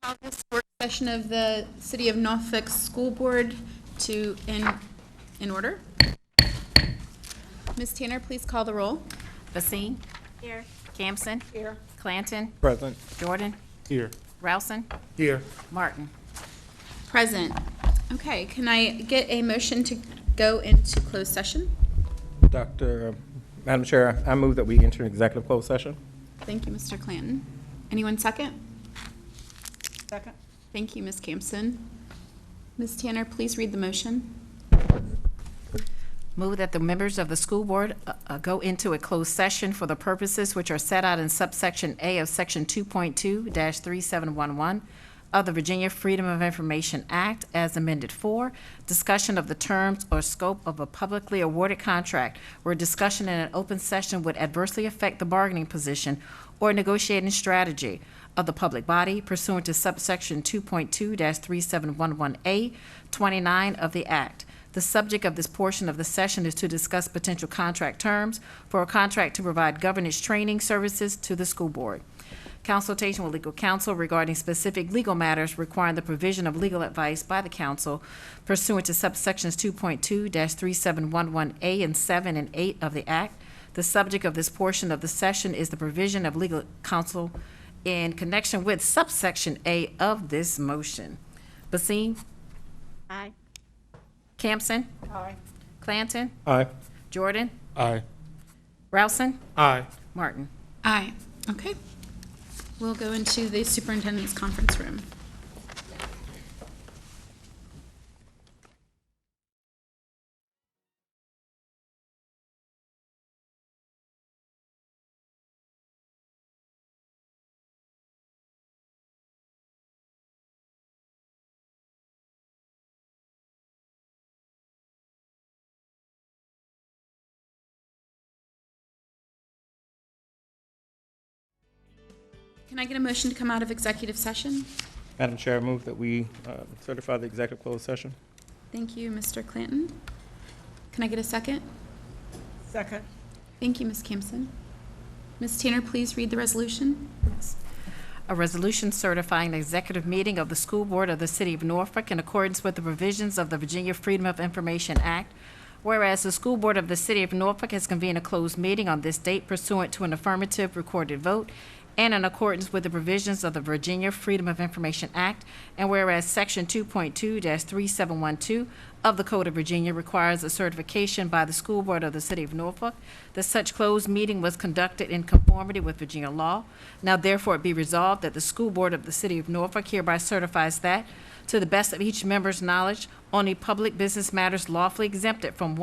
Call this work session of the City of Norfolk School Board to in order. Ms. Tanner, please call the roll. Basine? Here. Campson? Here. Clanton? Present. Jordan? Here. Rousen? Here. Martin? Present. Okay, can I get a motion to go into closed session? Madam Chair, I move that we enter executive closed session. Thank you, Mr. Clanton. Anyone second? Second. Thank you, Ms. Campson. Ms. Tanner, please read the motion. Move that the members of the school board go into a closed session for the purposes which are set out in subsection A of section 2.2-3711 of the Virginia Freedom of Information Act as amended 4, discussion of the terms or scope of a publicly awarded contract where discussion in an open session would adversely affect the bargaining position or negotiating strategy of the public body pursuant to subsection 2.2-3711A 29 of the Act. The subject of this portion of the session is to discuss potential contract terms for a contract to provide governance training services to the school board. Consultation with legal counsel regarding specific legal matters requiring the provision of legal advice by the counsel pursuant to subsections 2.2-3711A and 7 and 8 of the Act. The subject of this portion of the session is the provision of legal counsel in connection with subsection A of this motion. Basine? Aye. Campson? Aye. Clanton? Aye. Jordan? Aye. Rousen? Aye. Martin? Aye. Okay. We'll go into the superintendent's conference room. Can I get a motion to come out of executive session? Madam Chair, I move that we certify the executive closed session. Thank you, Mr. Clanton. Can I get a second? Second. Thank you, Ms. Campson. Ms. Tanner, please read the resolution. A resolution certifying the executive meeting of the school board of the City of Norfolk in accordance with the provisions of the Virginia Freedom of Information Act. Whereas the school board of the City of Norfolk has convened a closed meeting on this date pursuant to an affirmative recorded vote and in accordance with the provisions of the Virginia Freedom of Information Act, and whereas Section 2.2-3712 of the Code of Virginia requires a certification by the school board of the City of Norfolk that such closed meeting was conducted in conformity with Virginia law. Now therefore it be resolved that the school board of the City of Norfolk hereby certifies that, to the best of each member's knowledge, only public business matters lawfully exempted from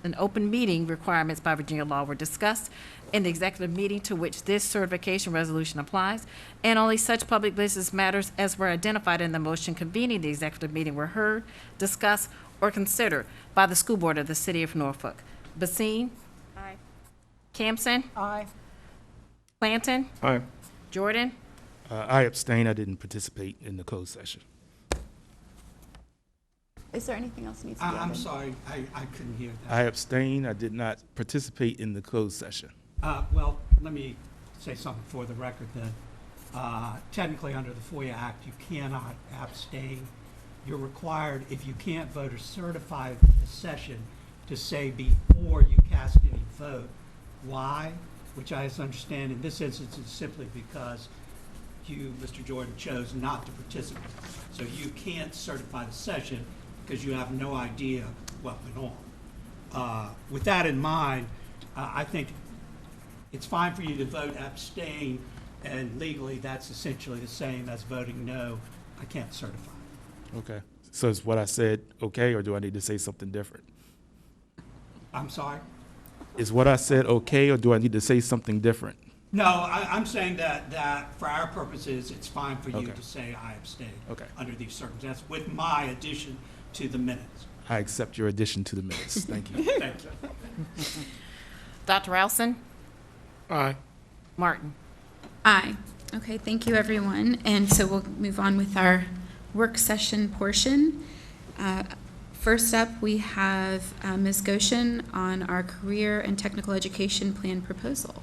an open meeting requirements by Virginia law were discussed in the executive meeting to which this certification resolution applies, and only such public business matters as were identified in the motion convening the executive meeting were heard, discussed, or considered by the school board of the City of Norfolk. Basine? Aye. Campson? Aye. Clanton? Aye. Jordan? I abstain. I didn't participate in the closed session. Is there anything else that needs to be added? I'm sorry, I couldn't hear that. I abstain. I did not participate in the closed session. Well, let me say something for the record then. Technically, under the FOIA Act, you cannot abstain. You're required, if you can't vote or certify the session, to say before you cast any vote. Why? Which I understand in this instance is simply because you, Mr. Jordan, chose not to participate. So you can't certify the session because you have no idea what went on. With that in mind, I think it's fine for you to vote abstain, and legally that's essentially the same as voting no. I can't certify. Okay. So is what I said okay, or do I need to say something different? I'm sorry? Is what I said okay, or do I need to say something different? No, I'm saying that for our purposes, it's fine for you Okay. to say I abstain Okay. under these circumstances with my addition to the minutes. I accept your addition to the minutes. Thank you. Thank you. Dr. Rousen? Aye. Martin? Aye. Okay, thank you, everyone. And so we'll move on with our work session portion. First up, we have Ms. Goshen on our career and technical education plan proposal.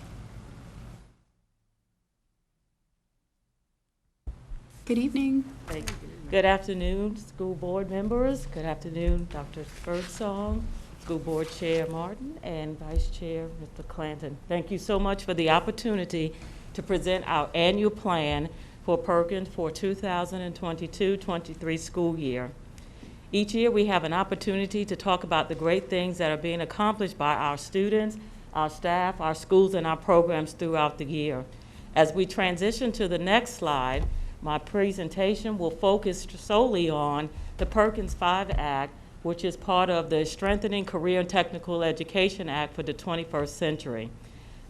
Good evening. Thank you. Good afternoon, school board members. Good afternoon, Dr. Birdsong, School Board Chair Martin, and Vice Chair Mr. Clanton. Thank you so much for the opportunity to present our annual plan for Perkins for 2022-23 school year. Each year we have an opportunity to talk about the great things that are being accomplished by our students, our staff, our schools, and our programs throughout the year. As we transition to the next slide, my presentation will focus solely on the Perkins 5 Act, which is part of the Strengthening Career and Technical Education Act for the 21st century.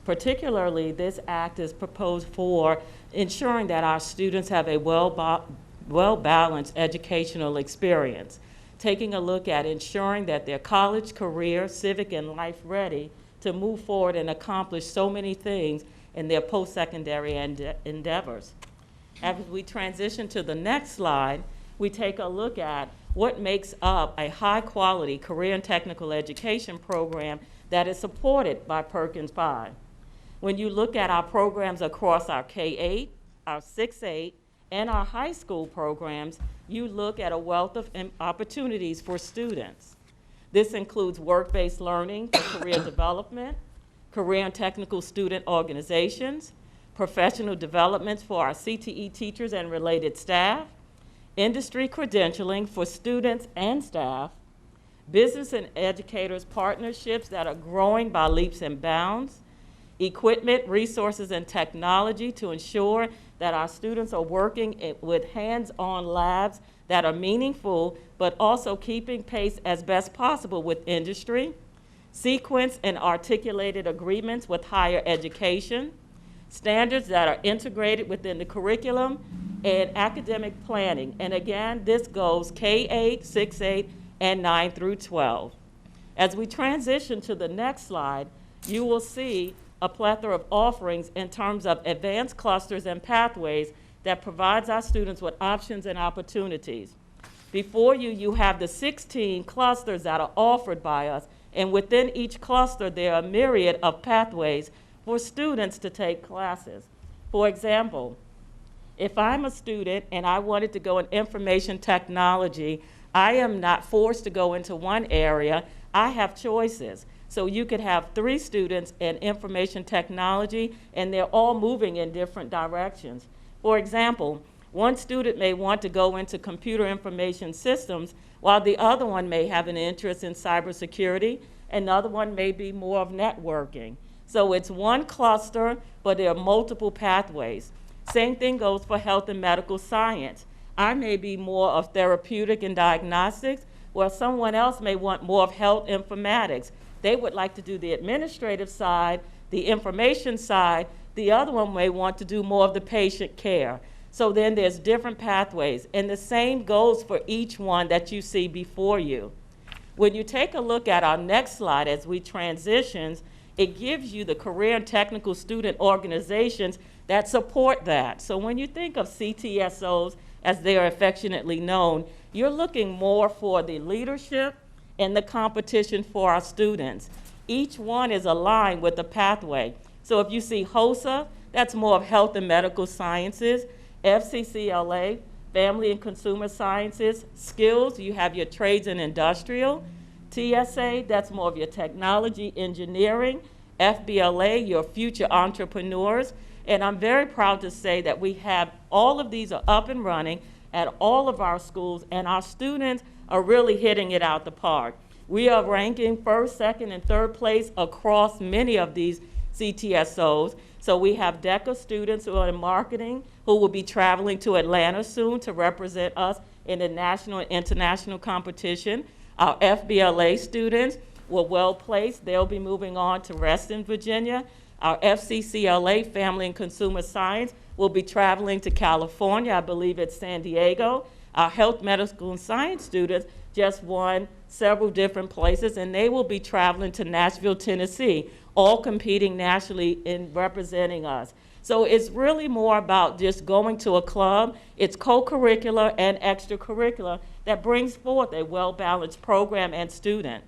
Particularly, this act is proposed for ensuring that our students have a well-balanced educational experience, taking a look at ensuring that they're college, career, civic, and life ready to move forward and accomplish so many things in their post-secondary endeavors. As we transition to the next slide, we take a look at what makes up a high-quality career and technical education program that is supported by Perkins 5. When you look at our programs across our K-8, our 6-8, and our high school programs, you look at a wealth of opportunities for students. This includes work-based learning for career development, career and technical student organizations, professional developments for our CTE teachers and related staff, industry credentialing for students and staff, business and educators partnerships that are growing by leaps and bounds, equipment, resources, and technology to ensure that our students are working with hands-on labs that are meaningful, but also keeping pace as best possible with industry, sequence and articulated agreements with higher education, standards that are integrated within the curriculum, and academic planning. And again, this goes K-8, 6-8, and 9 through 12. As we transition to the next slide, you will see a plethora of offerings in terms of advanced clusters and pathways that provides our students with options and opportunities. Before you, you have the 16 clusters that are offered by us, and within each cluster, there are a myriad of pathways for students to take classes. For example, if I'm a student and I wanted to go in information technology, I am not forced to go into one area. I have choices. So you could have 3 students in information technology, and they're all moving in different directions. For example, one student may want to go into computer information systems, while the other one may have an interest in cybersecurity, another one may be more of networking. So it's one cluster, but there are multiple pathways. Same thing goes for health and medical science. I may be more of therapeutic and diagnostics, while someone else may want more of health informatics. They would like to do the administrative side, the information side. The other one may want to do more of the patient care. So then there's different pathways, and the same goes for each one that you see before you. When you take a look at our next slide as we transition, it gives you the career and technical student organizations that support that. So when you think of CTSOs, as they are affectionately known, you're looking more for the leadership and the competition for our students. Each one is aligned with the pathway. So if you see HOSA, that's more of health and medical sciences. FCCLA, family and consumer sciences. Skills, you have your trades and industrial. TSA, that's more of your technology, engineering. FBLA, your future entrepreneurs. And I'm very proud to say that we have all of these are up and running at all of our schools, and our students are really hitting it out the park. We are ranking first, second, and third place across many of these CTSOs. So we have DECA students who are in marketing who will be traveling to Atlanta soon to represent us in the national and international competition. Our FBLA students were well placed. They'll be moving on to Reston, Virginia. Our FCCLA, Family and Consumer Science, will be traveling to California. I believe it's San Diego. Our health, medical, and science students just won several different places, and they will be traveling to Nashville, Tennessee, all competing nationally in representing us. So it's really more about just going to a club. It's co-curricular and extracurricular that brings forth a well-balanced program and student.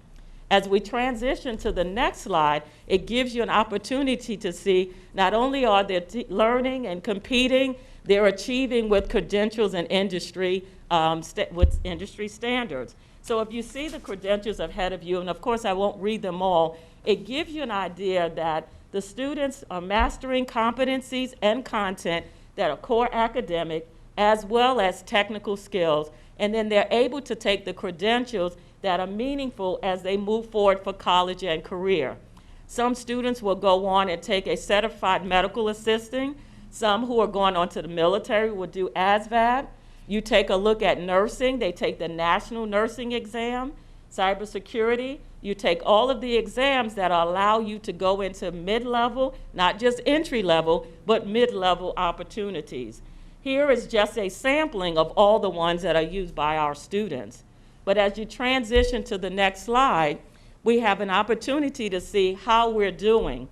As we transition to the next slide, it gives you an opportunity to see not only are they learning and competing, They're achieving with credentials and industry, with industry standards. So if you see the credentials ahead of you, and of course I won't read them all, it gives you an idea that the students are mastering competencies and content that are core academic as well as technical skills, and then they're able to take the credentials that are meaningful as they move forward for college and career. Some students will go on and take a certified medical assisting. Some who are going on to the military will do ASVAB. You take a look at nursing, they take the national nursing exam, cybersecurity. You take all of the exams that allow you to go into mid-level, not just entry level, but mid-level opportunities. Here is just a sampling of all the ones that are used by our students. But as you transition to the next slide, we have an opportunity to see how we're doing.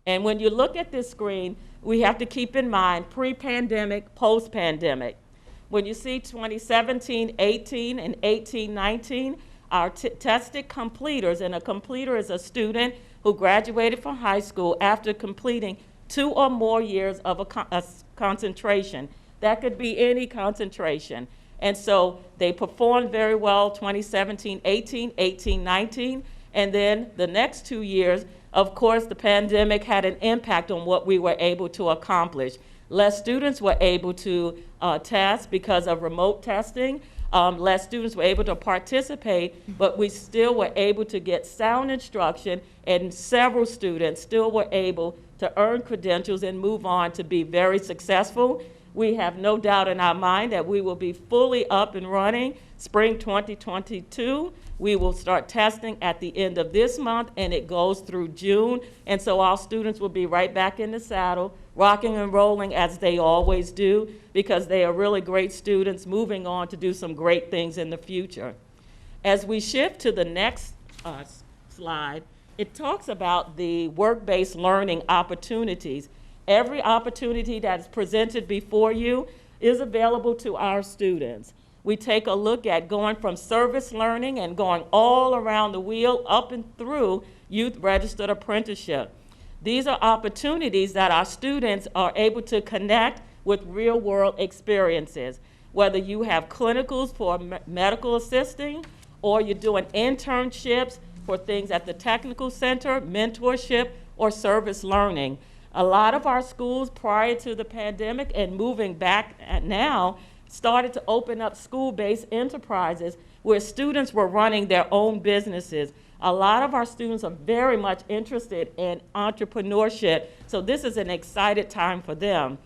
And when you look at this screen, we have to keep in mind pre-pandemic, post-pandemic. When you see 2017, 18, and 18, 19, our tested completers, and a completer is a student who graduated from high school after completing 2 or more years of a concentration. That could be any concentration. And so they performed very well 2017, 18, 18, 19, and then the next 2 years, of course, the pandemic had an impact on what we were able to accomplish. Less students were able to test because of remote testing. Less students were able to participate, but we still were able to get sound instruction, and several students still were able to earn credentials and move on to be very successful. We have no doubt in our mind that we will be fully up and running spring 2022. We will start testing at the end of this month, and it goes through June. And so our students will be right back in the saddle, rocking and rolling as they always do, because they are really great students moving on to do some great things in the future. As we shift to the next slide, it talks about the work-based learning opportunities. Every opportunity that's presented before you is available to our students. We take a look at going from service learning and going all around the wheel up and through youth registered apprenticeship. These are opportunities that our students are able to connect with real world experiences. Whether you have clinicals for medical assisting, or you're doing internships for things at the technical center, mentorship, or service learning. A lot of our schools prior to the pandemic and moving back now started to open up school-based enterprises where students were running their own businesses. A lot of our students are very much interested in entrepreneurship, so this is an exciting time for them.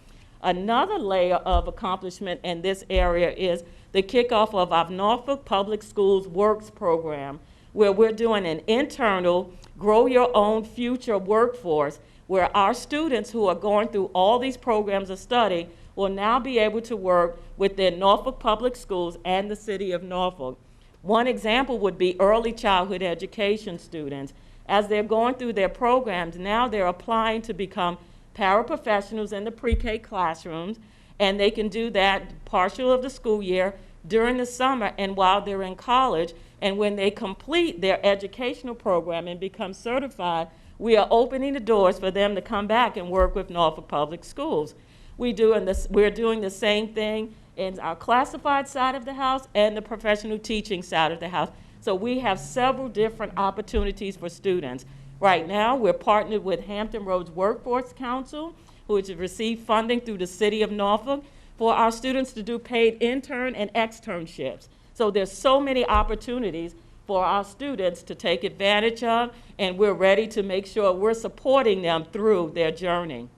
Another layer of accomplishment in this area is the kickoff of our Norfolk Public Schools Works program, where we're doing an internal grow your own future workforce, where our students who are going through all these programs of study will now be able to work within Norfolk Public Schools and the city of Norfolk. One example would be early childhood education students. As they're going through their programs, now they're applying to become paraprofessionals in the pre-K classrooms, and they can do that partial of the school year during the summer and while they're in college. And when they complete their educational program and become certified, we are opening the doors for them to come back and work with Norfolk Public Schools. We're doing the same thing in our classified side of the house and the professional teaching side of the house. So we have several different opportunities for students. Right now, we're partnered with Hampton Roads Workforce Council, which has received funding through the city of Norfolk for our students to do paid intern and externships. So there's so many opportunities for our students to take advantage of, and we're ready to make sure we're supporting them through their journey.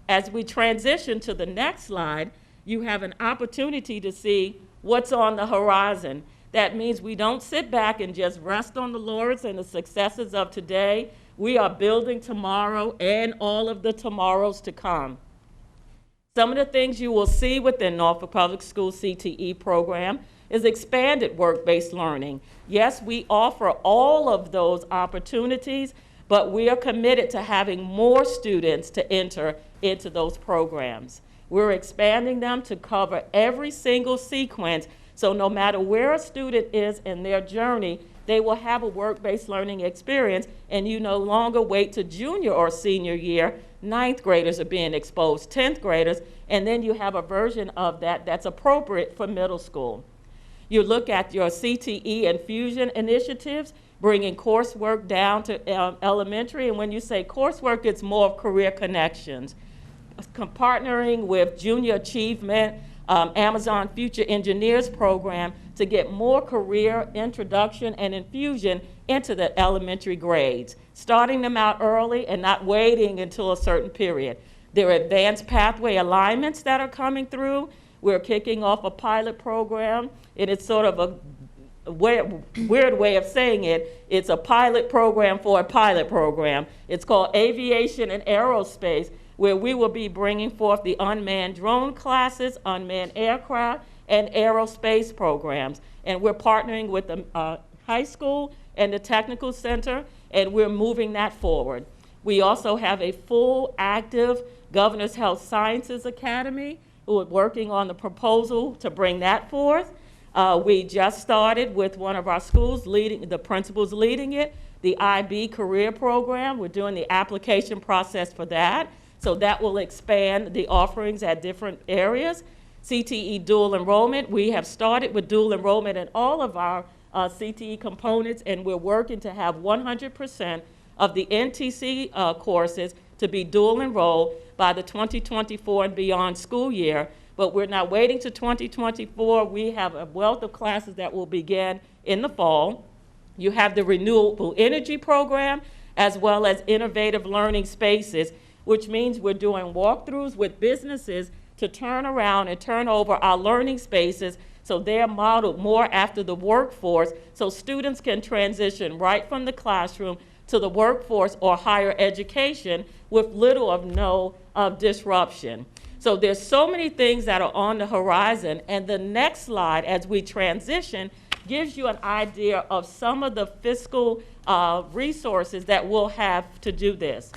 As we transition to the next slide, you have an opportunity to see what's on the horizon. That means we don't sit back and just rest on the laurels and the successes of today. We are building tomorrow and all of the tomorrows to come. Some of the things you will see within Norfolk Public Schools CTE program is expanded work-based learning. Yes, we offer all of those opportunities, but we are committed to having more students to enter into those programs. We're expanding them to cover every single sequence, so no matter where a student is in their journey, they will have a work-based learning experience, and you no longer wait to junior or senior year. 9th graders are being exposed, 10th graders, and then you have a version of that that's appropriate for middle school. You look at your Cte and Fusion Initiatives, bringing coursework down to elementary, and when you say coursework, it's more of career connections. Partnering with Junior Achievement, Amazon Future Engineers program to get more career introduction and infusion into the elementary grades, starting them out early and not waiting until a certain period. There are advanced pathway alignments that are coming through. We're kicking off a pilot program, and it's sort of a weird way of saying it. It's a pilot program for a pilot program. It's called Aviation and Aerospace, where we will be bringing forth the unmanned drone classes, unmanned aircraft, and aerospace programs. And we're partnering with the high school and the technical center, and we're moving that forward. We also have a full active Governor's Health Sciences Academy who are working on the proposal to bring that forth. We just started with one of our schools, the principals leading it, the IB career program. We're doing the application process for that. So that will expand the offerings at different areas. Cte Dual Enrollment, we have started with dual enrollment in all of our Cte components, and we're working to have 100% of the NTC courses to be dual enrolled by the 2024 and beyond school year. But we're not waiting to 2024. We have a wealth of classes that will begin in the fall. You have the Renewable Energy Program, as well as Innovative Learning Spaces, which means we're doing walkthroughs with businesses to turn around and turn over our learning spaces so they're modeled more after the workforce, so students can transition right from the classroom to the workforce or higher education with little or no disruption. So there's so many things that are on the horizon, and the next slide as we transition gives you an idea of some of the fiscal resources that we'll have to do this.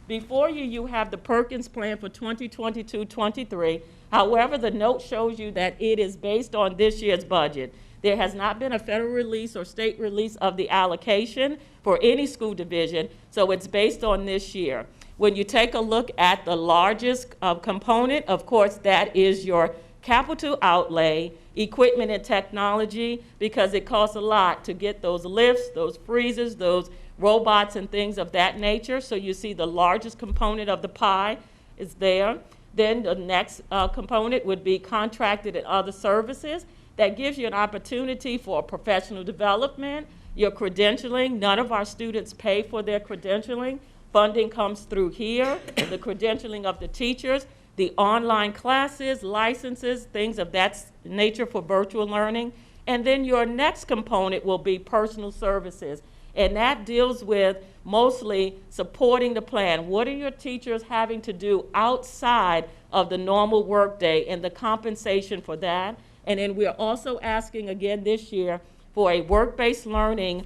Before you, you have the Perkins Plan for 2022-23. However, the note shows you that it is based on this year's budget. There has not been a federal release or state release of the allocation for any school division, so it's based on this year. When you take a look at the largest component, of course, that is your capital outlay, equipment and technology, because it costs a lot to get those lifts, those freezers, those robots and things of that nature. So you see the largest component of the pie is there. Then the next component would be contracted and other services. That gives you an opportunity for professional development, your credentialing. None of our students pay for their credentialing. Funding comes through here, the credentialing of the teachers, the online classes, licenses, things of that nature for virtual learning. And then your next component will be personal services. And that deals with mostly supporting the plan. What are your teachers having to do outside of the normal workday and the compensation for that? And then we're also asking again this year for a work-based learning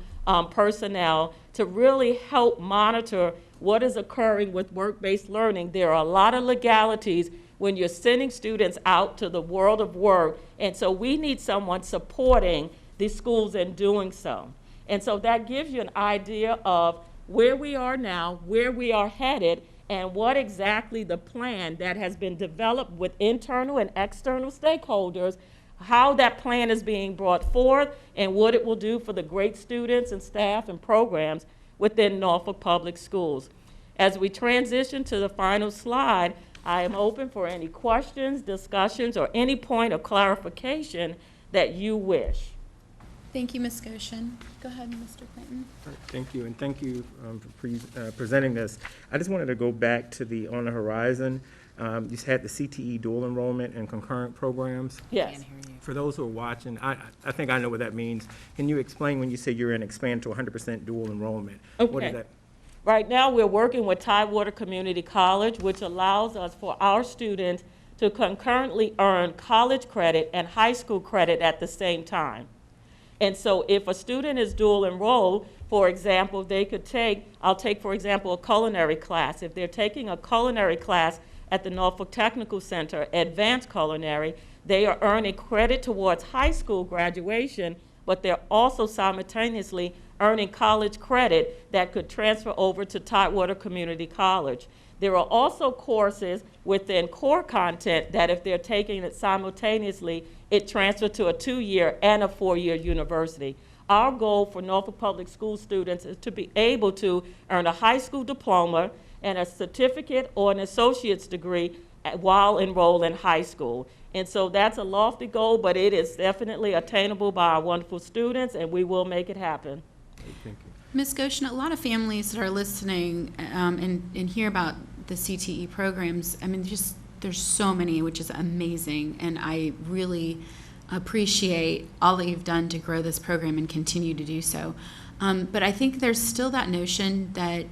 personnel to really help monitor what is occurring with work-based learning. There are a lot of legalities when you're sending students out to the world of work, and so we need someone supporting the schools in doing so. And so that gives you an idea of where we are now, where we are headed, and what exactly the plan that has been developed with internal and external stakeholders, how that plan is being brought forth, and what it will do for the great students and staff and programs within Norfolk Public Schools. As we transition to the final slide, I am open for any questions, discussions, or any point of clarification that you wish. Thank you, Ms. Goshen. Go ahead, Mr. Clinton. Thank you, and thank you for presenting this. I just wanted to go back to the on the horizon. You had the Cte dual enrollment and concurrent programs. Yes. For those who are watching, I think I know what that means. Can you explain when you say you're in expand to 100% dual enrollment? Okay. What is that? Right now, we're working with Tidewater Community College, which allows us for our students to concurrently earn college credit and high school credit at the same time. And so if a student is dual enrolled, for example, they could take, I'll take, for example, a culinary class. If they're taking a culinary class at the Norfolk Technical Center, advanced culinary, they are earning credit towards high school graduation but they're also simultaneously earning college credit that could transfer over to Tidewater Community College. There are also courses within core content that if they're taking it simultaneously, it transfers to a 2-year and a 4-year university. Our goal for Norfolk Public School students is to be able to earn a high school diploma and a certificate or an associate's degree while enrolled in high school. And so that's a lofty goal, but it is definitely attainable by our wonderful students, and we will make it happen. Thank you. Ms. Goshen, a lot of families that are listening and hear about the CTE programs, I mean, there's so many, which is amazing, and I really appreciate all that you've done to grow this program and continue to do so. But I think there's still that notion that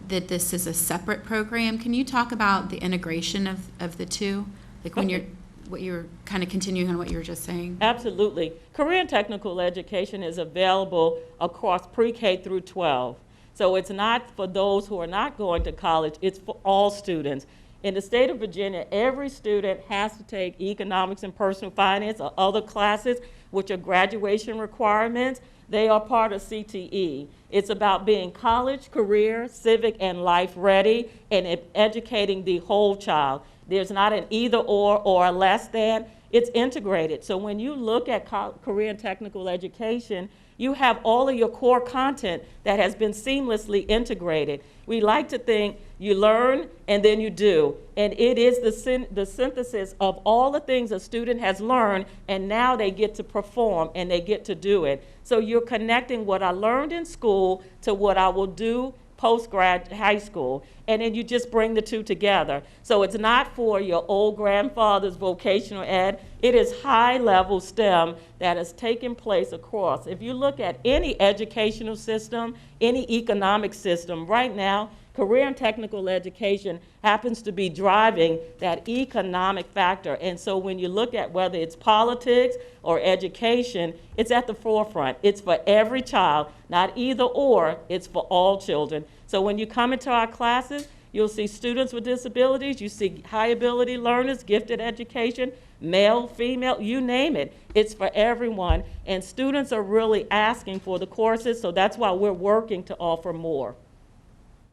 that this is a separate program. Can you talk about the integration of the two? Like when what you're kind of continuing on what you were just saying? Absolutely. Career and technical education is available across pre-K through 12. So it's not for those who are not going to college, it's for all students. In the state of Virginia, every student has to take economics and personal finance or other classes, which are graduation requirements. They are part of CTE. It's about being college, career, civic, and life ready, and educating the whole child. There's not an either or a less than. It's integrated. So when you look at career and technical education, you have all of your core content that has been seamlessly integrated. We like to think you learn and then you do. And it is the synthesis of all the things a student has learned, and now they get to perform and they get to do it. So you're connecting what I learned in school to what I will do post-grad high school, and then you just bring the two together. So it's not for your old grandfather's vocational ed. It is high-level STEM that has taken place across. If you look at any educational system, any economic system, right now, career and technical education happens to be driving that economic factor. And so when you look at whether it's politics or education, it's at the forefront. It's for every child, not either or, it's for all children. So when you come into our classes, you'll see students with disabilities, you see high ability learners, gifted education, male, female, you name it. It's for everyone. And students are really asking for the courses, so that's why we're working to offer more.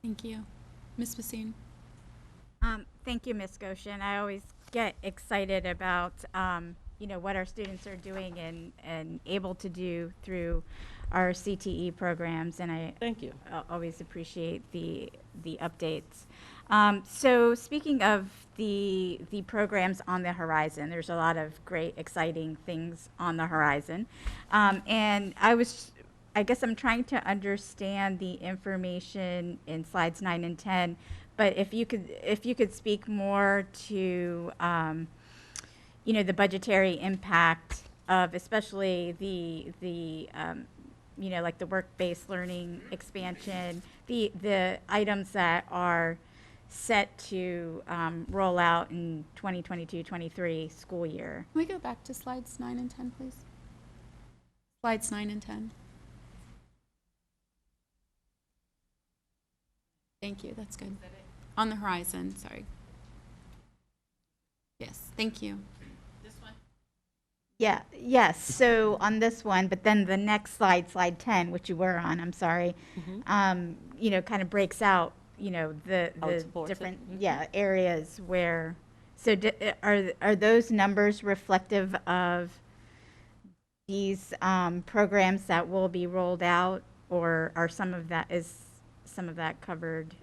Thank you. Ms. Basine? Thank you, Ms. Goshen. I always get excited about, what our students are doing and able to do through our CTE programs, and I Thank you. always appreciate the updates. So speaking of the programs on the horizon, there's a lot of great, exciting things on the horizon. And I guess I'm trying to understand the information in slides 9 and 10, but if you could speak more to, the budgetary impact of especially the like the work-based learning expansion, the items that are set to roll out in 2022-23 school year. Can we go back to slides 9 and 10, please? Slides 9 and 10. Thank you, that's good. On the horizon, sorry. Yes, thank you. This one? Yeah, yes, so on this one, but then the next slide, slide 10, which you were on, I'm sorry, kind of breaks out, the supports it. different, areas where, so are those numbers reflective of these programs that will be rolled out, or are some of that covered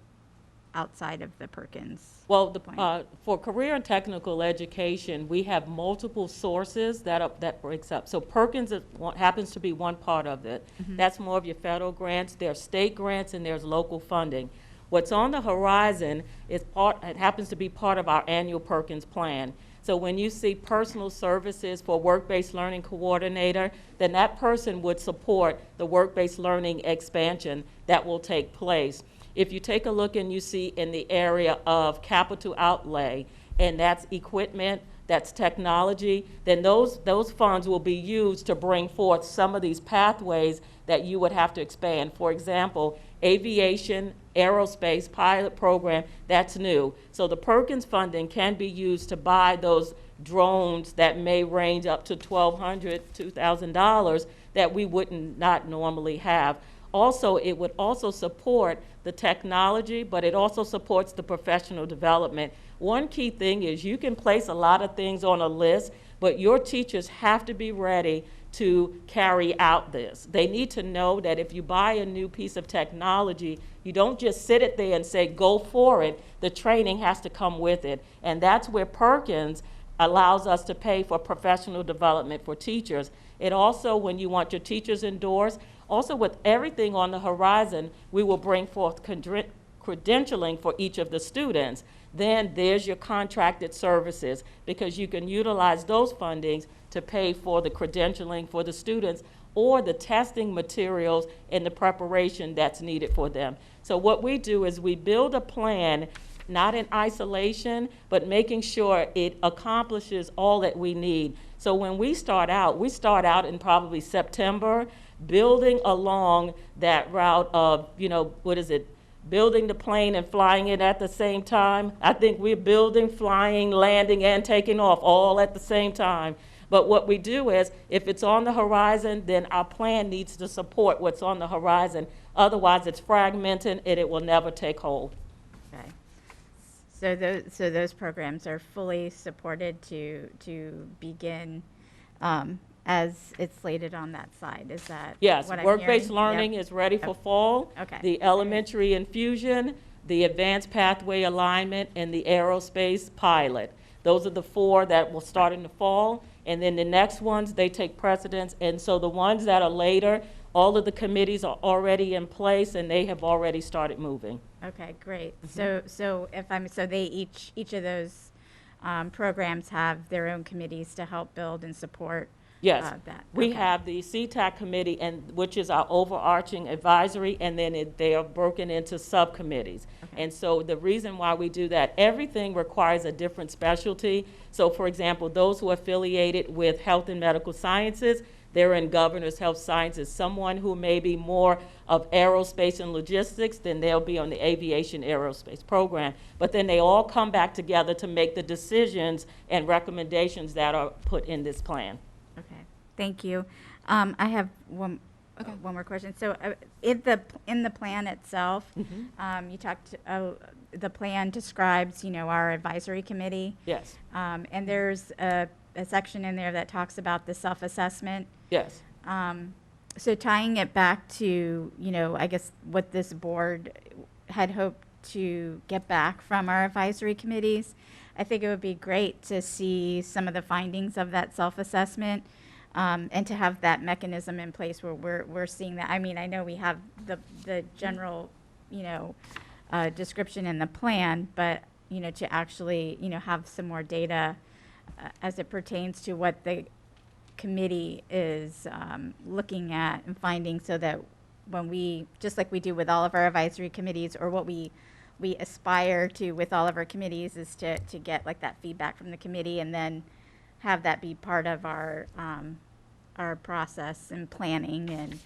outside of the Perkins? Well, point? for career and technical education, we have multiple sources that breaks up. So Perkins happens to be one part of it. That's more of your federal grants. There's state grants and there's local funding. What's on the horizon it happens to be part of our annual Perkins plan. So when you see personal services for work-based learning coordinator, then that person would support the work-based learning expansion that will take place. If you take a look and you see in the area of capital outlay, and that's equipment, that's technology, then those funds will be used to bring forth some of these pathways that you would have to expand. For example, aviation, aerospace pilot program, that's new. So the Perkins funding can be used to buy those drones that may range up to $1,200, $2,000 that we wouldn't not normally have. Also, it would also support the technology, but it also supports the professional development. One key thing is you can place a lot of things on a list, but your teachers have to be ready to carry out this. They need to know that if you buy a new piece of technology, you don't just sit it there and say, go for it. The training has to come with it. And that's where Perkins allows us to pay for professional development for teachers. It also, when you want your teachers endorsed, also with everything on the horizon, we will bring forth credentialing for each of the students. Then there's your contracted services, because you can utilize those fundings to pay for the credentialing for the students or the testing materials and the preparation that's needed for them. So what we do is we build a plan, not in isolation, but making sure it accomplishes all that we need. So when we start out in probably September, building along that route of, building the plane and flying it at the same time. I think we're building, flying, landing, and taking off all at the same time. But what we do is, if it's on the horizon, then our plan needs to support what's on the horizon. Otherwise, it's fragmented and it will never take hold. Okay. So those programs are fully supported to begin as it's slated on that side. Is that yes, what I'm work-based hearing? learning Yep. is ready for fall. Okay. The elementary infusion, the advanced pathway alignment, and the aerospace pilot. Those are the 4 that will start in the fall. And then the next ones, they take precedence. And so the ones that are later, all of the committees are already in place and they have already started moving. Okay, great. So they each of those programs have their own committees to help build and support. Yes, that. we Okay. have the Ctac Committee, which is our overarching advisory, and then they are broken into subcommittees. Okay. And so the reason why we do that, everything requires a different specialty. So for example, those who are affiliated with health and medical sciences, they're in governor's health sciences. Someone who may be more of aerospace and logistics, then they'll be on the aviation aerospace program. But then they all come back together to make the decisions and recommendations that are put in this plan. Okay, thank you. I have one more question. So in the plan itself, you talked, the plan describes, our advisory committee. Yes, And there's a section in there that talks about the self-assessment. yes. So tying it back to, I guess what this board had hoped to get back from our advisory committees, I think it would be great to see some of the findings of that self-assessment, and to have that mechanism in place where we're seeing that. I mean, I know we have the general, description in the plan, but, to actually, have some more data as it pertains to what the committee is looking at and finding, so that when we, just like we do with all of our advisory committees, or what we aspire to with all of our committees, is to get like that feedback from the committee and then have that be part of our process and planning and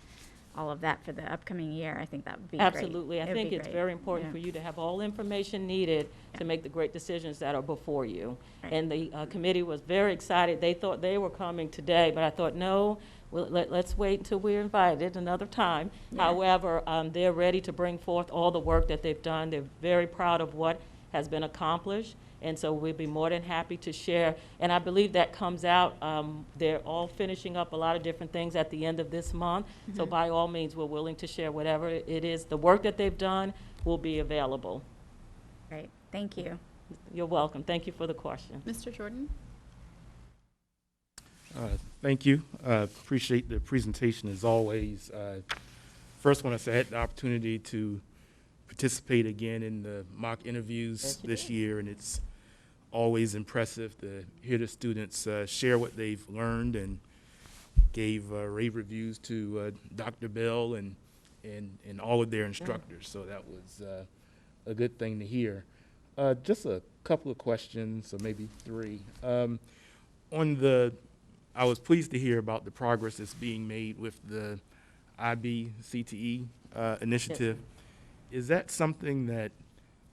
all of that for the upcoming year. I think that would be great. Absolutely. I It would think be it's great. very important Yeah. for you to have all information needed to make the great decisions that are before you. Right. And the committee was very excited. They thought they were coming today, but I thought, no, let's wait until we're invited another time. Yeah. However, they're ready to bring forth all the work that they've done. They're very proud of what has been accomplished. And so we'd be more than happy to share. And I believe that comes out, they're all finishing up a lot of different things at the end of this month. So by all means, we're willing to share whatever it is. The work that they've done will be available. Great, thank you. You're welcome. Thank you for the question. Mr. Jordan? Thank you. Appreciate the presentation as always. First, want to say I had the opportunity to participate again in the mock interviews this year, and it's always impressive to hear the students share what they've learned, and gave rave reviews to Dr. Bell and all of their instructors. So that was a good thing to hear. Just a couple of questions, or maybe 3. I was pleased to hear about the progress that's being made with the IB Cte initiative. Is that something that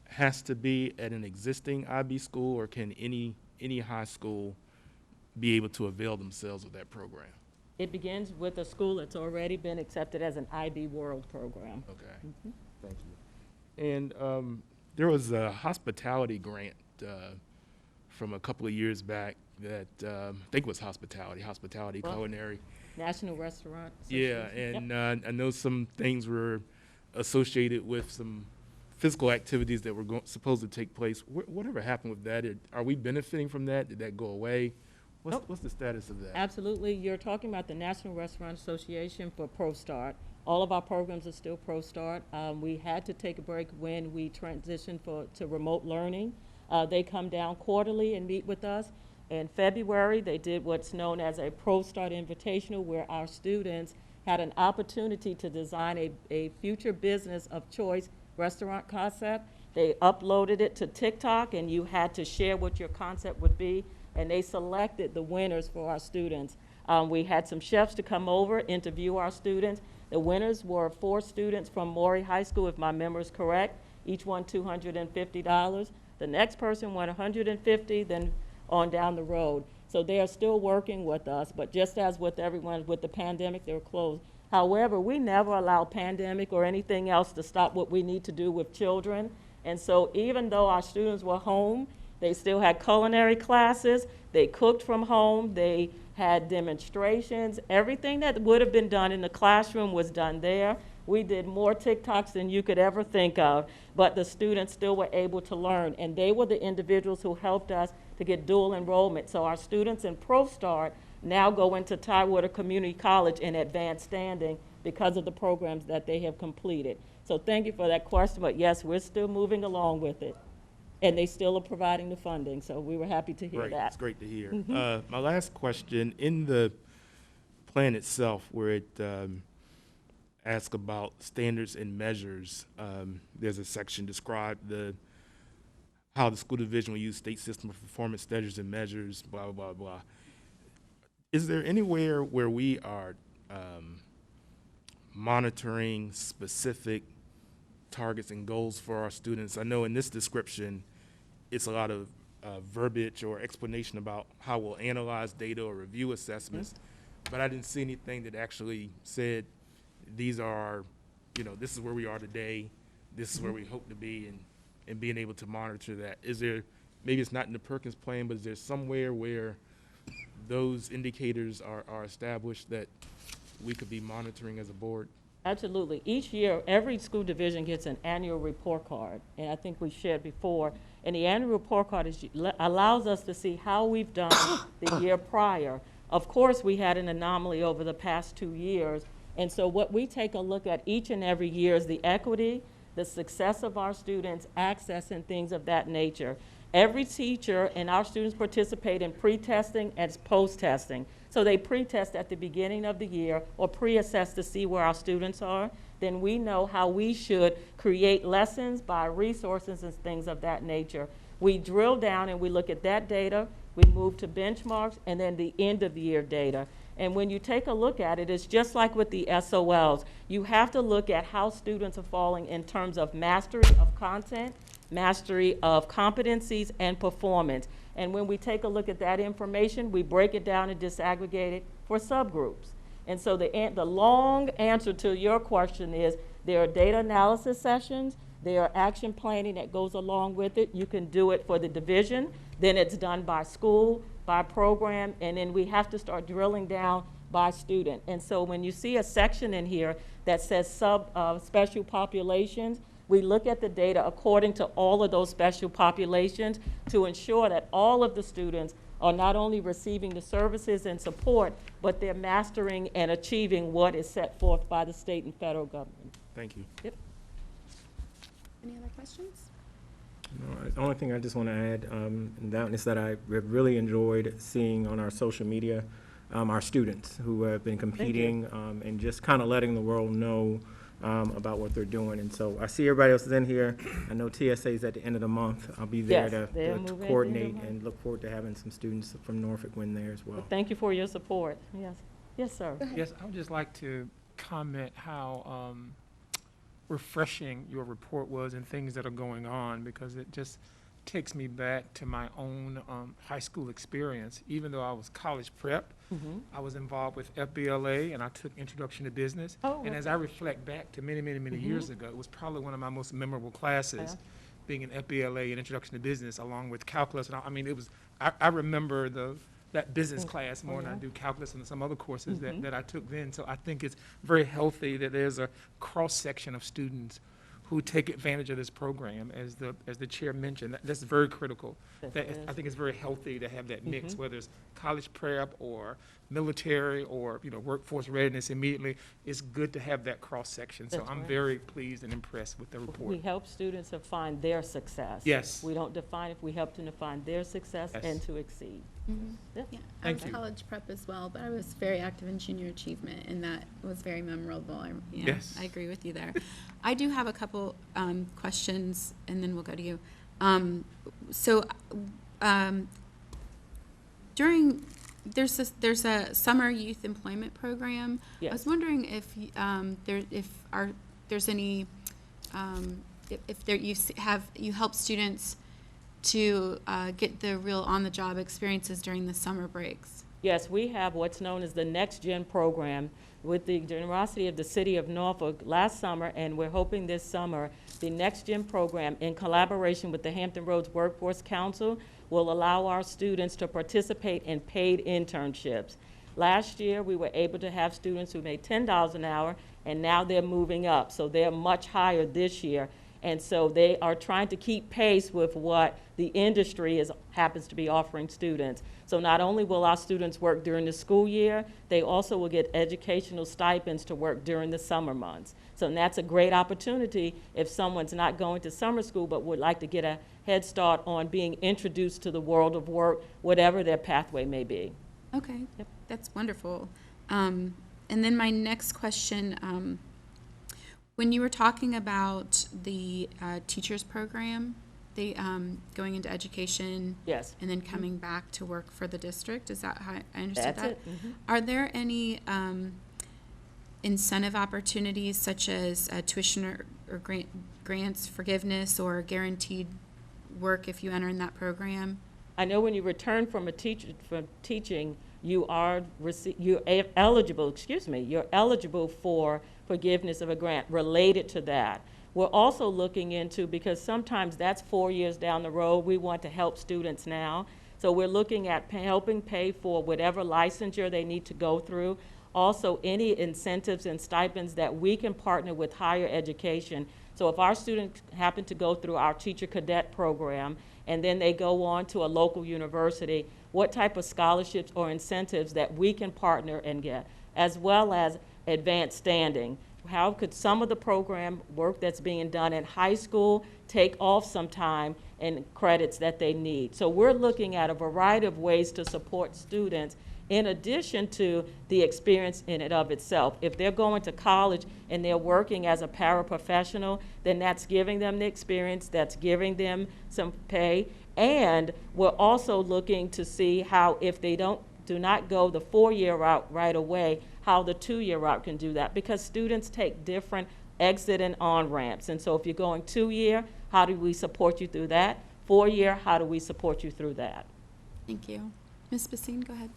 has to be at an existing IB school, or can any high school be able to avail themselves of that program? It begins with a school that's already been accepted as an IB World program. Okay, thank you. And there was a hospitality grant from a couple of years back that I think was hospitality, Well, culinary. National Restaurant Yeah, Association. and I know some things were associated with some physical activities that were supposed to take place. Whatever happened with that? Are we benefiting from that? Did that go away? Nope. What's the status of that? Absolutely. You're talking about the National Restaurant Association for ProStart. All of our programs are still ProStart. We had to take a break when we transitioned to remote learning. They come down quarterly and meet with us. In February, they did what's known as a ProStart Invitational, where our students had an opportunity to design a future business of choice restaurant concept. They uploaded it to TikTok, and you had to share what your concept would be, and they selected the winners for our students. We had some chefs to come over, interview our students. The winners were 4 students from Maury High School, if my memory is correct. Each won $250. The next person won $150, then on down the road. So they are still working with us, but just as with everyone, with the pandemic, they were closed. However, we never allow pandemic or anything else to stop what we need to do with children. And so even though our students were home, they still had culinary classes, they cooked from home, they had demonstrations. Everything that would have been done in the classroom was done there. We did more TikToks than you could ever think of, but the students still were able to learn, and they were the individuals who helped us to get dual enrollment. So our students in ProStart now go into Tidewater Community College in advanced standing because of the programs that they have completed. So thank you for that question, but yes, we're still moving along with it. And they still are providing the funding, so we were happy to hear Great, that. it's great to hear. My last question, in the plan itself, where it asks about standards and measures, there's a section described how the school division will use state system of performance standards and measures, blah, blah, blah. Is there anywhere where we are monitoring specific targets and goals for our students? I know in this description, it's a lot of verbiage or explanation about how we'll analyze data or review assessments, but I didn't see anything that actually said these are, this is where we are today, this is where we hope to be, and being able to monitor that. Is there, maybe it's not in the Perkins plan, but is there somewhere where those indicators are established that we could be monitoring as a board? Absolutely. Each year, every school division gets an annual report card, and I think we shared before. And the annual report card allows us to see how we've done the year prior. Of course, we had an anomaly over the past 2 years, and so what we take a look at each and every year is the equity, the success of our students, access, and things of that nature. Every teacher and our students participate in pre-testing and post-testing. So they pre-test at the beginning of the year or pre-assess to see where our students are. Then we know how we should create lessons by resources and things of that nature. We drill down and we look at that data, we move to benchmarks, and then the end of the year data. And when you take a look at it, it's just like with the SOLs. You have to look at how students are falling in terms of mastery of content, mastery of competencies, and performance. And when we take a look at that information, we break it down and disaggregate it for subgroups. And so the long answer to your question is there are data analysis sessions, there are action planning that goes along with it. You can do it for the division, then it's done by school, by program, and then we have to start drilling down by student. And so when you see a section in here that says special populations, we look at the data according to all of those special populations to ensure that all of the students are not only receiving the services and support, but they're mastering and achieving what is set forth by the state and federal government. Thank you. Yep. Any other questions? No, the only thing I just want to add is that I have really enjoyed seeing on our social media our students who have been competing and just kind of letting the world know about what they're doing. And so I see everybody else is in here. I know TSA is at the end of the month. I'll be there Yes, to coordinate and look forward to having some students from Norfolk win there as well. Thank you for your support. Yes. Yes, sir. Yes, I would just like to comment how refreshing your report was and things that are going on, because it just takes me back to my own high school experience. Even though I was college prep, I was involved with FBLA, and I took Introduction to Business. Oh, And as I reflect back to many, many, many years ago, it was probably one of my most memorable classes, being in FBLA and Introduction to Business, along with calculus. And I mean, it was, I remember that business class more than I do calculus and some other courses that I took then. So I think it's very healthy that there's a cross-section of students who take advantage of this program, as the chair mentioned. That's very critical. I think it's very healthy to have that mix, whether it's college prep or military or workforce readiness immediately. It's good to have that cross section. So I'm very pleased and impressed with the report. We help students to find their success. Yes. We don't define it, we help them to find their success Yes. and to exceed. Yeah. Yeah, I Thank was you. college prep as well, but I was very active in junior achievement, and that was very memorable. Yes. I agree with you there. I do have a couple questions, and then we'll go to you. There's a summer youth employment program. I was Yes. wondering if there's any you help students to get the real on-the-job experiences during the summer breaks. Yes, we have what's known as the Next Gen program with the generosity of the City of Norfolk last summer, and we're hoping this summer, the Next Gen program, in collaboration with the Hampton Roads Workforce Council, will allow our students to participate in paid internships. Last year, we were able to have students who made $10 an hour, and now they're moving up, so they're much higher this year. And so they are trying to keep pace with what the industry happens to be offering students. So not only will our students work during the school year, they also will get educational stipends to work during the summer months. So that's a great opportunity if someone's not going to summer school but would like to get a head start on being introduced to the world of work, whatever their pathway may be. Okay, Yep. that's wonderful. And then my next question, when you were talking about the teachers program, they going into education Yes. and then coming back to work for the district, is that how I understood That's that? it. Are there any incentive opportunities such as tuition or grants forgiveness or guaranteed work if you enter in that program? I know when you return from teaching, you're eligible for forgiveness of a grant related to that. We're also looking into, because sometimes that's 4 years down the road, we want to help students now. So we're looking at helping pay for whatever licensure they need to go through. Also, any incentives and stipends that we can partner with higher education. So if our students happen to go through our teacher cadet program and then they go on to a local university, what type of scholarships or incentives that we can partner and get, as well as advanced standing. How could some of the program work that's being done in high school take off some time and credits that they need? So we're looking at a variety of ways to support students in addition to the experience in and of itself. If they're going to college and they're working as a paraprofessional, then that's giving them the experience, that's giving them some pay. And we're also looking to see how, if they do not go the 4-year route right away, how the 2-year route can do that, because students take different exit and on-ramps. And so if you're going 2-year, how do we support you through that? 4-year, how do we support you through that? Thank you. Ms. Basine, go ahead.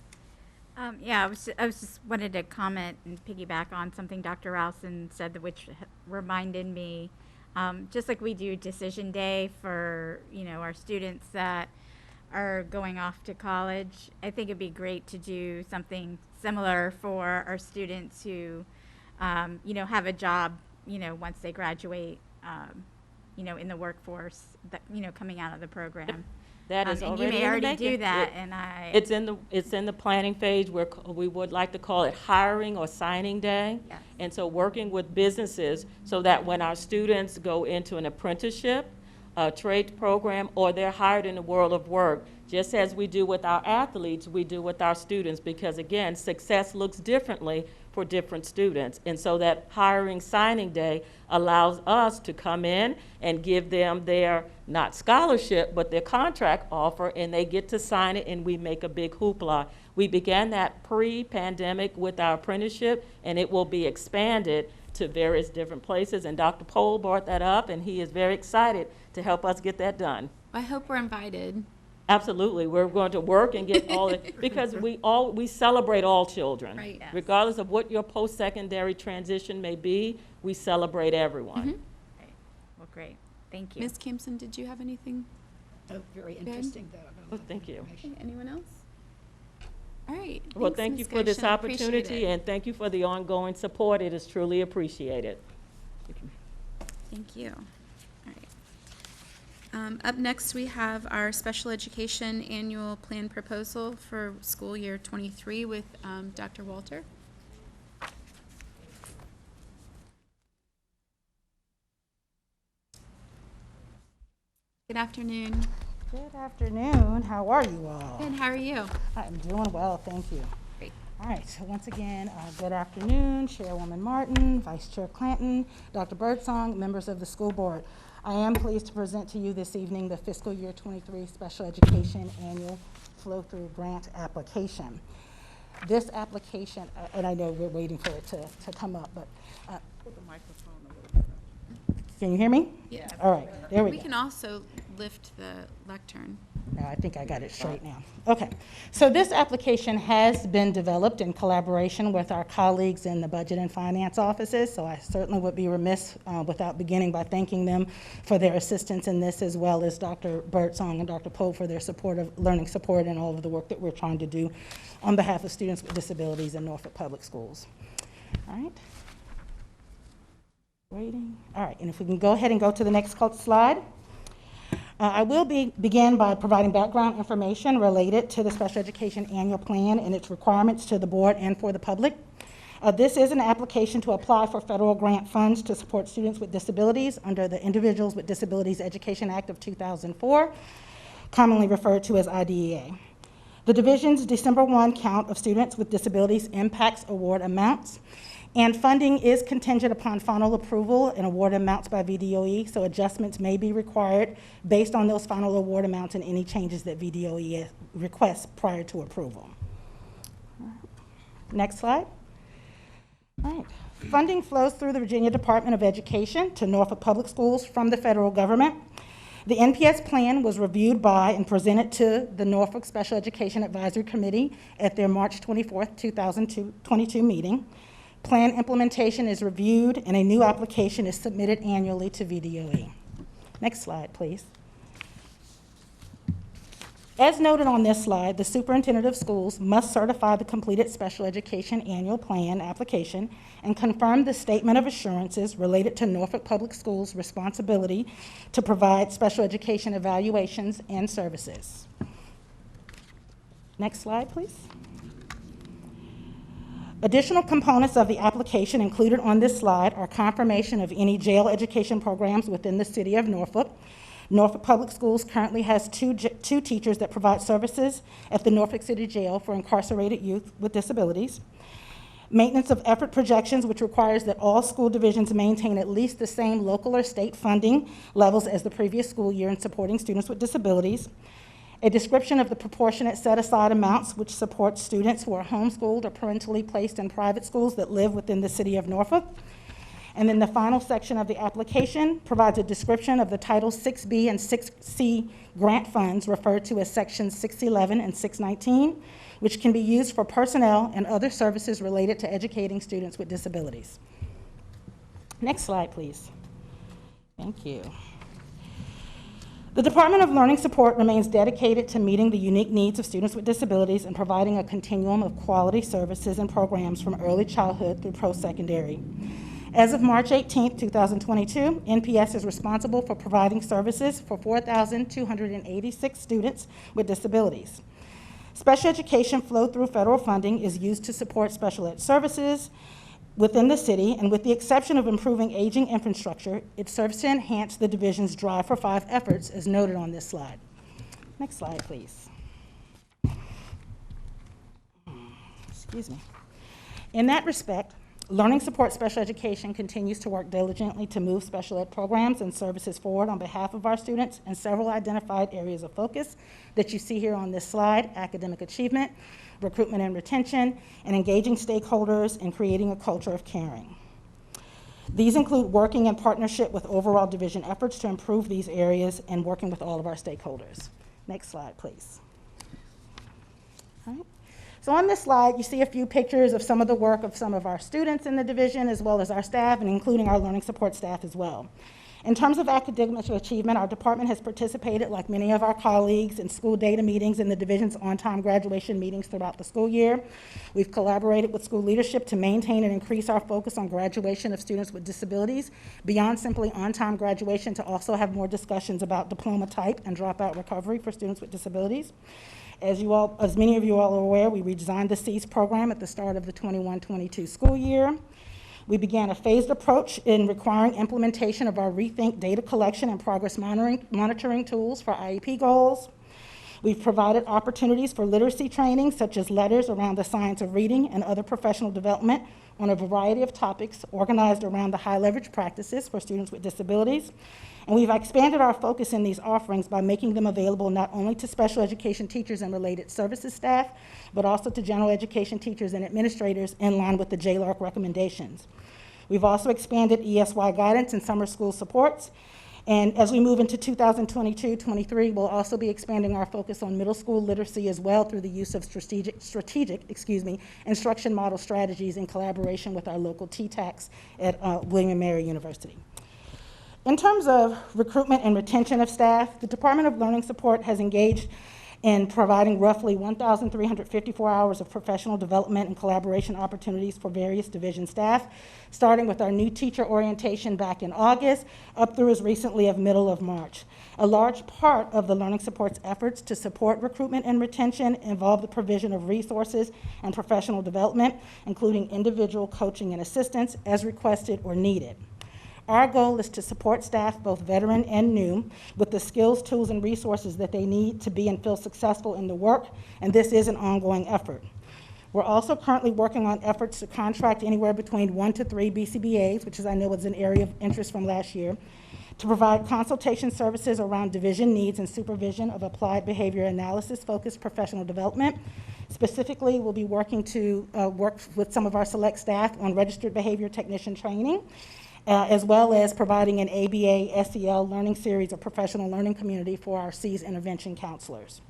Yeah, I was just wanted to comment and piggyback on something Dr. Ralston said, which reminded me, just like we do decision day for, our students that are going off to college, I think it'd be great to do something similar for our students who, have a job, once they graduate, in the workforce, that, coming out of the program. That is And already you may in the already making. do that, and I. It's in the planning phase, where we would like to call it hiring or signing day. Yes. And so working with businesses so that when our students go into an apprenticeship, a trade program, or they're hired in the world of work, just as we do with our athletes, we do with our students, because again, success looks differently for different students. And so that hiring signing day allows us to come in and give them their, not scholarship, but their contract offer, and they get to sign it, and we make a big hoopla. We began that pre-pandemic with our apprenticeship, and it will be expanded to various different places, and Dr. Pohl brought that up, and he is very excited to help us get that done. I hope we're invited. Absolutely, we're going to work and get all it, because we celebrate all children. Right. Yes. Regardless of what your post-secondary transition may be, we celebrate everyone. Right. Well, great. Thank you. Ms. Campson, did you have anything? Oh, very interesting, though. Well, thank you. Okay, anyone else? All right. Well, Thanks, thank Ms. you for this Goshen. I appreciate opportunity, it. and thank you for the ongoing support. It is truly appreciated. Thank you. All right. Up next, we have our special education annual plan proposal for school year 23 with Dr. Walter. Good afternoon. Good afternoon. How are you all? Good, how are you? I'm doing well, thank you. Great. All right, so once again, good afternoon, Chairwoman Martin, Vice Chair Clanton, Dr. Birdsong, members of the school board. I am pleased to present to you this evening the fiscal year 23 Special Education Annual Flow-Through Grant Application. This application, and I know we're waiting for it to come up, but put the microphone a little bit. Can you hear me? Yeah. All right, there we We go. can also lift the lectern. No, I think I got it straight now. Okay, so this application has been developed in collaboration with our colleagues in the Budget and Finance offices, so I certainly would be remiss without beginning by thanking them for their assistance in this, as well as Dr. Birdsong and Dr. Poe for their support of learning support and all of the work that we're trying to do on behalf of students with disabilities in Norfolk Public Schools. All right. Waiting. All right, and if we can go ahead and go to the next slide. I will begin by providing background information related to the Special Education Annual Plan and its requirements to the board and for the public. This is an application to apply for federal grant funds to support students with disabilities under the Individuals with Disabilities Education Act of 2004, commonly referred to as IDEA. The division's December 1 count of students with disabilities impacts award amounts, and funding is contingent upon final approval and award amounts by VDOE, so adjustments may be required based on those final award amounts and any changes that VDOE requests prior to approval. Next slide. All right. Funding flows through the Virginia Department of Education to Norfolk Public Schools from the federal government. The NPS plan was reviewed by and presented to the Norfolk Special Education Advisory Committee at their March 24th, 2022 meeting. Plan implementation is reviewed and a new application is submitted annually to VDOE. Next slide, please. As noted on this slide, the superintendent of schools must certify the completed special education annual plan application and confirm the statement of assurances related to Norfolk Public Schools' responsibility to provide special education evaluations and services. Next slide, please. Additional components of the application included on this slide are confirmation of any jail education programs within the city of Norfolk. Norfolk Public Schools currently has two teachers that provide services at the Norfolk City Jail for incarcerated youth with disabilities. Maintenance of effort projections, which requires that all school divisions maintain at least the same local or state funding levels as the previous school year in supporting students with disabilities. A description of the proportionate set-aside amounts which support students who are homeschooled or parentally placed in private schools that live within the city of Norfolk. And then the final section of the application provides a description of the Title 6B and 6C grant funds referred to as Sections 611 and 619, which can be used for personnel and other services related to educating students with disabilities. Next slide, please. Thank you. The Department of Learning Support remains dedicated to meeting the unique needs of students with disabilities and providing a continuum of quality services and programs from early childhood through post-secondary. As of March 18, 2022, NPS is responsible for providing services for 4,286 students with disabilities. Special education flow through federal funding is used to support special ed services within the city, and with the exception of improving aging infrastructure, it serves to enhance the division's Drive for 5 efforts as noted on this slide. Next slide, please. Excuse me. In that respect, Learning Support Special Education continues to work diligently to move special ed programs and services forward on behalf of our students in several identified areas of focus that you see here on this slide: academic achievement, recruitment and retention, and engaging stakeholders and creating a culture of caring. These include working in partnership with overall division efforts to improve these areas and working with all of our stakeholders. Next slide, please. All right. So on this slide, you see a few pictures of some of the work of some of our students in the division, as well as our staff, and including our learning support staff as well. In terms of academic achievement, our department has participated, like many of our colleagues, in school data meetings and the division's on-time graduation meetings throughout the school year. We've collaborated with school leadership to maintain and increase our focus on graduation of students with disabilities, beyond simply on-time graduation, to also have more discussions about diploma type and dropout recovery for students with disabilities. As many of you all are aware, we redesigned the SEAS program at the start of the 21-22 school year. We began a phased approach in requiring implementation of our Rethink data collection and progress monitoring tools for IEP goals. We've provided opportunities for literacy training, such as letters around the science of reading and other professional development on a variety of topics organized around the high leverage practices for students with disabilities. And we've expanded our focus in these offerings by making them available not only to special education teachers and related services staff, but also to general education teachers and administrators in line with the JLARC recommendations. We've also expanded ESY guidance and summer school supports. And as we move into 2022-23, we'll also be expanding our focus on middle school literacy as well through the use of strategic instruction model strategies in collaboration with our local Ctacs at William & Mary University. In terms of recruitment and retention of staff, the Department of Learning Support has engaged in providing roughly 1,354 hours of professional development and collaboration opportunities for various division staff, starting with our new teacher orientation back in August, up through as recently as middle of March. A large part of the Learning Support's efforts to support recruitment and retention involve the provision of resources and professional development, including individual coaching and assistance as requested or needed. Our goal is to support staff, both veteran and new, with the skills, tools, and resources that they need to be and feel successful in the work, and this is an ongoing effort. We're also currently working on efforts to contract anywhere between 1 to 3 BCBAs, which is, I know, was an area of interest from last year, to provide consultation services around division needs and supervision of applied behavior analysis-focused professional development. Specifically, we'll be working to work with some of our select staff on registered behavior technician training, as well as providing an ABA SEL learning series of professional learning community for our SEAS intervention counselors.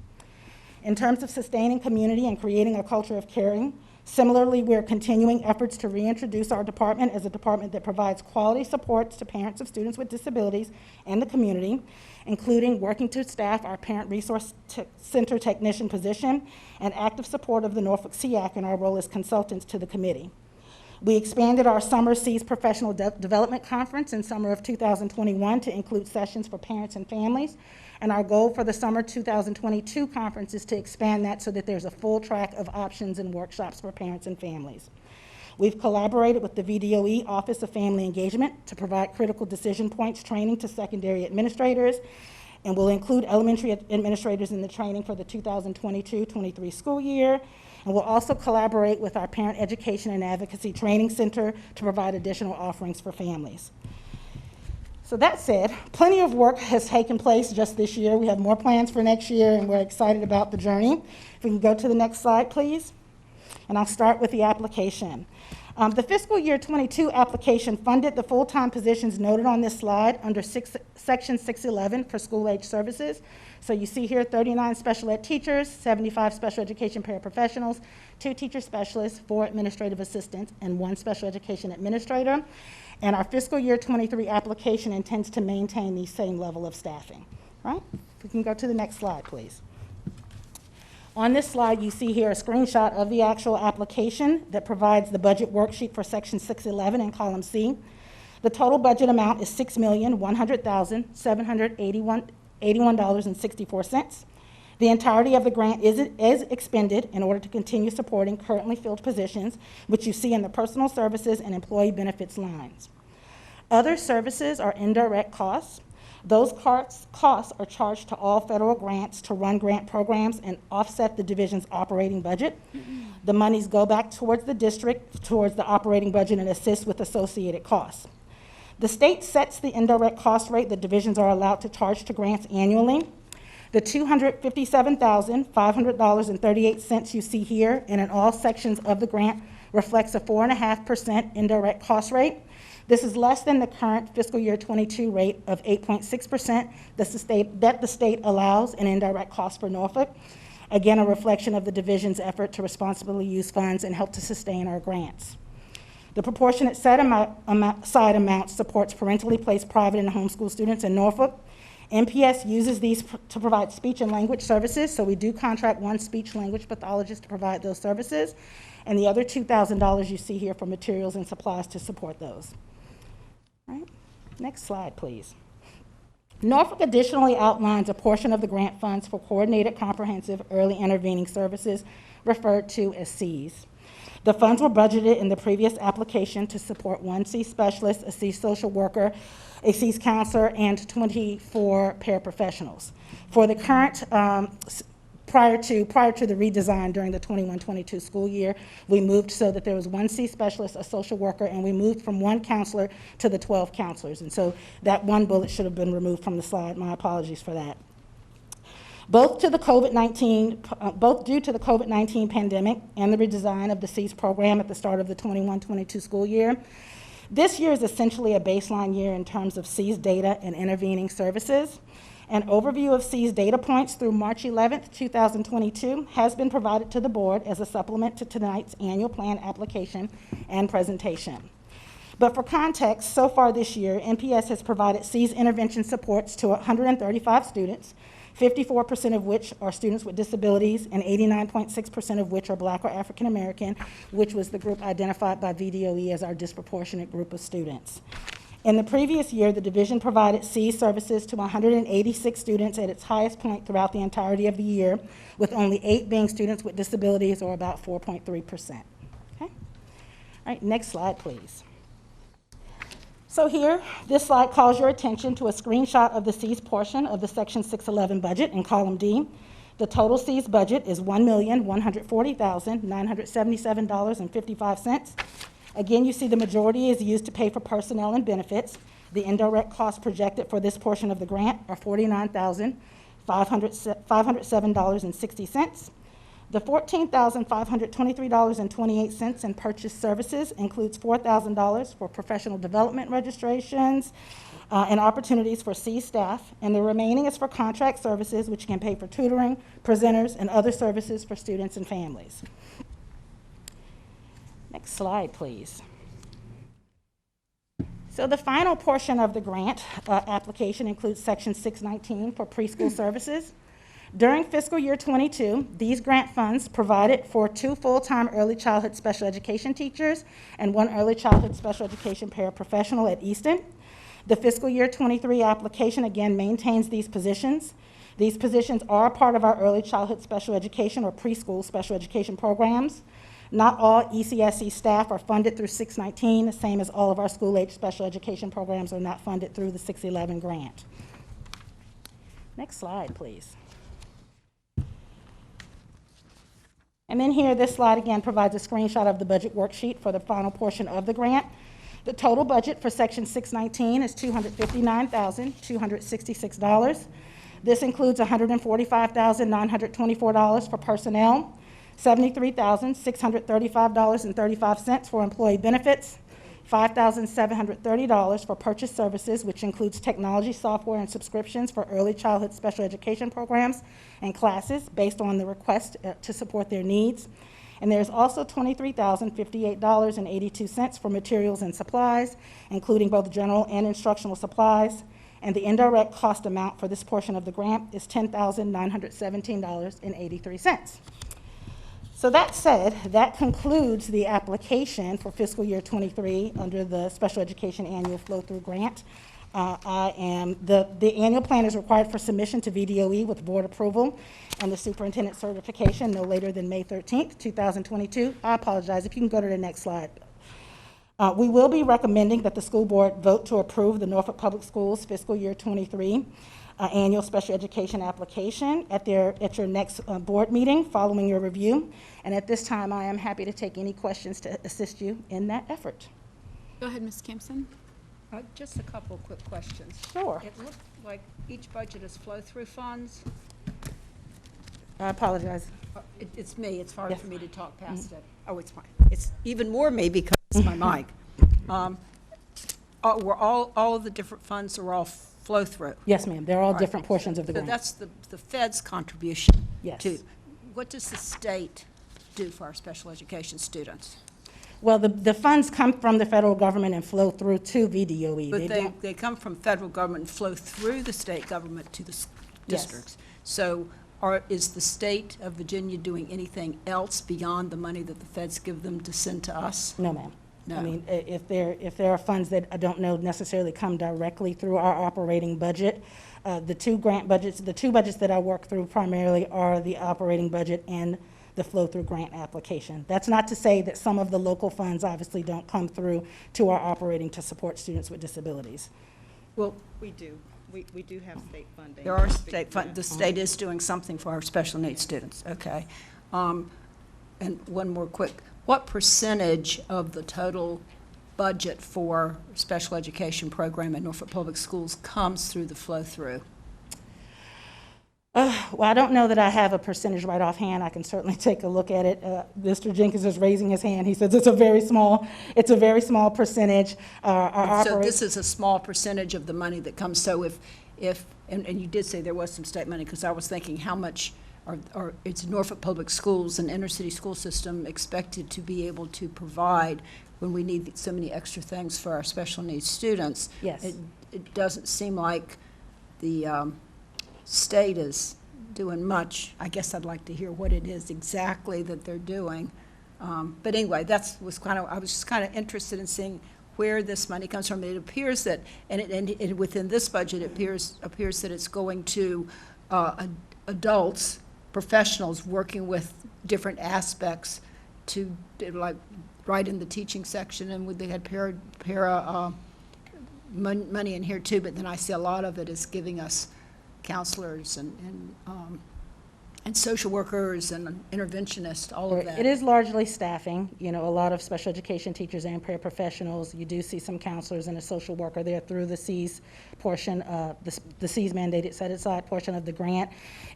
In terms of sustaining community and creating a culture of caring, similarly, we're continuing efforts to reintroduce our department as a department that provides quality supports to parents of students with disabilities and the community, including working to staff our Parent Resource Center technician position and active support of the Norfolk Ctac in our role as consultants to the committee. We expanded our Summer SEAS Professional Development Conference in summer of 2021 to include sessions for parents and families. And our goal for the summer 2022 conference is to expand that so that there's a full track of options and workshops for parents and families. We've collaborated with the VDOE Office of Family Engagement to provide critical decision points training to secondary administrators, and we'll include elementary administrators in the training for the 2022-23 school year. And we'll also collaborate with our Parent Education and Advocacy Training Center to provide additional offerings for families. So that said, plenty of work has taken place just this year. We have more plans for next year, and we're excited about the journey. If we can go to the next slide, please. And I'll start with the application. The fiscal year 22 application funded the full-time positions noted on this slide under Section 611 for school-age services. So you see here 39 special ed teachers, 75 special education paraprofessionals, 2 teacher specialists, 4 administrative assistants, and 1 special education administrator. And our fiscal year 23 application intends to maintain the same level of staffing, right? If we can go to the next slide, please. On this slide, you see here a screenshot of the actual application that provides the budget worksheet for Section 611 in column C. The total budget amount is $6,100,781.64. The entirety of the grant is expended in order to continue supporting currently filled positions, which you see in the personal services and employee benefits lines. Other services are indirect costs. Those costs are charged to all federal grants to run grant programs and offset the division's operating budget. The monies go back towards the district, towards the operating budget, and assist with associated costs. The state sets the indirect cost rate that divisions are allowed to charge to grants annually. The $257,500.38 you see here and in all sections of the grant reflects a 4.5% indirect cost rate. This is less than the current fiscal year 22 rate of 8.6% that the state allows in indirect costs for Norfolk. Again, a reflection of the division's effort to responsibly use funds and help to sustain our grants. The proportionate side amount supports parentally placed private and homeschool students in Norfolk. NPS uses these to provide speech and language services, so we do contract one speech language pathologist to provide those services, and the other $2,000 you see here for materials and supplies to support those. All right, next slide, please. Norfolk additionally outlines a portion of the grant funds for coordinated comprehensive early intervening services, referred to as Cs. The funds were budgeted in the previous application to support one C specialist, a C social worker, a C's counselor, and 24 paraprofessionals. For the current, prior to the redesign during the 21-22 school year, we moved so that there was one C specialist, a social worker, and we moved from one counselor to the 12 counselors. And so that one bullet should have been removed from the slide. My apologies for that. Both due to the COVID-19 pandemic and the redesign of the C's program at the start of the 21-22 school year, this year is essentially a baseline year in terms of C's data and intervening services. An overview of C's data points through March 11th, 2022 has been provided to the board as a supplement to tonight's annual plan application and presentation. But for context, so far this year, NPS has provided C's intervention supports to 135 students, 54% of which are students with disabilities, and 89.6% of which are Black or African American, which was the group identified by VDOE as our disproportionate group of students. In the previous year, the division provided C services to 186 students at its highest point throughout the entirety of the year, with only 8 being students with disabilities, or about 4.3%. Okay? All right, next slide, please. So here, this slide calls your attention to a screenshot of the C's portion of the Section 611 budget in column D. The total C's budget is $1,140,977.55. Again, you see the majority is used to pay for personnel and benefits. The indirect costs projected for this portion of the grant are $49,507.60. The $14,523.28 in purchased services includes $4,000 for professional development registrations and opportunities for C staff, and the remaining is for contract services, which can pay for tutoring, presenters, and other services for students and families. Next slide, please. So the final portion of the grant application includes Section 619 for preschool services. During fiscal year 22, these grant funds provided for 2 full-time early childhood special education teachers and 1 early childhood special education paraprofessional at Easton. The fiscal year 23 application again maintains these positions. These positions are part of our early childhood special education or preschool special education programs. Not all ECSE staff are funded through 619, the same as all of our school-age special education programs are not funded through the 611 grant. Next slide, please. And then here, this slide again provides a screenshot of the budget worksheet for the final portion of the grant. The total budget for Section 619 is $259,266. This includes $145,924 for personnel, $73,635.35 for employee benefits, $5,730 for purchased services, which includes technology, software, and subscriptions for early childhood special education programs and classes based on the request to support their needs. And there's also $23,058.82 for materials and supplies, including both general and instructional supplies. And the indirect cost amount for this portion of the grant is $10,917.83. So that said, that concludes the application for fiscal year 23 under the Special Education Annual Flow-Through Grant. The annual plan is required for submission to VDOE with board approval and the superintendent certification no later than May 13th, 2022. I apologize, if you can go to the next slide. We will be recommending that the school board vote to approve the Norfolk Public Schools fiscal year 23 annual special education application at your next board meeting following your review. And at this time, I am happy to take any questions to assist you in that effort. Go ahead, Ms. Campson. Just a couple quick questions. Sure. It looked like each budget is flow-through funds. I apologize. It's me. It's hard Yes. for me to talk past it. Oh, it's fine. It's even more me because it's my mic. were all of the different funds are all flow-through? Yes, ma'am, they're all Right. different portions of the So grant. that's the Fed's contribution Yes. to, what does the state do for our special education students? Well, the funds come from the federal government and flow through to VDOE. But don't- they come from federal government and flow through the state government to the Yes. districts. So is the state of Virginia doing anything else beyond the money that the feds give them to send to us? No, ma'am. No. I mean, if there are funds that I don't know necessarily come directly through our operating budget, the two budgets that I work through primarily are the operating budget and the flow-through grant application. That's not to say that some of the local funds obviously don't come through to our operating to support students with disabilities. Well, We do. We do have state funding. there are the state is doing something for our special needs students, okay. And one more quick, what percentage of the total budget for special education program in Norfolk Public Schools comes through the flow-through? Well, I don't know that I have a percentage right offhand. I can certainly take a look at it. Mr. Jenkins is raising his hand. He says it's a very small percentage. So this is a small percentage of the money that comes, so and you did say there was some state money, because I was thinking how much it's Norfolk Public Schools, an inner city school system, expected to be able to provide when we need so many extra things for our special needs students. Yes. It doesn't seem like the state is doing much. I guess I'd like to hear what it is exactly that they're doing. But anyway, I was just kind of interested in seeing where this money comes from. It appears that, and within this budget, it appears that it's going to adults, professionals working with different aspects to, like, right in the teaching section, and they had para money in here too, but then I see a lot of it is giving us counselors and social workers and interventionists, all of that. It is largely staffing, a lot of special education teachers and paraprofessionals. You do see some counselors and a social worker there through the C's portion, the C's mandated set-aside portion of the grant.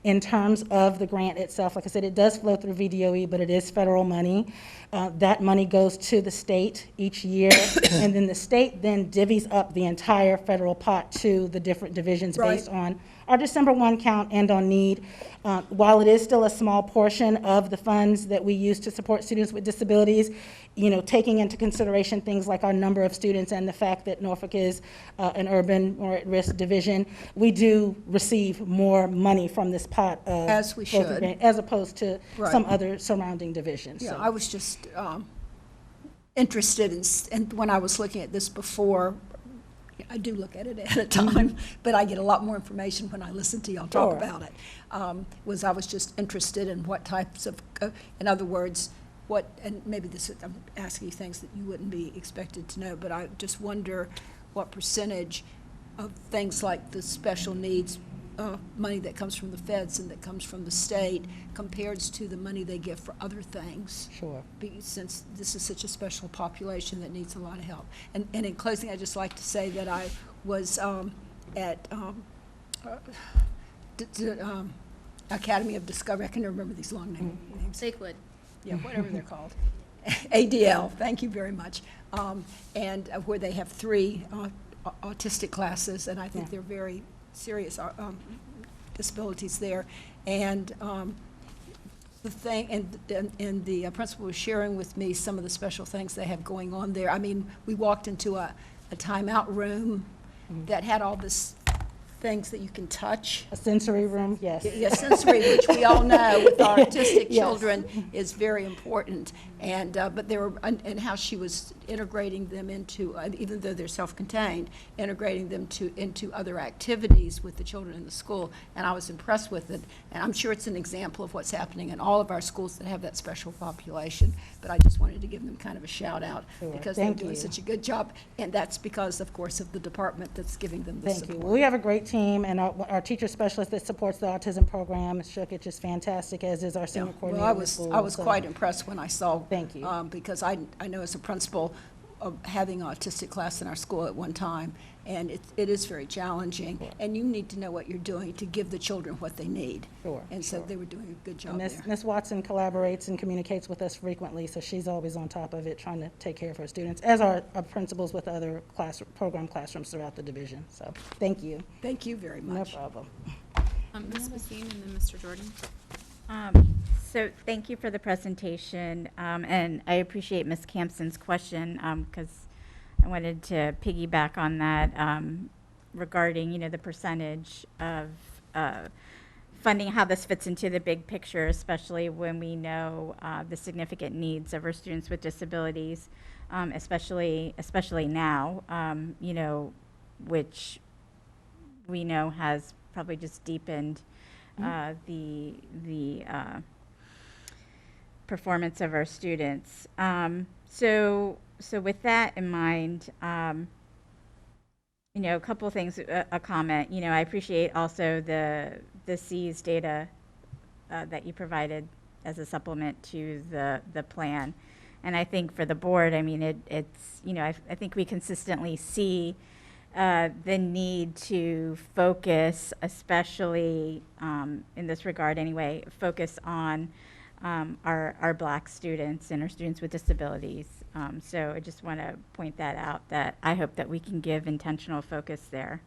In terms of the grant itself, like I said, it does flow through VDOE, but it is federal money. That money goes to the state each year, and then the state then divvies up the entire federal pot to the different divisions based on our December 1 count and on need. While it is still a small portion of the funds that we use to support students with disabilities, taking into consideration things like our number of students and the fact that Norfolk is an urban or at-risk division, we do receive more money from this pot of As we should. as opposed to Right. some other surrounding divisions. Yeah, So- I was just interested in when I was looking at this before. I do look at it at a time, but I get a lot more information when I listen to y'all talk Sure. about it. I was just interested in what types of, in other words, and maybe I'm asking you things that you wouldn't be expected to know, but I just wonder what percentage of things like the special needs money that comes from the feds and that comes from the state compared to the money they give for other things. Sure. Since this is such a special population that needs a lot of help. And in closing, I'd just like to say that I was at Academy of Discovery, I can never remember these long names. Lakewood. Yeah, whatever they're called. ADL, thank you very much. And where they have 3 autistic classes, and I think they're very serious disabilities there. And the thing, and the principal was sharing with me some of the special things they have going on there. I mean, we walked into a timeout room that had all this things that you can touch. A sensory room, yes. Yeah, sensory, which we all know with our autistic Yes. children is very important. And, but there were, and how she was integrating them into, even though they're self-contained, integrating them into other activities with the children in the school. And I was impressed with it. And I'm sure it's an example of what's happening in all of our schools that have that special population. But I just wanted to give them kind of a shout out Sure. because they're Thank doing you. such a good job. And that's because, of course, of the department that's giving them the Thank support. you. Well, we have a great team, and our teacher specialist that supports the autism program, Shook, is fantastic, as is our senior coordinator. Well, in the school, I was so- quite impressed when I saw. Thank you. Because I know as a principal of having an autistic class in our school at one time, And it is very challenging, and you need to know what you're doing to give the children what they need. Sure, And so sure. they were doing a good job And there. Ms. Watson collaborates and communicates with us frequently, so she's always on top of it, trying to take care of her students, as are our principals with other program classrooms throughout the division. So, thank you. Thank you very No much. problem. Ms. Basine and then Mr. Jordan. So thank you for the presentation, and I appreciate Ms. Campson's question, because I wanted to piggyback on that regarding, you know, the percentage of funding, how this fits into the big picture, especially when we know the significant needs of our students with disabilities, especially now, you know, which we know has probably just deepened the performance of our students. So with that in mind, you know, a couple things, a comment. You know, I appreciate also the C's data that you provided as a supplement to the plan. And I think for the board, I mean, it's, you know, I think we consistently see the need to focus, especially in this regard anyway, focus on our Black students and our students with disabilities. So I just want to point that out, that I hope that we can give intentional focus there.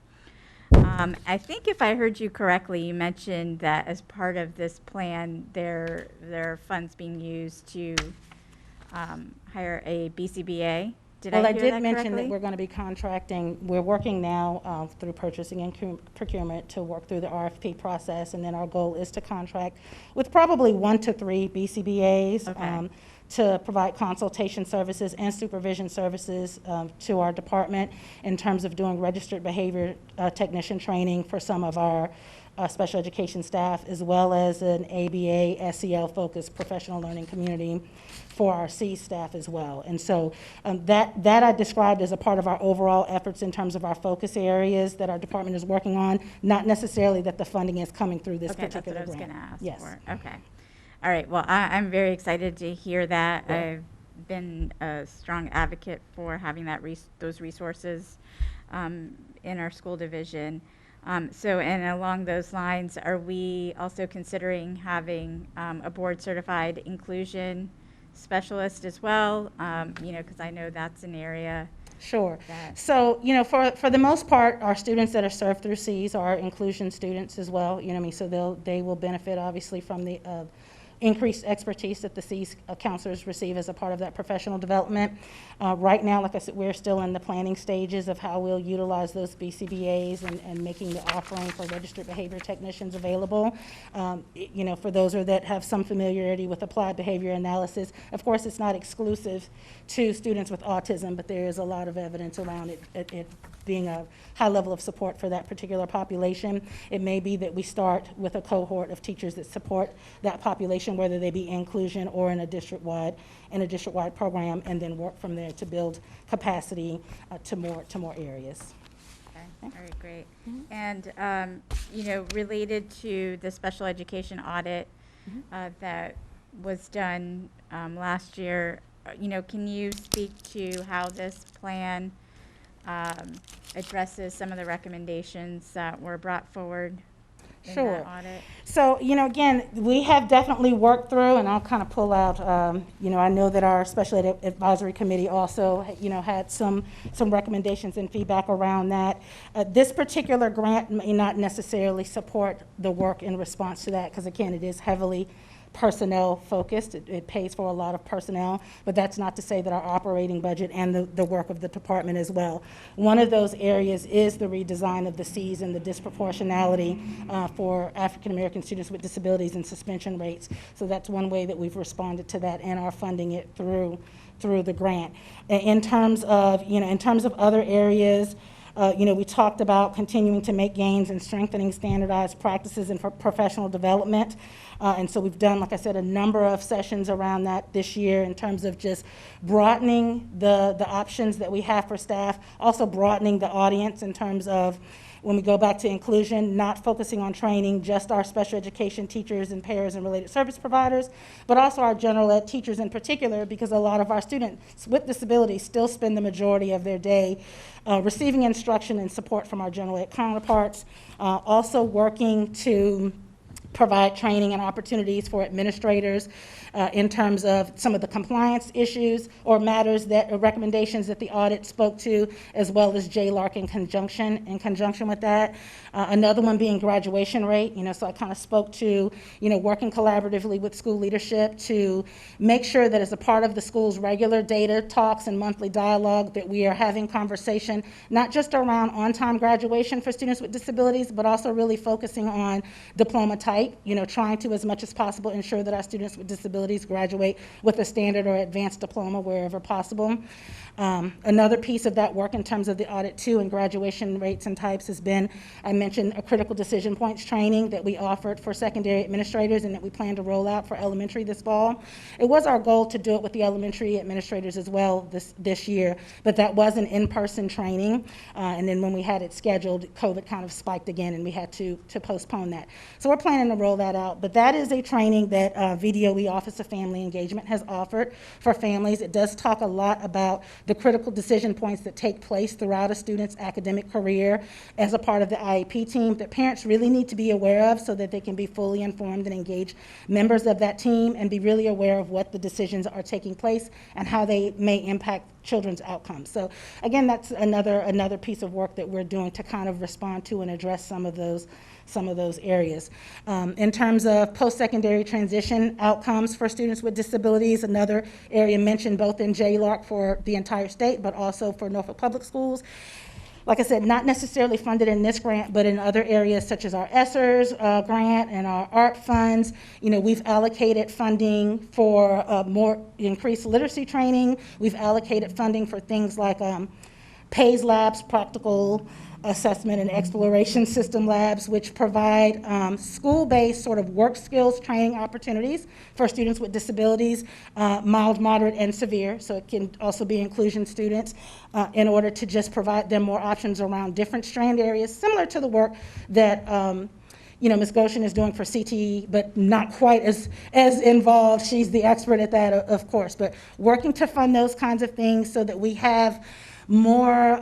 I think if I heard you correctly, you mentioned that as part of this plan, there are funds being used to hire a BCBA. Did Well, I I hear did that mention that correctly? we're going to be contracting, we're working now through purchasing and procurement to work through the RFP process, and then our goal is to contract with probably 1 to 3 BCBAs Okay. to provide consultation services and supervision services to our department in terms of doing registered behavior technician training for some of our special education staff, as well as an ABA, SEL-focused professional learning community for our C staff as well. And so that I described as a part of our overall efforts in terms of our focus areas that our department is working on, not necessarily that the funding is coming through this Okay, that's what particular I was grant. going to ask Yes. for. Okay. All right. Well, I'm very excited to hear that. I've been a strong advocate for having those resources in our school division. So, and along those lines, are we also considering having a board-certified inclusion specialist as well? You know, because I know that's an area. Sure. That- So, you know, for the most part, our students that are served through Cs are inclusion students as well, you know what I mean? So they will benefit obviously from the increased expertise that the Cs counselors receive as a part of that professional development. Right now, like I said, we're still in the planning stages of how we'll utilize those BCBAs and making the offering for registered behavior technicians available. You know, for those that have some familiarity with applied behavior analysis, of course, it's not exclusive to students with autism, but there is a lot of evidence around it being a high level of support for that particular population. It may be that we start with a cohort of teachers that support that population, whether they be inclusion or in a district-wide program, and then work from there to build capacity to more areas. Okay. All right, great. And, you know, related to the special education audit that was done last year, you know, can you speak to how this plan addresses some of the recommendations that were brought forward in Sure. that audit? So, you know, again, we have definitely worked through, and I'll kind of pull out, you know, I know that our Special Ed Advisory Committee also, you know, had some recommendations and feedback around that. This particular grant may not necessarily support the work in response to that, because again, it is heavily personnel focused. It pays for a lot of personnel, but that's not to say that our operating budget and the work of the department as well. One of those areas is the redesign of the Cs and the disproportionality for African American students with disabilities and suspension rates. So that's one way that we've responded to that and are funding it through the grant. In terms of, you know, in terms of other areas, you know, we talked about continuing to make gains and strengthening standardized practices in professional development. And so we've done, like I said, a number of sessions around that this year in terms of just broadening the options that we have for staff, also broadening the audience in terms of when we go back to inclusion, not focusing on training just our special education teachers and pairs and related service providers, but also our general ed teachers in particular, because a lot of our students with disabilities still spend the majority of their day receiving instruction and support from our general ed counterparts, also working to provide training and opportunities for administrators in terms of some of the compliance issues or matters that, or recommendations that the audit spoke to, as well as JLARC in conjunction with that. Another one being graduation rate, so I kind of spoke to, working collaboratively with school leadership to make sure that as a part of the school's regular data talks and monthly dialogue that we are having conversation, not just around on-time graduation for students with disabilities, but also really focusing on diploma type, trying to, as much as possible, ensure that our students with disabilities graduate with a standard or advanced diploma wherever possible. Another piece of that work in terms of the audit too and graduation rates and types has been, I mentioned a critical decision points training that we offered for secondary administrators and that we plan to roll out for elementary this fall. It was our goal to do it with the elementary administrators as well this year, but that was an in-person training. And then when we had it scheduled, COVID kind of spiked again and we had to postpone that. So we're planning to roll that out, but that is a training that VDOE Office of Family Engagement has offered for families. It does talk a lot about the critical decision points that take place throughout a student's academic career as a part of the IEP team that parents really need to be aware of so that they can be fully informed and engaged members of that team and be really aware of what the decisions are taking place and how they may impact children's outcomes. So again, that's another piece of work that we're doing to kind of respond to and address some of those areas. In terms of post-secondary transition outcomes for students with disabilities, another area mentioned both in JLARC for the entire state, but also for Norfolk Public Schools. Like I said, not necessarily funded in this grant, but in other areas such as our ESSERS grant and our ARP funds. We've allocated funding for more increased literacy training. We've allocated funding for things like PAYS labs, practical assessment and exploration system labs, which provide school-based sort of work skills training opportunities for students with disabilities, mild, moderate, and severe. So it can also be inclusion students in order to just provide them more options around different strand areas, similar to the work that Ms. Goshen is doing for CTE, but not quite as involved. She's the expert at that, of course, but working to fund those kinds of things so that we have more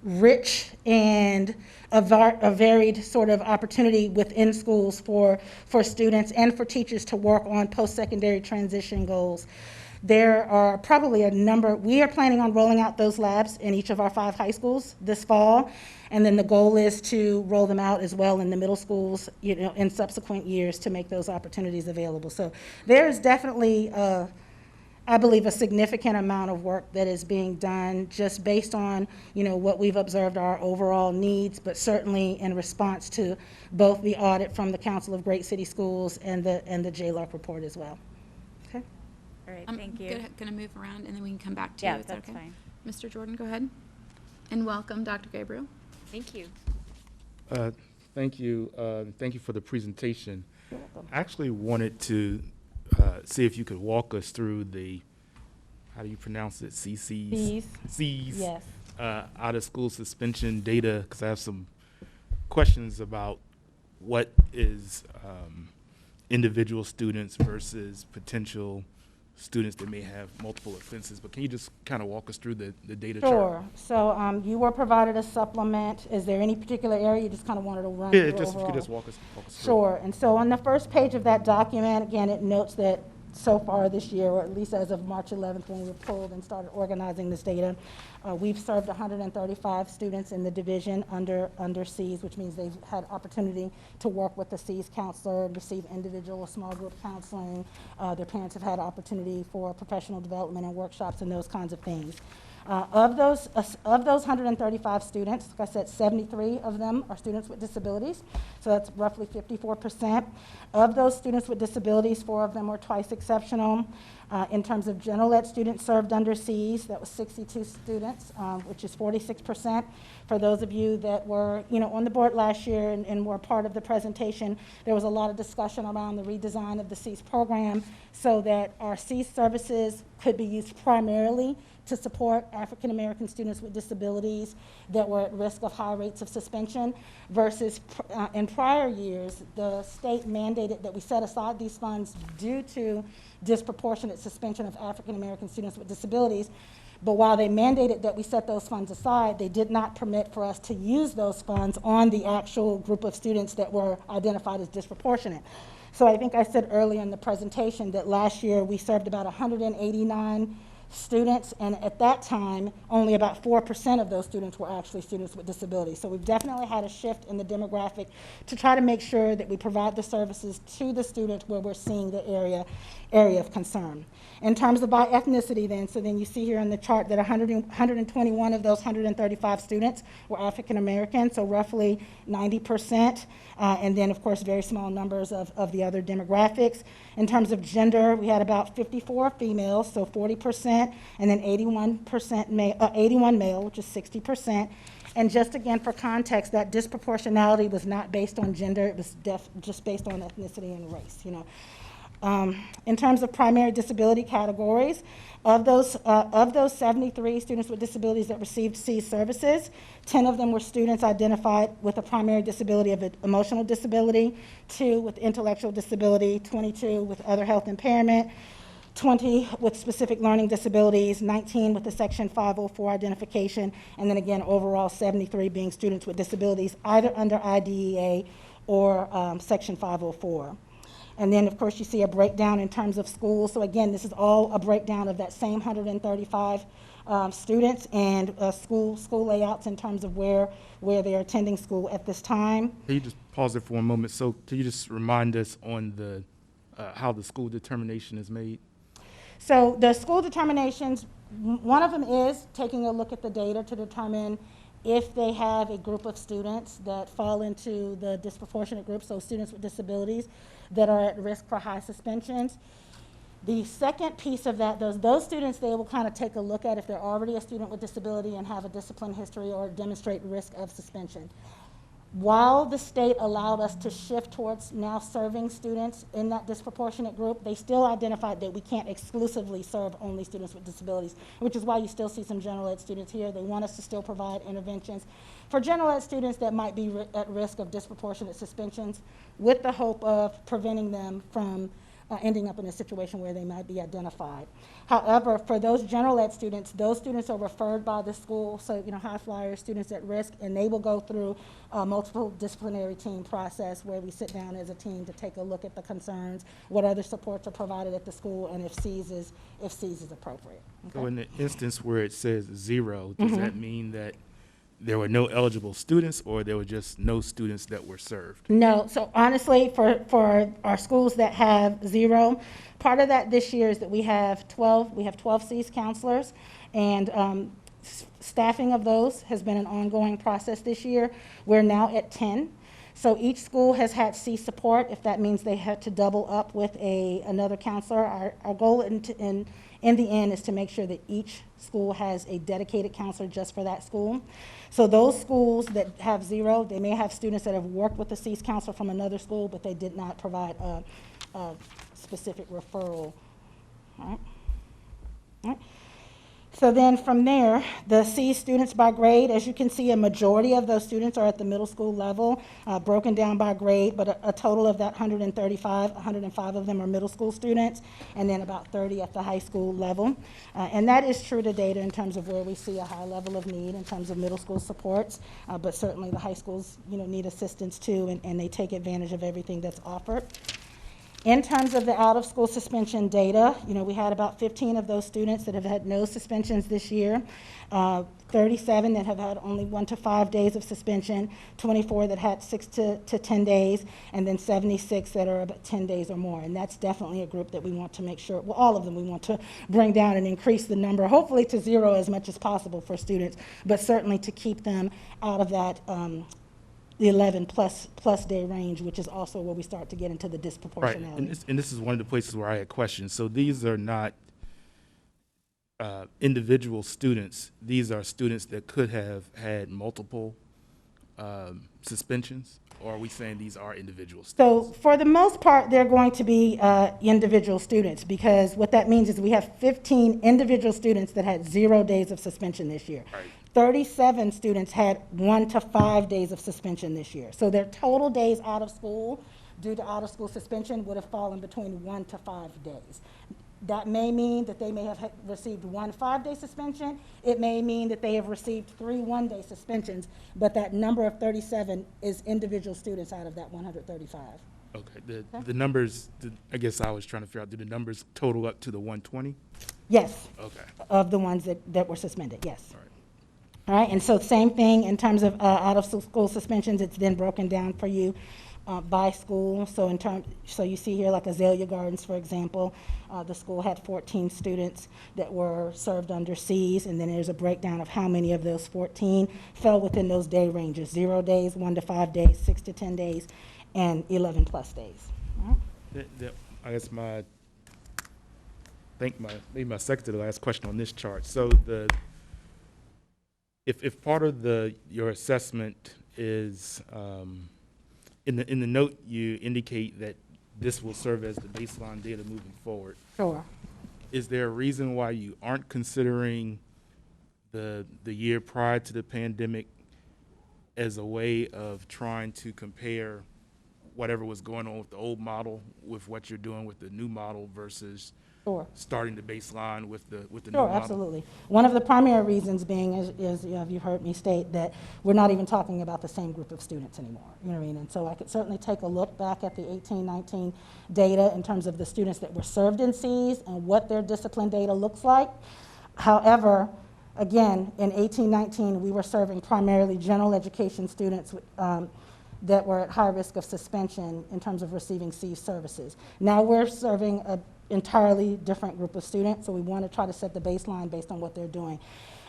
rich and a varied sort of opportunity within schools for students and for teachers to work on post-secondary transition goals. There are probably a number. We are planning on rolling out those labs in each of our 5 high schools this fall, and then the goal is to roll them out as well in the middle schools, in subsequent years to make those opportunities available. So there is definitely I believe a significant amount of work that is being done just based on, what we've observed our overall needs, but certainly in response to both the audit from the Council of Great City Schools and the JLARC report as well. Okay. All right, I'm thank you. going to move around and then we can come back to you. Yeah, Is that that's okay? fine. Mr. Jordan, go ahead. And welcome, Dr. Gabriel. Thank you. Thank you. Thank you for the presentation. I actually wanted to see if you could walk us through the, how do you pronounce it? C's? Yes. Out of school suspension data, because I have some questions about what is individual students versus potential students that may have multiple offenses. But can you just kind of walk us through the data chart? Sure. So you were provided a supplement. Is there any particular area you just kind of wanted to run Yeah, through just if you overall? could just walk us through. Sure. And so on the first page of that document, again, it notes that so far this year, or at least as of March 11th when we were pulled and started organizing this data, we've served 135 students in the division under C's, which means they've had opportunity to work with the C's counselor and receive individual or small group counseling. Their parents have had opportunity for professional development and workshops and those kinds of things. Of those 135 students, like I said, 73 of them are students with disabilities, so that's roughly 54%. Of those students with disabilities, 4 of them were twice exceptional. In terms of general ed students served under C's, that was 62 students, which is 46%. For those of you that were, on the board last year and were part of the presentation, there was a lot of discussion around the redesign of the C's program so that our C's services could be used primarily to support African American students with disabilities that were at risk of high rates of suspension versus in prior years, the state mandated that we set aside these funds due to disproportionate suspension of African American students with disabilities. But while they mandated that we set those funds aside, they did not permit for us to use those funds on the actual group of students that were identified as disproportionate. So I think I said earlier in the presentation that last year we served about 189 students, and at that time, only about 4% of those students were actually students with disabilities. So we've definitely had a shift in the demographic to try to make sure that we provide the services to the students where we're seeing the area of concern. In terms of by ethnicity then, so then you see here on the chart that 121 of those 135 students were African American, so roughly 90%, and then of course very small numbers of the other demographics. In terms of gender, we had about 54 females, so 40%, and then 81 male, which is 60%. And just again for context, that disproportionality was not based on gender, it was just based on ethnicity and race, you know. In terms of primary disability categories, of those 73 students with disabilities that received C services, 10 of them were students identified with a primary disability of emotional disability, 2 with intellectual disability, 22 with other health impairment, 20 with specific learning disabilities, 19 with the Section 504 identification, and then again overall 73 being students with disabilities either under IDEA or Section 504. And then, of course, you see a breakdown in terms of schools. So again, this is all a breakdown of that same 135 students and school layouts in terms of where they're attending school at this time. Can you just pause there for a moment? So can you just remind us on the how the school determination is made? So the school determinations, one of them is taking a look at the data to determine if they have a group of students that fall into the disproportionate group, so students with disabilities that are at risk for high suspensions. The second piece of that, those students, they will kind of take a look at if they're already a student with disability and have a discipline history or demonstrate risk of suspension. While the state allowed us to shift towards now serving students in that disproportionate group, they still identified that we can't exclusively serve only students with disabilities, which is why you still see some general ed students here. They want us to still provide interventions for general ed students that might be at risk of disproportionate suspensions, with the hope of preventing them from ending up in a situation where they might be identified. However, for those general ed students, those students are referred by the school, so high flyer students at risk, and they will go through a multiple disciplinary team process where we sit down as a team to take a look at the concerns, what other supports are provided at the school, and if C's is appropriate. Okay? So in the instance where it says 0, does that mean that there were no eligible students, or there were just no students that were served? No, so honestly, for our schools that have 0, part of that this year is that we have 12 C's counselors, and staffing of those has been an ongoing process this year. We're now at 10. So each school has had C support, if that means they had to double up with another counselor. Our goal in the end is to make sure that each school has a dedicated counselor just for that school. So those schools that have 0, they may have students that have worked with the C's counselor from another school, but they did not provide a specific referral. All right. So then from there, the C students by grade, as you can see, a majority of those students are at the middle school level, broken down by grade, but a total of that 105 of them are middle school students, and then about 30 at the high school level. And that is true to data in terms of where we see a high level of need in terms of middle school supports, but certainly the high schools need assistance too, and they take advantage of everything that's offered. In terms of the out-of-school suspension data, we had about 15 of those students that have had no suspensions this year, 37 that have had only 1 to 5 days of suspension, 24 that had 6 to 10 days, and then 76 that are about 10 days or more. And that's definitely a group that we want to make sure, well, all of them we want to bring down and increase the number, hopefully to 0 as much as possible for students, but certainly to keep them out of that the 11 plus day range, which is also where we start to get into the disproportionality. Right, and this is one of the places where I had questions. So these are not individual students. These are students that could have had multiple suspensions, or are we saying these are individual students? So for the most part, they're going to be individual students, because what that means is we have 15 individual students that had 0 days of suspension this year. Right. 37 students had 1 to 5 days of suspension this year. So their total days out of school due to out of school suspension would have fallen between 1 to 5 days. That may mean that they may have received 1 5-day suspension. It may mean that they have received 3 one-day suspensions, but that number of 37 is individual students out of that 135. Okay, the numbers, I guess I was trying to figure out, do the numbers total up to the 120? Yes, Okay, of the ones that were suspended, yes. all right. All right, and so same thing in terms of out-of-school suspensions, it's then broken down for you by school. So so you see here like Azalea Gardens, for example, the school had 14 students that were served under Cs, and then there's a breakdown of how many of those 14 fell within those day ranges, 0 days, 1 to 5 days, 6 to 10 days, and 11 plus days. All right. I guess maybe my second to the last question on this chart. So if part of your assessment is in the note you indicate that this will serve as the baseline data moving forward. Sure. Is there a reason why you aren't considering the year prior to the pandemic as a way of trying to compare whatever was going on with the old model with what you're doing with the new model versus Sure. starting the baseline with the new Sure, model? absolutely. One of the primary reasons being is you've heard me state that we're not even talking about the same group of students anymore. You know what I mean? And so I could certainly take a look back at the 18-19 data in terms of the students that were served in Cs and what their discipline data looks like. However, again, in 18-19, we were serving primarily general education students that were at high risk of suspension in terms of receiving C services. Now we're serving an entirely different group of students, so we want to try to set the baseline based on what they're doing.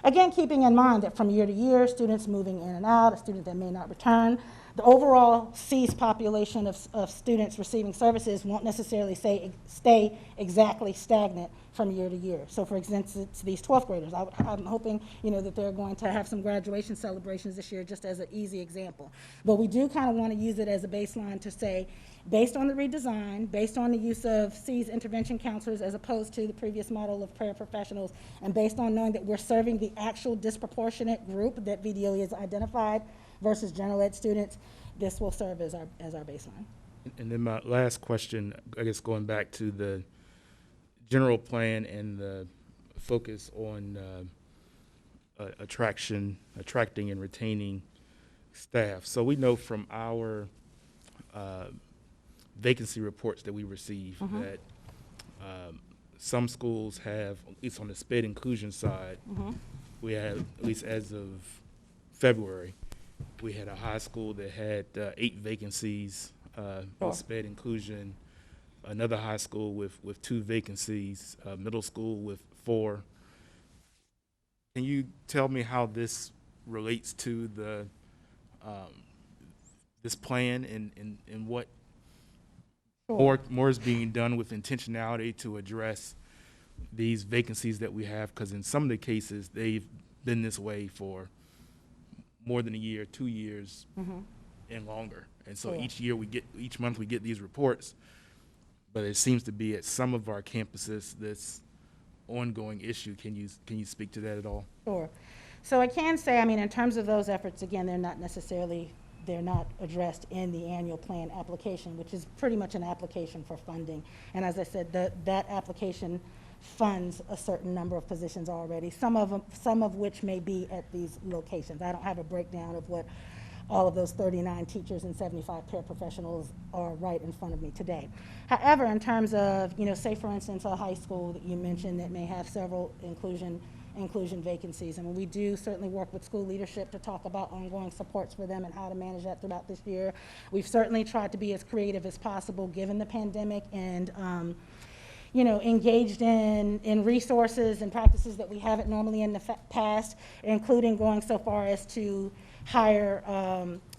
Again, keeping in mind that from year to year, students moving in and out, a student that may not return, the overall C's population of students receiving services won't necessarily stay exactly stagnant from year to year. So for instance, these 12th graders, I'm hoping that they're going to have some graduation celebrations this year, just as an easy example. But we do kind of want to use it as a baseline to say, based on the redesign, based on the use of C's intervention counselors as opposed to the previous model of paraprofessionals, and based on knowing that we're serving the actual disproportionate group that VDOE has identified versus general ed students, this will serve as our baseline. And then my last question, I guess going back to the general plan and the focus on attracting and retaining staff. So we know from our vacancy reports that we receive that some schools have, at least on the SPED inclusion side, we have, at least as of February, we had a high school that had 8 vacancies on SPED inclusion, another high school with 2 vacancies, middle school with 4. Can you tell me how this relates to the this plan and what more is being done with intentionality to address these vacancies that we have? Because in some of the cases, they've been this way for more than a year, 2 years, and longer. And so each month we get these reports, but it seems to be at some of our campuses this ongoing issue. Can you speak to that at all? Sure. So I can say, in terms of those efforts, again, they're not addressed in the annual plan application, which is pretty much an application for funding. And as I said, that application funds a certain number of positions already, some of which may be at these locations. I don't have a breakdown of what all of those 39 teachers and 75 paraprofessionals are right in front of me today. However, in terms of, say for instance, a high school that you mentioned that may have several inclusion vacancies, and we do certainly work with school leadership to talk about ongoing supports for them and how to manage that throughout this year. We've certainly tried to be as creative as possible given the pandemic and engaged in resources and practices that we haven't normally in the past, including going so far as to hire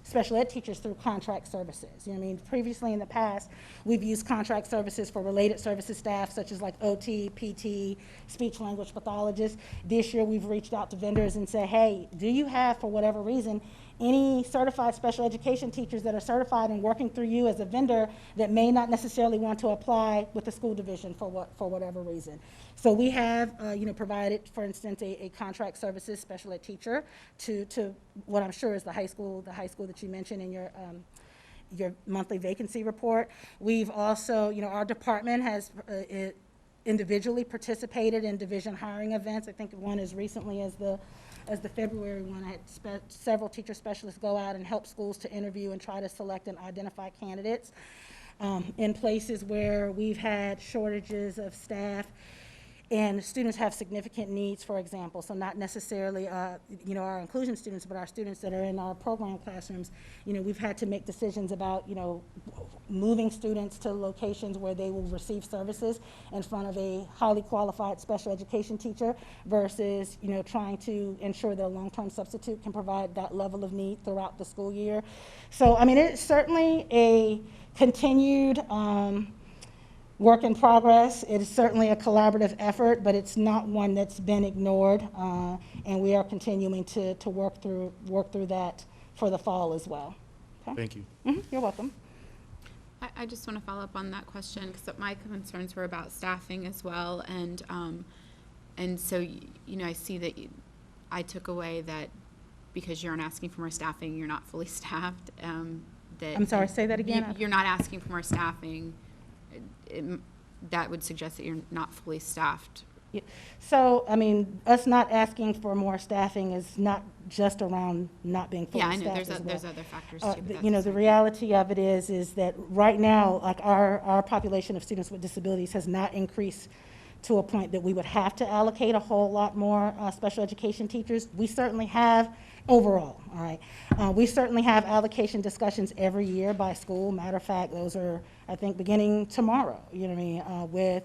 special ed teachers through contract services. Previously in the past, we've used contract services for related services staff, such as like OT, PT, speech language pathologists. This year, we've reached out to vendors and said, hey, do you have, for whatever reason, any certified special education teachers that are certified and working through you as a vendor that may not necessarily want to apply with the school division for whatever reason? So we have, provided, for instance, a contract services special ed teacher to what I'm sure is the high school that you mentioned in your monthly vacancy report. We've also, our department has individually participated in division hiring events. I think one as recently as the February one. I had several teacher specialists go out and help schools to interview and try to select and identify candidates in places where we've had shortages of staff and students have significant needs, for example. So not necessarily, our inclusion students, but our students that are in our program classrooms. We've had to make decisions about, moving students to locations where they will receive services in front of a highly qualified special education teacher versus, trying to ensure that a long-term substitute can provide that level of need throughout the school year. So, it's certainly a continued work in progress. It is certainly a collaborative effort, but it's not one that's been ignored, and we are continuing to work through that for the fall as well. Okay? Thank you. You're welcome. I just want to follow up on that question because my concerns were about staffing as well, and so I see that I took away that because you're not asking for more staffing, you're not fully staffed. That I'm sorry. Say that again. You're not asking for more staffing. That would suggest that you're not fully staffed. Yeah. So, us not asking for more staffing is not just around not being fully staffed. Yeah, I know as well. there's other factors too. The reality of it is that right now, like our population of students with disabilities has not increased to a point that we would have to allocate a whole lot more special education teachers. We certainly have overall, all right. We certainly have allocation discussions every year by school. Matter of fact, those are, I think, beginning tomorrow, with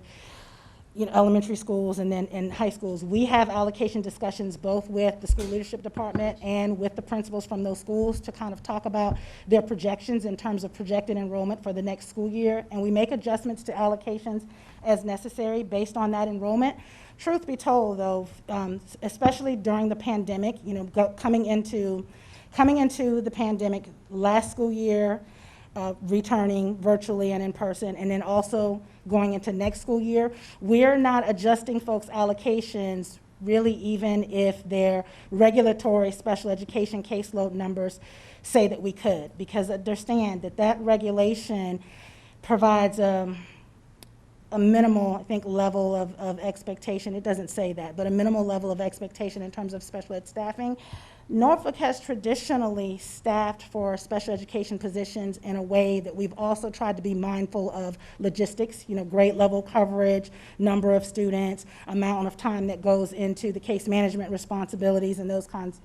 elementary schools and then in high schools. We have allocation discussions both with the school leadership department and with the principals from those schools to kind of talk about their projections in terms of projected enrollment for the next school year. And we make adjustments to allocations as necessary based on that enrollment. Truth be told, though, especially during the pandemic, coming into the pandemic last school year, returning virtually and in person, and then also going into next school year, we're not adjusting folks' allocations really even if their regulatory special education caseload numbers say that we could, because understand that regulation provides a minimal, I think, level of expectation. It doesn't say that, but a minimal level of expectation in terms of special ed staffing. Norfolk has traditionally staffed for special education positions in a way that we've also tried to be mindful of logistics, grade level coverage, number of students, amount of time that goes into the case management responsibilities and those kinds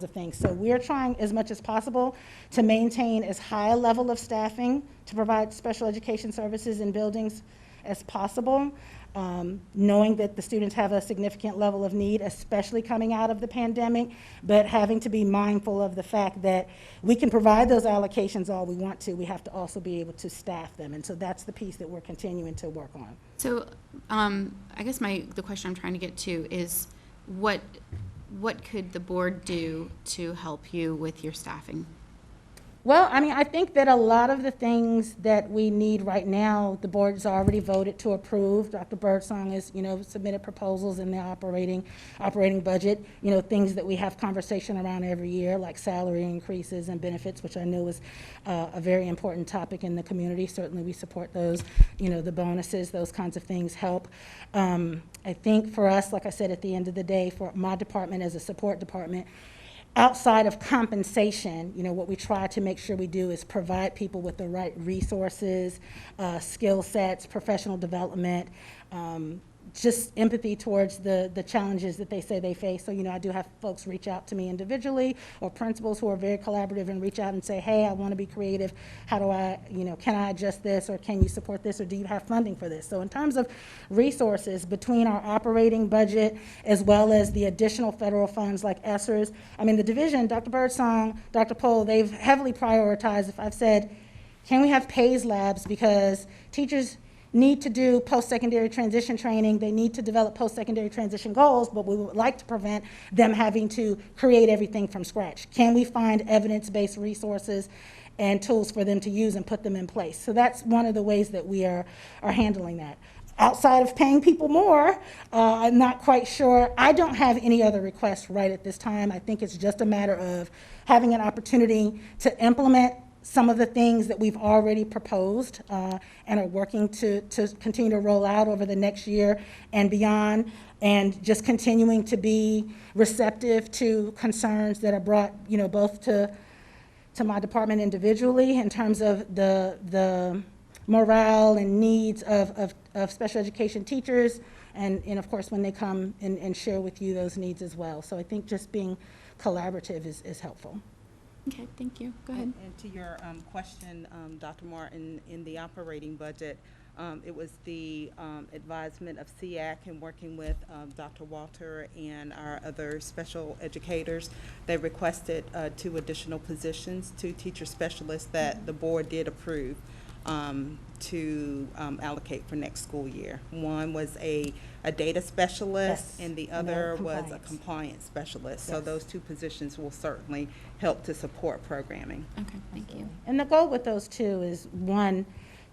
of things. So we're trying as much as possible to maintain as high a level of staffing to provide special education services in buildings as possible, knowing that the students have a significant level of need, especially coming out of the pandemic, but having to be mindful of the fact that we can provide those allocations all we want to. We have to also be able to staff them, and so that's the piece that we're continuing to work on. So I guess the question I'm trying to get to is what could the board do to help you with your staffing? Well, I think that a lot of the things that we need right now, the board has already voted to approve. Dr. Birdsong has, submitted proposals in the operating budget, things that we have conversation around every year, like salary increases and benefits, which I know is a very important topic in the community. Certainly we support those, the bonuses, those kinds of things help. I think for us, like I said, at the end of the day, for my department as a support department, outside of compensation, what we try to make sure we do is provide people with the right resources, skill sets, professional development, just empathy towards the challenges that they say they face. So, I do have folks reach out to me individually, or principals who are very collaborative and reach out and say, hey, I want to be creative. How do I, can I adjust this, or can you support this, or do you have funding for this? So in terms of resources, between our operating budget as well as the additional federal funds like ESSERS, the division, Dr. Birdsong, Dr. Pohl, they've heavily prioritized. If I've said, can we have PAYS labs, because teachers need to do post-secondary transition training, they need to develop post-secondary transition goals, but we would like to prevent them having to create everything from scratch. Can we find evidence-based resources and tools for them to use and put them in place? So that's one of the ways that we are handling that. Outside of paying people more, I'm not quite sure. I don't have any other requests right at this time. I think it's just a matter of having an opportunity to implement some of the things that we've already proposed and are working to continue to roll out over the next year and beyond, and just continuing to be receptive to concerns that are brought, both to my department individually in terms of the morale and needs of special education teachers, and of course when they come and share with you those needs as well. So I think just being collaborative is helpful. Okay, thank you. Go ahead. And to your question, Dr. Martin, in the operating budget, it was the advisement of Ctac and working with Dr. Walter and our other special educators. They requested 2 additional positions, 2 teacher specialists that the board did approve to allocate for next school year. One was a data specialist, Yes, and the and other was a compliance. compliance specialist. So Yes. those 2 positions will certainly help to support programming. Okay, thank you. And the goal with those 2 is, one,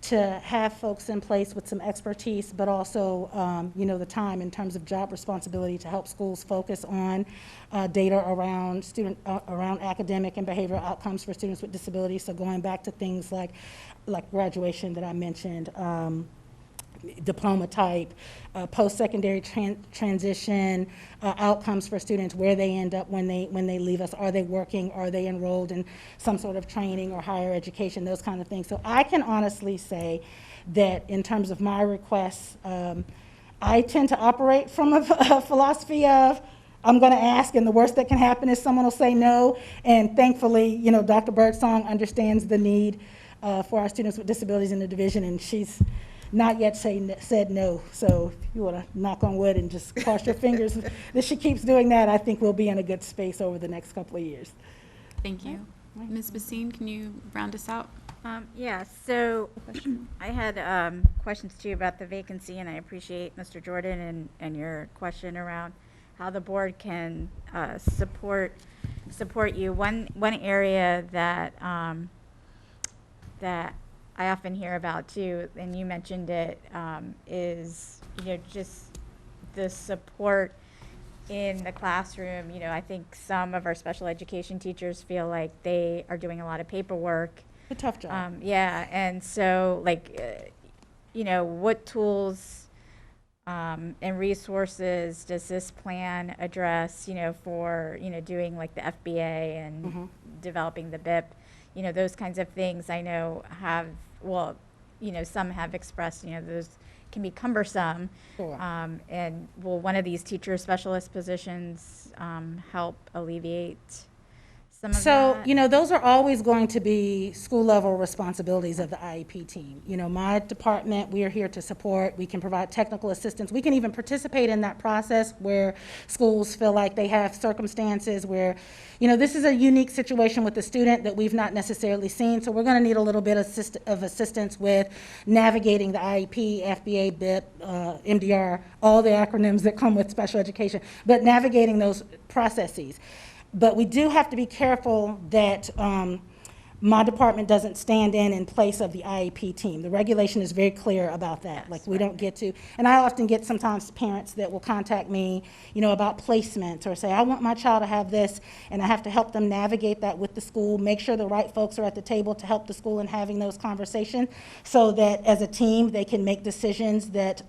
to have folks in place with some expertise, but also, the time in terms of job responsibility to help schools focus on data around around academic and behavioral outcomes for students with disabilities. So going back to things like graduation that I mentioned, diploma type, post-secondary transition, outcomes for students, where they end up when they leave us. Are they working? Are they enrolled in some sort of training or higher education? Those kind of things. So I can honestly say that in terms of my requests, I tend to operate from a philosophy of, I'm going to ask, and the worst that can happen is someone will say no. And thankfully, Dr. Birdsong understands the need for our students with disabilities in the division, and she's not yet said no. So if you want to knock on wood and just cross your fingers that she keeps doing that, I think we'll be in a good space over the next couple of years. Thank you. Ms. Basine, can you round us out? Yeah, so I had questions too about the vacancy, and I appreciate Mr. Jordan and your question around how the board can support you. One area that that I often hear about too, and you mentioned it, is just the support in the classroom. I think some of our special education teachers feel like they are doing a lot of paperwork. A tough job. Yeah, and so what tools and resources does this plan address, for, doing like the FBA and developing the BIP, those kinds of things I know have, some have expressed, those can be cumbersome. Sure. And will one of these teacher specialist positions help alleviate some of that? So, those are always going to be school-level responsibilities of the IEP team. My department, we are here to support. We can provide technical assistance. We can even participate in that process where schools feel like they have circumstances where, this is a unique situation with the student that we've not necessarily seen. So we're going to need a little bit of assistance with navigating the IEP, FBA, BIP, MDR, all the acronyms that come with special education, but navigating those processes. But we do have to be careful that my department doesn't stand in place of the IEP team. The regulation is very clear about that. Yes, like we don't get to, and I often get sometimes parents that will contact me, about placements or say, I want my child to have this, and I have to help them navigate that with the school, make sure the right folks are at the table to help the school in having those conversations so that as a team they can make decisions that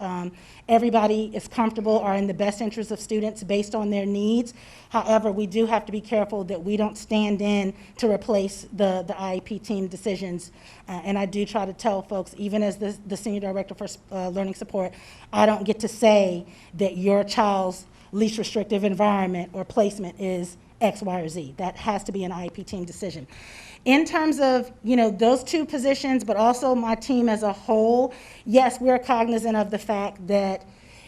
everybody is comfortable are in the best interest of students based on their needs. However, we do have to be careful that we don't stand in to replace the IEP team decisions. And I do try to tell folks, even as the Senior Director for Learning Support, I don't get to say that your child's least restrictive environment or placement is X, Y, or Z. That has to be an IEP team decision. In terms of, those 2 positions, but also my team as a whole, yes, we're cognizant of the fact that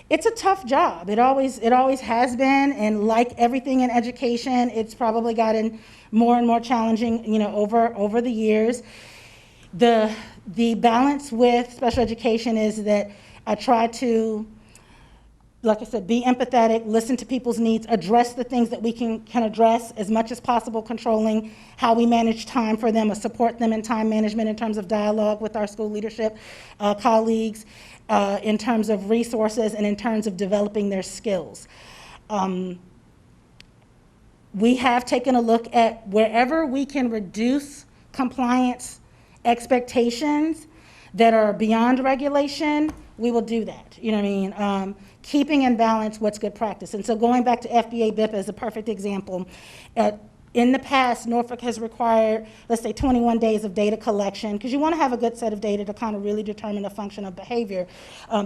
it's a tough job. It always has been, and like everything in education, it's probably gotten more and more challenging, over the years. The balance with special education is that I try to, like I said, be empathetic, listen to people's needs, address the things that we can address as much as possible, controlling how we manage time for them, or support them in time management in terms of dialogue with our school leadership colleagues, in terms of resources, and in terms of developing their skills. We have taken a look at wherever we can reduce compliance expectations that are beyond regulation, we will do that. You know what I mean? Keeping in balance what's good practice. And so going back to FBA BIP as a perfect example, in the past, Norfolk has required, let's say, 21 days of data collection, because you want to have a good set of data to kind of really determine the function of behavior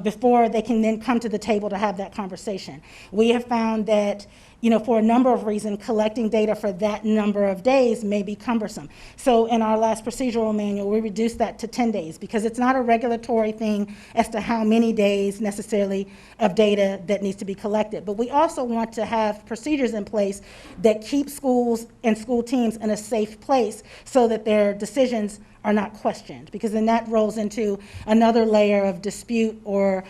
before they can then come to the table to have that conversation. We have found that, you know, for a number of reasons, collecting data for that number of days may be cumbersome. So in our last procedural manual, we reduced that to 10 days because it's not a regulatory thing as to how many days necessarily of data that needs to be collected. But we also want to have procedures in place that keep schools and school teams in a safe place so that their decisions are not questioned, because then that rolls into another layer of dispute or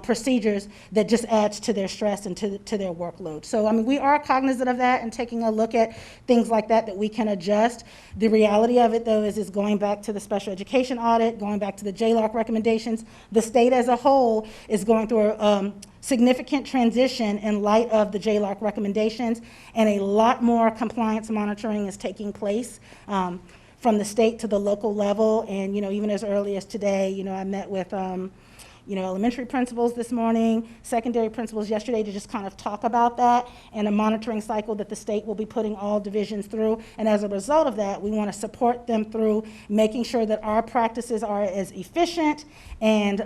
procedures that just adds to their stress and to their workload. So, I mean, we are cognizant of that and taking a look at things like that we can adjust. The reality of it, though, is going back to the special education audit, going back to the JLARC recommendations. The state as a whole is going through a significant transition in light of the JLARC recommendations, and a lot more compliance monitoring is taking place. From the state to the local level, and, you know, even as early as today, you know, I met with, you know, elementary principals this morning, secondary principals yesterday, to just kind of talk about that and a monitoring cycle that the state will be putting all divisions through. And as a result of that, we want to support them through making sure that our practices are as efficient and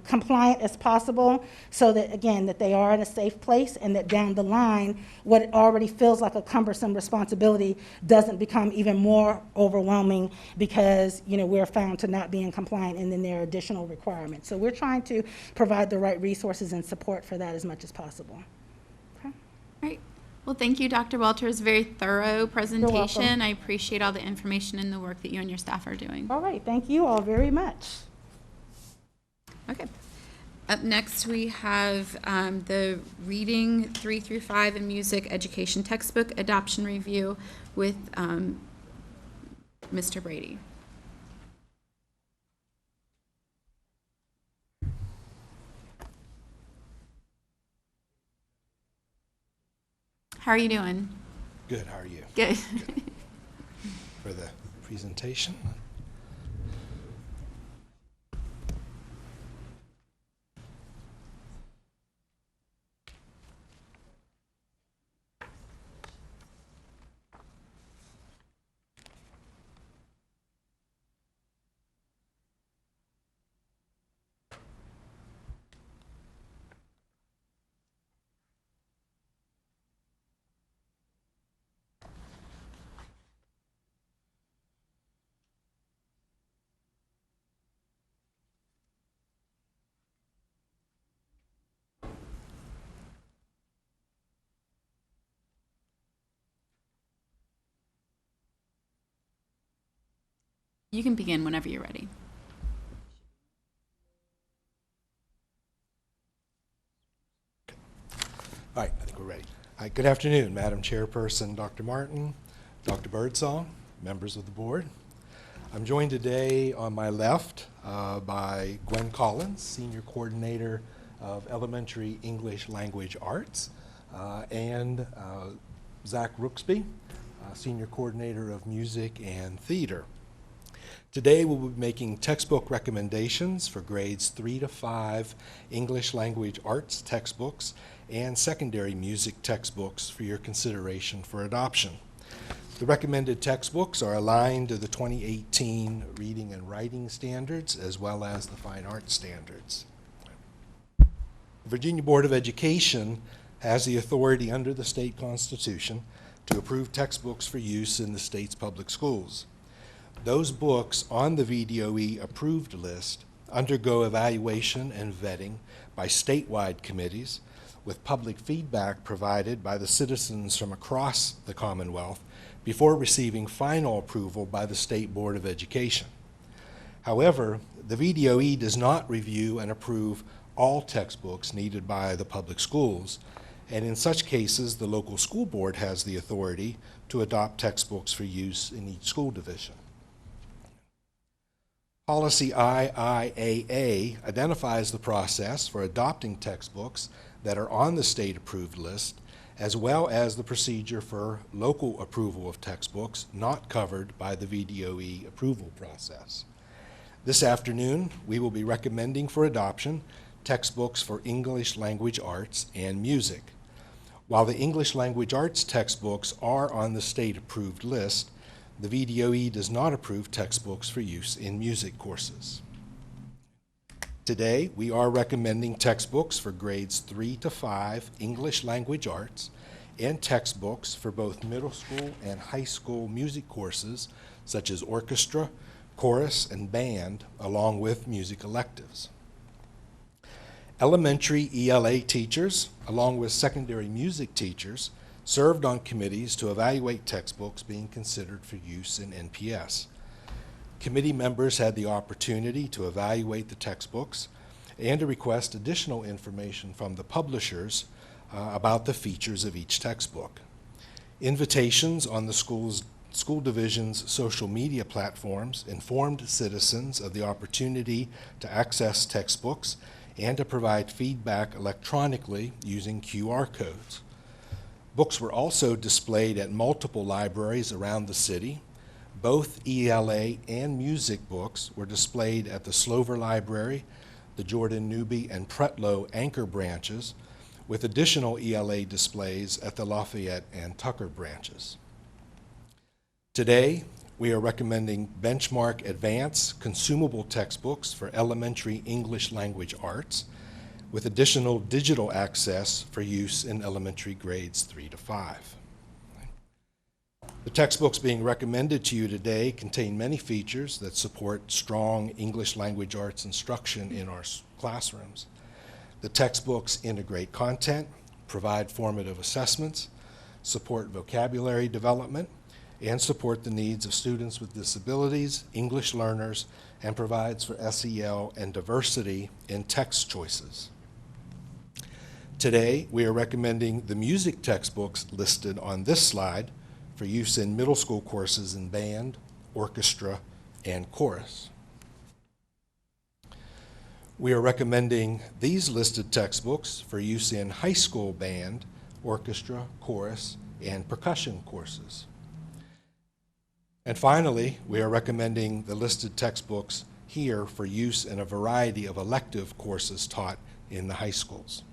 compliant as possible, so that, again, that they are in a safe place, and that down the line, what already feels like a cumbersome responsibility doesn't become even more overwhelming because, you know, we're found to not be in compliant, and then there are additional requirements. So we're trying to provide the right resources and support for that as much as possible. Okay. All right. Well, thank you, Dr. Walters. Very thorough presentation. I appreciate all the information and the work that you and your staff are doing. All right. Thank you all very much. Okay. Up next, we have the Reading 3 through 5 and Music Education Textbook Adoption Review with Mr. Brady. How are you doing? Good, how are you? Good. Good. For the presentation. You can begin whenever you're ready. All right, I think we're ready. All right, good afternoon, Madam Chairperson, Dr. Martin, Dr. Birdsong, members of the board. I'm joined today on my left by Gwen Collins, Senior Coordinator of Elementary English Language Arts, and Zach Rooksby, Senior Coordinator of Music and Theater. Today we'll be making textbook recommendations for grades 3 to 5 English Language Arts textbooks and secondary music textbooks for your consideration for adoption. The recommended textbooks are aligned to the 2018 reading and writing standards as well as the fine arts standards. The Virginia Board of Education has the authority under the state constitution to approve textbooks for use in the state's public schools. Those books on the VDOE approved list undergo evaluation and vetting by statewide committees, with public feedback provided by the citizens from across the Commonwealth before receiving final approval by the State Board of Education. However, the VDOE does not review and approve all textbooks needed by the public schools, and in such cases, the local school board has the authority to adopt textbooks for use in each school division. Policy IIAA identifies the process for adopting textbooks that are on the state-approved list as well as the procedure for local approval of textbooks not covered by the VDOE approval process. This afternoon, we will be recommending for adoption textbooks for English language arts and music. While the English language arts textbooks are on the state-approved list, the VDOE does not approve textbooks for use in music courses. Today, we are recommending textbooks for grades 3 to 5 English language arts and textbooks for both middle school and high school music courses such as orchestra, chorus, and band, along with music electives. Elementary ELA teachers, along with secondary music teachers, served on committees to evaluate textbooks being considered for use in NPS. Committee members had the opportunity to evaluate the textbooks and to request additional information from the publishers about the features of each textbook. Invitations on the school division's social media platforms informed citizens of the opportunity to access textbooks and to provide feedback electronically using QR codes. Books were also displayed at multiple libraries around the city. Both ELA and music books were displayed at the Slover Library, the Jordan Newby and Pretlow Anchor branches, with additional ELA displays at the Lafayette and Tucker branches. Today, we are recommending benchmark advanced consumable textbooks for elementary English language arts, with additional digital access for use in elementary grades 3 to 5. The textbooks being recommended to you today contain many features that support strong English language arts instruction in our classrooms. The textbooks integrate content, provide formative assessments, support vocabulary development, and support the needs of students with disabilities, English learners, and provides for SEL and diversity in text choices. Today, we are recommending the music textbooks listed on this slide for use in middle school courses in band, orchestra, and chorus. We are recommending these listed textbooks for use in high school band, orchestra, chorus, and percussion courses. And finally, we are recommending the listed textbooks here for use in a variety of elective courses taught in the high schools.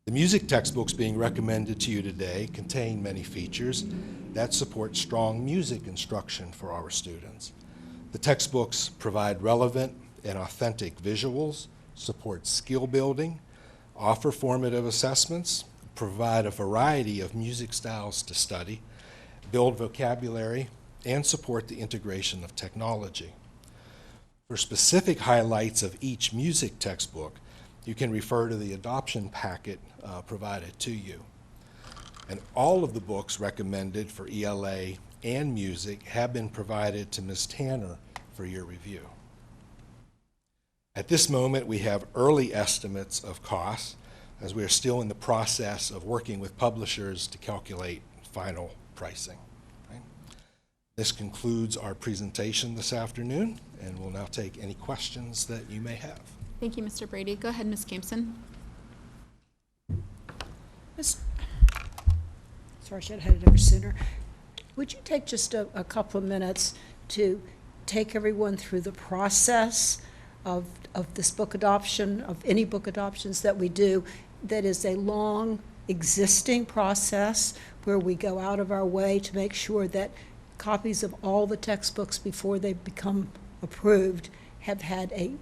The music textbooks being recommended to you today contain many features that support strong music instruction for our students. The textbooks provide relevant and authentic visuals, support skill building, offer formative assessments, provide a variety of music styles to study, build vocabulary, and support the integration of technology. For specific highlights of each music textbook, you can refer to the adoption packet provided to you. And all of the books recommended for ELA and music have been provided to Ms. Tanner for your review. At this moment, we have early estimates of costs, as we are still in the process of working with publishers to calculate final pricing. Right? This concludes our presentation this afternoon, and we'll now take any questions that you may have. Thank you, Mr. Brady. Go ahead, Ms. Campson. Sorry, I should have had it over sooner. Would you take just a couple of minutes to take everyone through the process of this book adoption, of any book adoptions that we do? That is a long existing process where we go out of our way to make sure that copies of all the textbooks before they become approved have had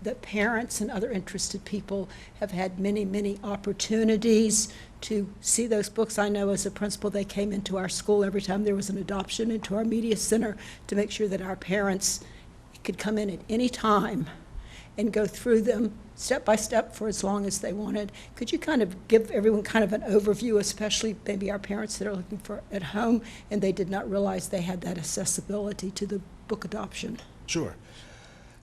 that parents and other interested people have had many, many opportunities to see those books. I know as a principal, they came into our school every time there was an adoption, into our media center, to make sure that our parents could come in at any time and go through them step by step for as long as they wanted. Could you kind of give everyone kind of an overview, especially maybe our parents that are looking for at home and they did not realize they had that accessibility to the book adoption? Sure.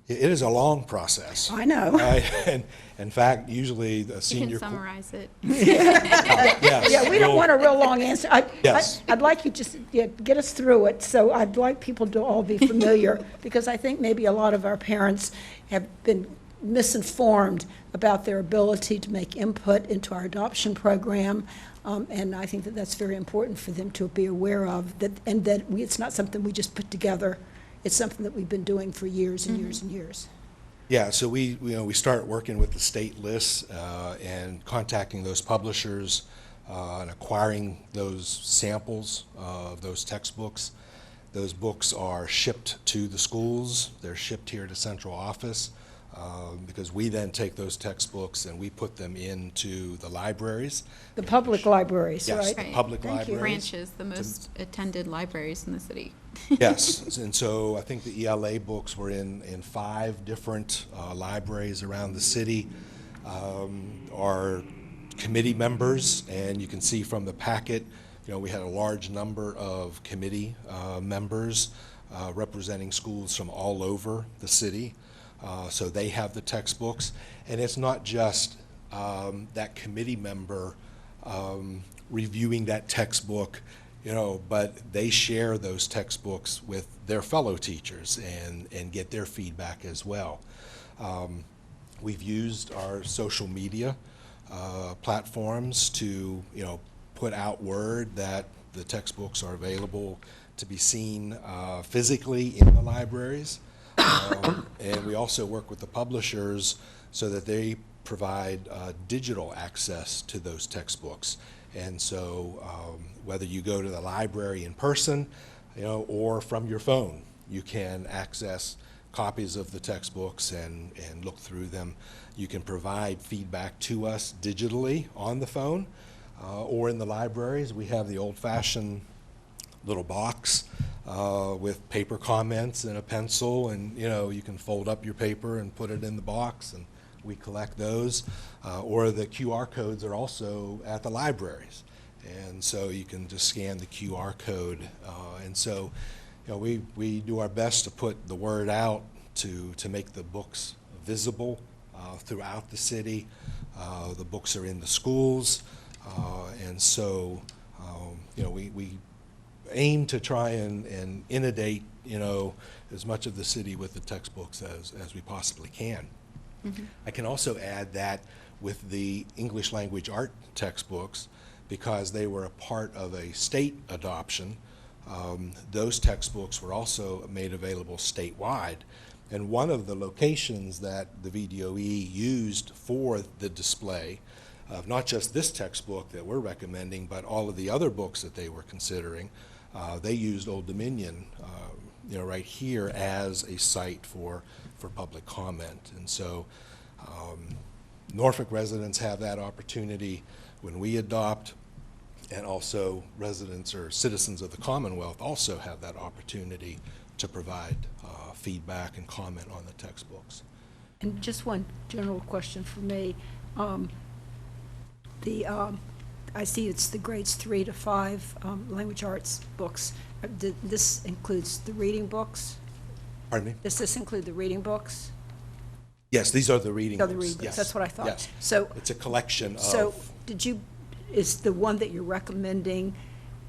It is a long process. I know. And in fact, usually the senior... You can summarize it. Yes. Yeah, we don't want a real long answer. Yes. I'd like you just get us through it. So I'd like people to all be familiar because I think maybe a lot of our parents have been misinformed about their ability to make input into our adoption program. And I think that that's very important for them to be aware of, that, and that it's not something we just put together. It's something that we've been doing for years and years and years. Yeah, so we start working with the state lists and contacting those publishers and acquiring those samples of those textbooks. Those books are shipped to the schools. They're shipped here to central office because we then take those textbooks and we put them into the libraries. The public libraries, Yes, right? the public Thank you. libraries. Branches, the most attended libraries in the city. Yes, and so I think the ELA books were in 5 different libraries around the city. Our committee members, and you can see from the packet, we had a large number of committee members representing schools from all over the city. So they have the textbooks, and it's not just that committee member reviewing that textbook, but they share those textbooks with their fellow teachers and get their feedback as well. We've used our social media platforms to, put out word that the textbooks are available to be seen physically in the libraries. And we also work with the publishers so that they provide digital access to those textbooks. And so whether you go to the library in person, or from your phone, you can access copies of the textbooks and look through them. You can provide feedback to us digitally on the phone or in the libraries. We have the old-fashioned little box with paper comments and a pencil, and you can fold up your paper and put it in the box, and we collect those. Or the QR codes are also at the libraries, and so you can just scan the QR code. And so we do our best to put the word out to make the books visible throughout the city. The books are in the schools, and so we aim to try and inundate as much of the city with the textbooks as we possibly can. Mm-hmm. I can also add that with the English language art textbooks, because they were a part of a state adoption, those textbooks were also made available statewide. And one of the locations that the VDOE used for the display of not just this textbook that we're recommending, but all of the other books that they were considering, they used Old Dominion, right here as a site for public comment. And so Norfolk residents have that opportunity when we adopt, and also residents or citizens of the Commonwealth also have that opportunity to provide feedback and comment on the textbooks. And just one general question for me. I see it's the grades 3 to 5 language arts books. This includes the reading books? Pardon me? Does this include the reading books? Yes, these are the reading books. The reading books, Yes. that's what I thought. Yes. So it's a collection of. So is the one that you're recommending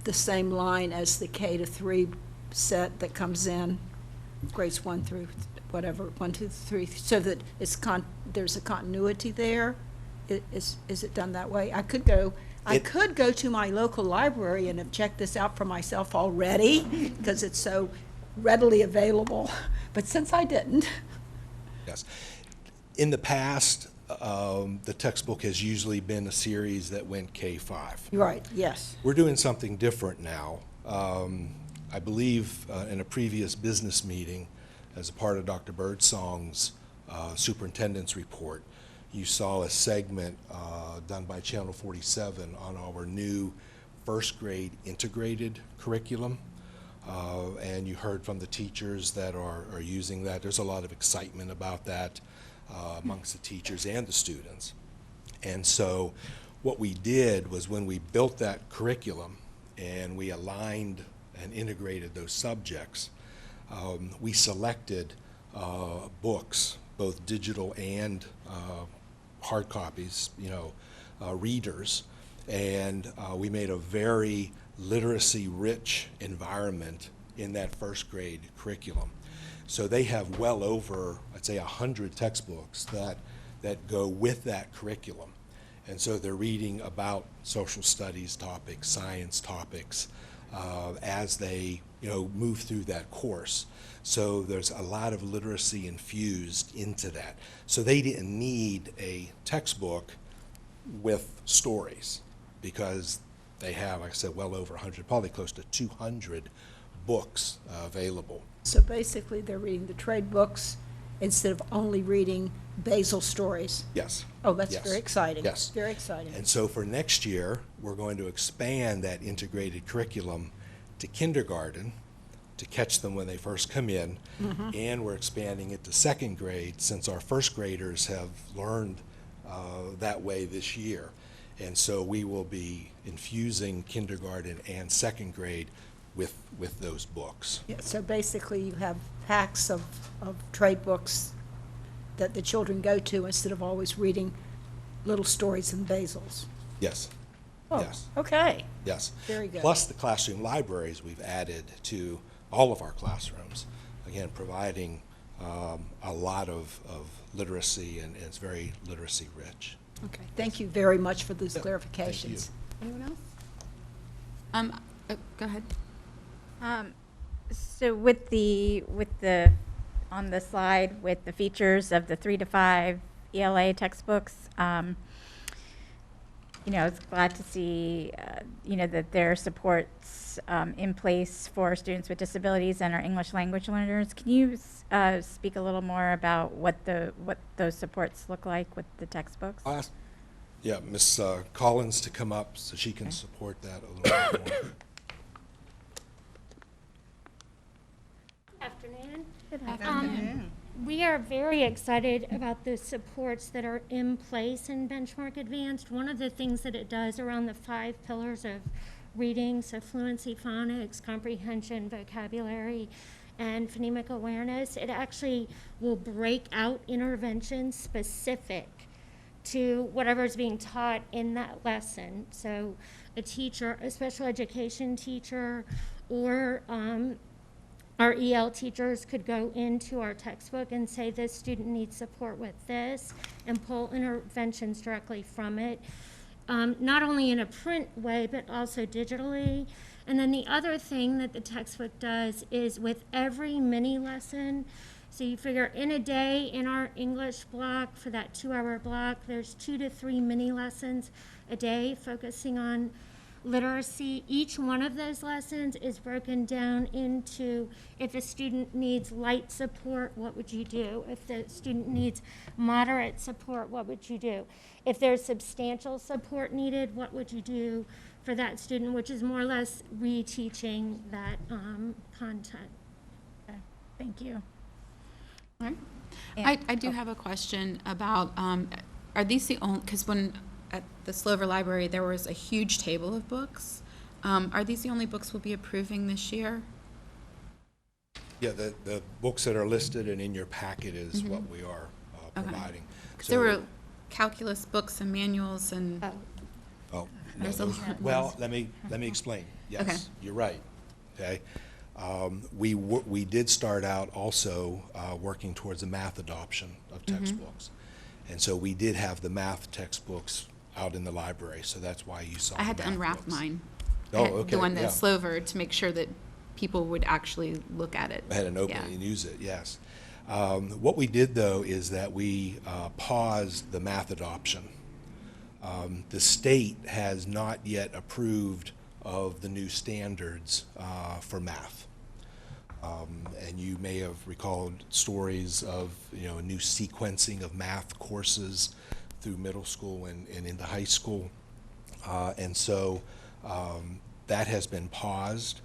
the same line as the K to 3 set that comes in, grades 1 through whatever, 1, 2, 3, so that there's a continuity there? Is it done that way? I could go to my local library and have checked this out for myself already because it's so readily available, but since I didn't. Yes. In the past, the textbook has usually been a series that went K-5. Right, yes. We're doing something different now. I believe in a previous business meeting, as a part of Dr. Birdsong's superintendent's report, you saw a segment done by Channel 47 on our new first grade integrated curriculum. And you heard from the teachers that are using that. There's a lot of excitement about that amongst the teachers and the students. And so what we did was, when we built that curriculum and we aligned and integrated those subjects, we selected books, both digital and hard copies, readers, and we made a very literacy-rich environment in that first grade curriculum. So they have well over, I'd say, 100 textbooks that go with that curriculum. And so they're reading about social studies topics, science topics, as they move through that course. So there's a lot of literacy infused into that. So they didn't need a textbook with stories because they have, like I said, well over 100, probably close to 200 books available. So basically, they're reading the trade books instead of only reading Basil stories. Yes. Oh, that's Yes. very exciting. Yes. Very exciting. And so for next year, we're going to expand that integrated curriculum to kindergarten to catch them when they first come in, and we're expanding it to second grade since our first graders have learned that way this year. And so we will be infusing kindergarten and second grade with those books. Yeah, so basically, you have packs of trade books that the children go to instead of always reading little stories and Basils. Yes. Oh, Yes. okay. Yes. Very good. Plus the classroom libraries we've added to all of our classrooms, again, providing a lot of literacy, and it's very literacy rich. Okay, thank you very much for those Yeah, clarifications. Anyone else? Go ahead. So with the on the slide with the features of the 3 to 5 ELA textbooks, I was glad to see, that there are supports in place for students with disabilities and our English language learners. Can you speak a little more about what those supports look like with the textbooks? I'll ask, Ms. Collins to come up so she can support that a little bit more. Afternoon. Good afternoon. We are very excited about the supports that are in place in Benchmark Advanced. One of the things that it does around the 5 pillars of reading, so fluency, phonics, comprehension, vocabulary, and phonemic awareness, it actually will break out interventions specific to whatever is being taught in that lesson. So a teacher, a special education teacher, or our EL teachers could go into our textbook and say this student needs support with this and pull interventions directly from it, not only in a print way, but also digitally. And then the other thing that the textbook does is with every mini lesson, so you figure in a day in our English block, for that 2-hour block, there's 2 to 3 mini lessons a day focusing on literacy. Each one of those lessons is broken down into, if a student needs light support, what would you do? If the student needs moderate support, what would you do? If there's substantial support needed, what would you do for that student, which is more or less reteaching that content. Okay, thank you. All right. And- I do have a question about, are these the only, because when at the Slover Library, there was a huge table of books. Are these the only books we'll be approving this year? Yeah, the books that are listed and in your packet is what we are providing. Because there were calculus books and manuals and, Oh, no, There's a those- lot. well, let me explain. Okay. Yes, you're right, okay? We did start out also working towards a math adoption of textbooks. And so we did have the math textbooks out in the library, so that's why you saw I had the to math unwrap books. mine. Oh, okay, The one yeah. that's Slover, to make sure that people would actually look at it. I had an open Yeah. and use it, yes. What we did, though, is that we paused the math adoption. The state has not yet approved of the new standards for math. And you may have recalled stories of, a new sequencing of math courses through middle school and into high school. And so that has been paused.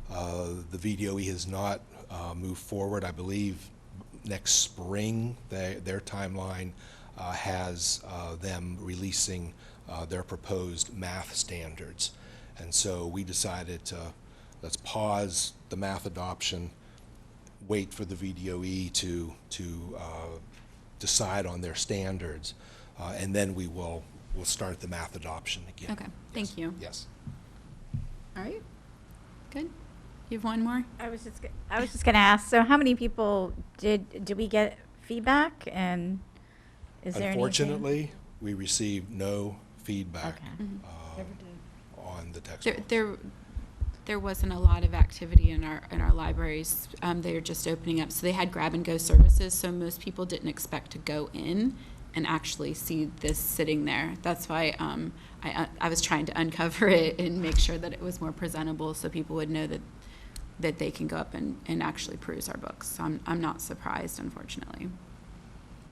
The VDOE has not moved forward. I believe next spring, their timeline has them releasing their proposed math standards. And so we decided to, let's pause the math adoption, wait for the VDOE to decide on their standards, and then we'll start the math adoption again. Okay, thank you. Yes. All right, good. You have one more? I was just going to ask, so how many people did we get feedback, and is there anything? Unfortunately, we received no feedback Okay. on the textbook. There wasn't a lot of activity in our libraries. They are just opening up, so they had grab and go services. So most people didn't expect to go in and actually see this sitting there. That's why I was trying to uncover it and make sure that it was more presentable, so people would know that they can go up and actually peruse our books. So I'm not surprised, unfortunately.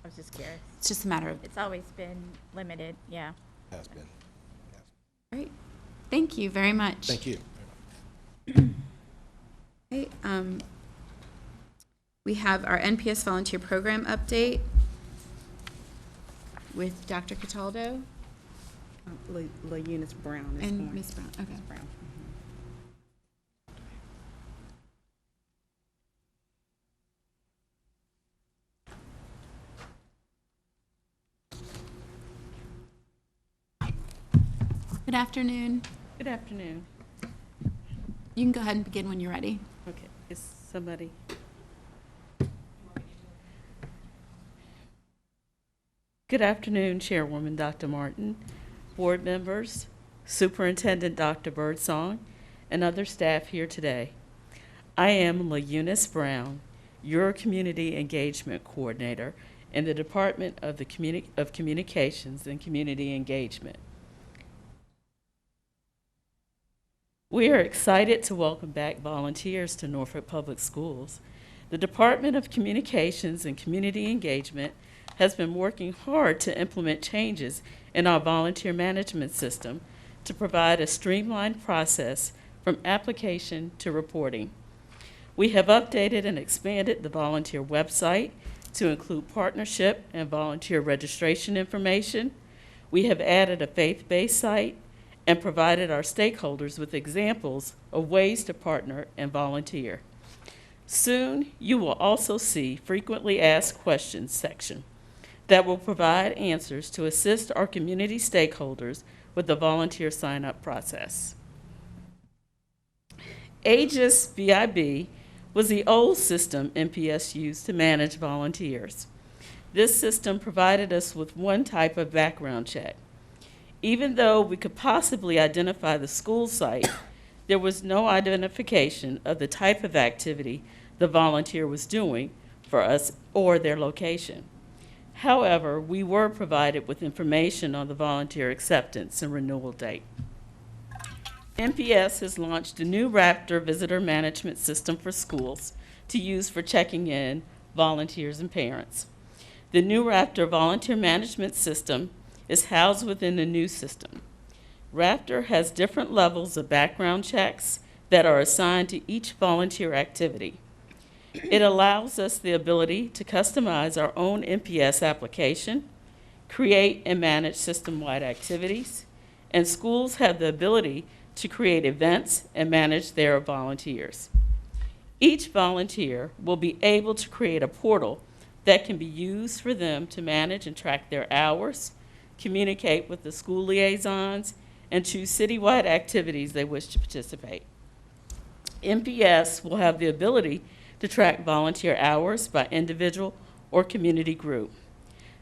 I was just curious. It's just a matter of. It's always been limited, yeah. Has been. Great. Thank you very much. Thank you. Okay, we have our NPS volunteer program update with Dr. Cataldo Eunice Brown is and going. Ms. Brown. Okay. Ms. Brown. Good afternoon. Good afternoon. You can go ahead and begin when you're ready. Okay, is somebody? Good afternoon, Chairwoman Dr. Martin, board members, Superintendent Dr. Birdsong, and other staff here today. I am Eunice Brown, your Community Engagement Coordinator in the Department of Communications and Community Engagement. We are excited to welcome back volunteers to Norfolk Public Schools. The Department of Communications and Community Engagement has been working hard to implement changes in our volunteer management system to provide a streamlined process from application to reporting. We have updated and expanded the volunteer website to include partnership and volunteer registration information. We have added a faith-based site and provided our stakeholders with examples of ways to partner and volunteer. Soon, you will also see frequently asked questions section that will provide answers to assist our community stakeholders with the volunteer sign-up process. Aegis VIB was the old system NPS used to manage volunteers. This system provided us with one type of background check. Even though we could possibly identify the school site, there was no identification of the type of activity the volunteer was doing for us or their location. However, we were provided with information on the volunteer acceptance and renewal date. NPS has launched a new Raptor visitor management system for schools to use for checking in volunteers and parents. The new Raptor volunteer management system is housed within the new system. Raptor has different levels of background checks that are assigned to each volunteer activity. It allows us the ability to customize our own NPS application, create and manage system-wide activities, and schools have the ability to create events and manage their volunteers. Each volunteer will be able to create a portal that can be used for them to manage and track their hours, communicate with the school liaisons, and choose citywide activities they wish to participate. NPS will have the ability to track volunteer hours by individual or community group.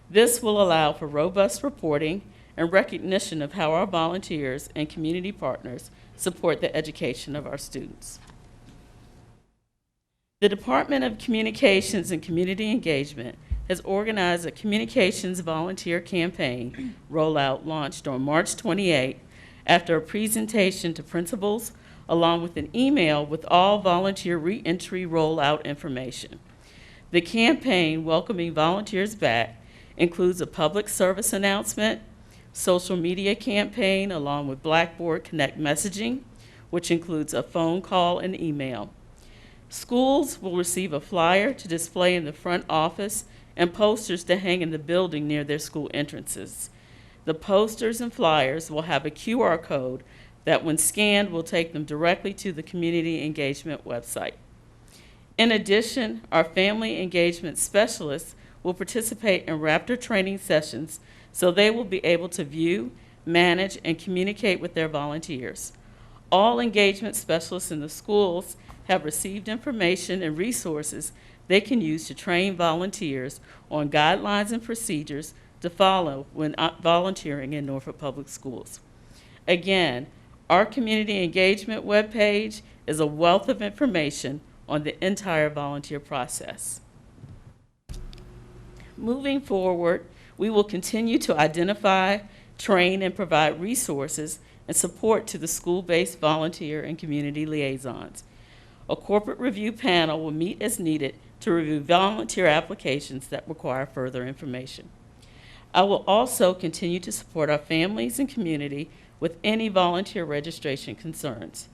This will allow for robust reporting and recognition of how our volunteers and community partners support the education of our students. The Department of Communications and Community Engagement has organized a communications volunteer campaign rollout launched on March 28 after a presentation to principals along with an email with all volunteer re-entry rollout information. The campaign welcoming volunteers back includes a public service announcement, social media campaign along with Blackboard Connect messaging, which includes a phone call and email. Schools will receive a flyer to display in the front office and posters to hang in the building near their school entrances. The posters and flyers will have a QR code that when scanned will take them directly to the community engagement website. In addition, our family engagement specialists will participate in Raptor training sessions so they will be able to view, manage, and communicate with their volunteers. All engagement specialists in the schools have received information and resources they can use to train volunteers on guidelines and procedures to follow when volunteering in Norfolk Public Schools. Again, our community engagement webpage is a wealth of information on the entire volunteer process. Moving forward, we will continue to identify, train, and provide resources and support to the school-based volunteer and community liaisons. A corporate review panel will meet as needed to review volunteer applications that require further information. I will also continue to support our families and community with any volunteer registration concerns.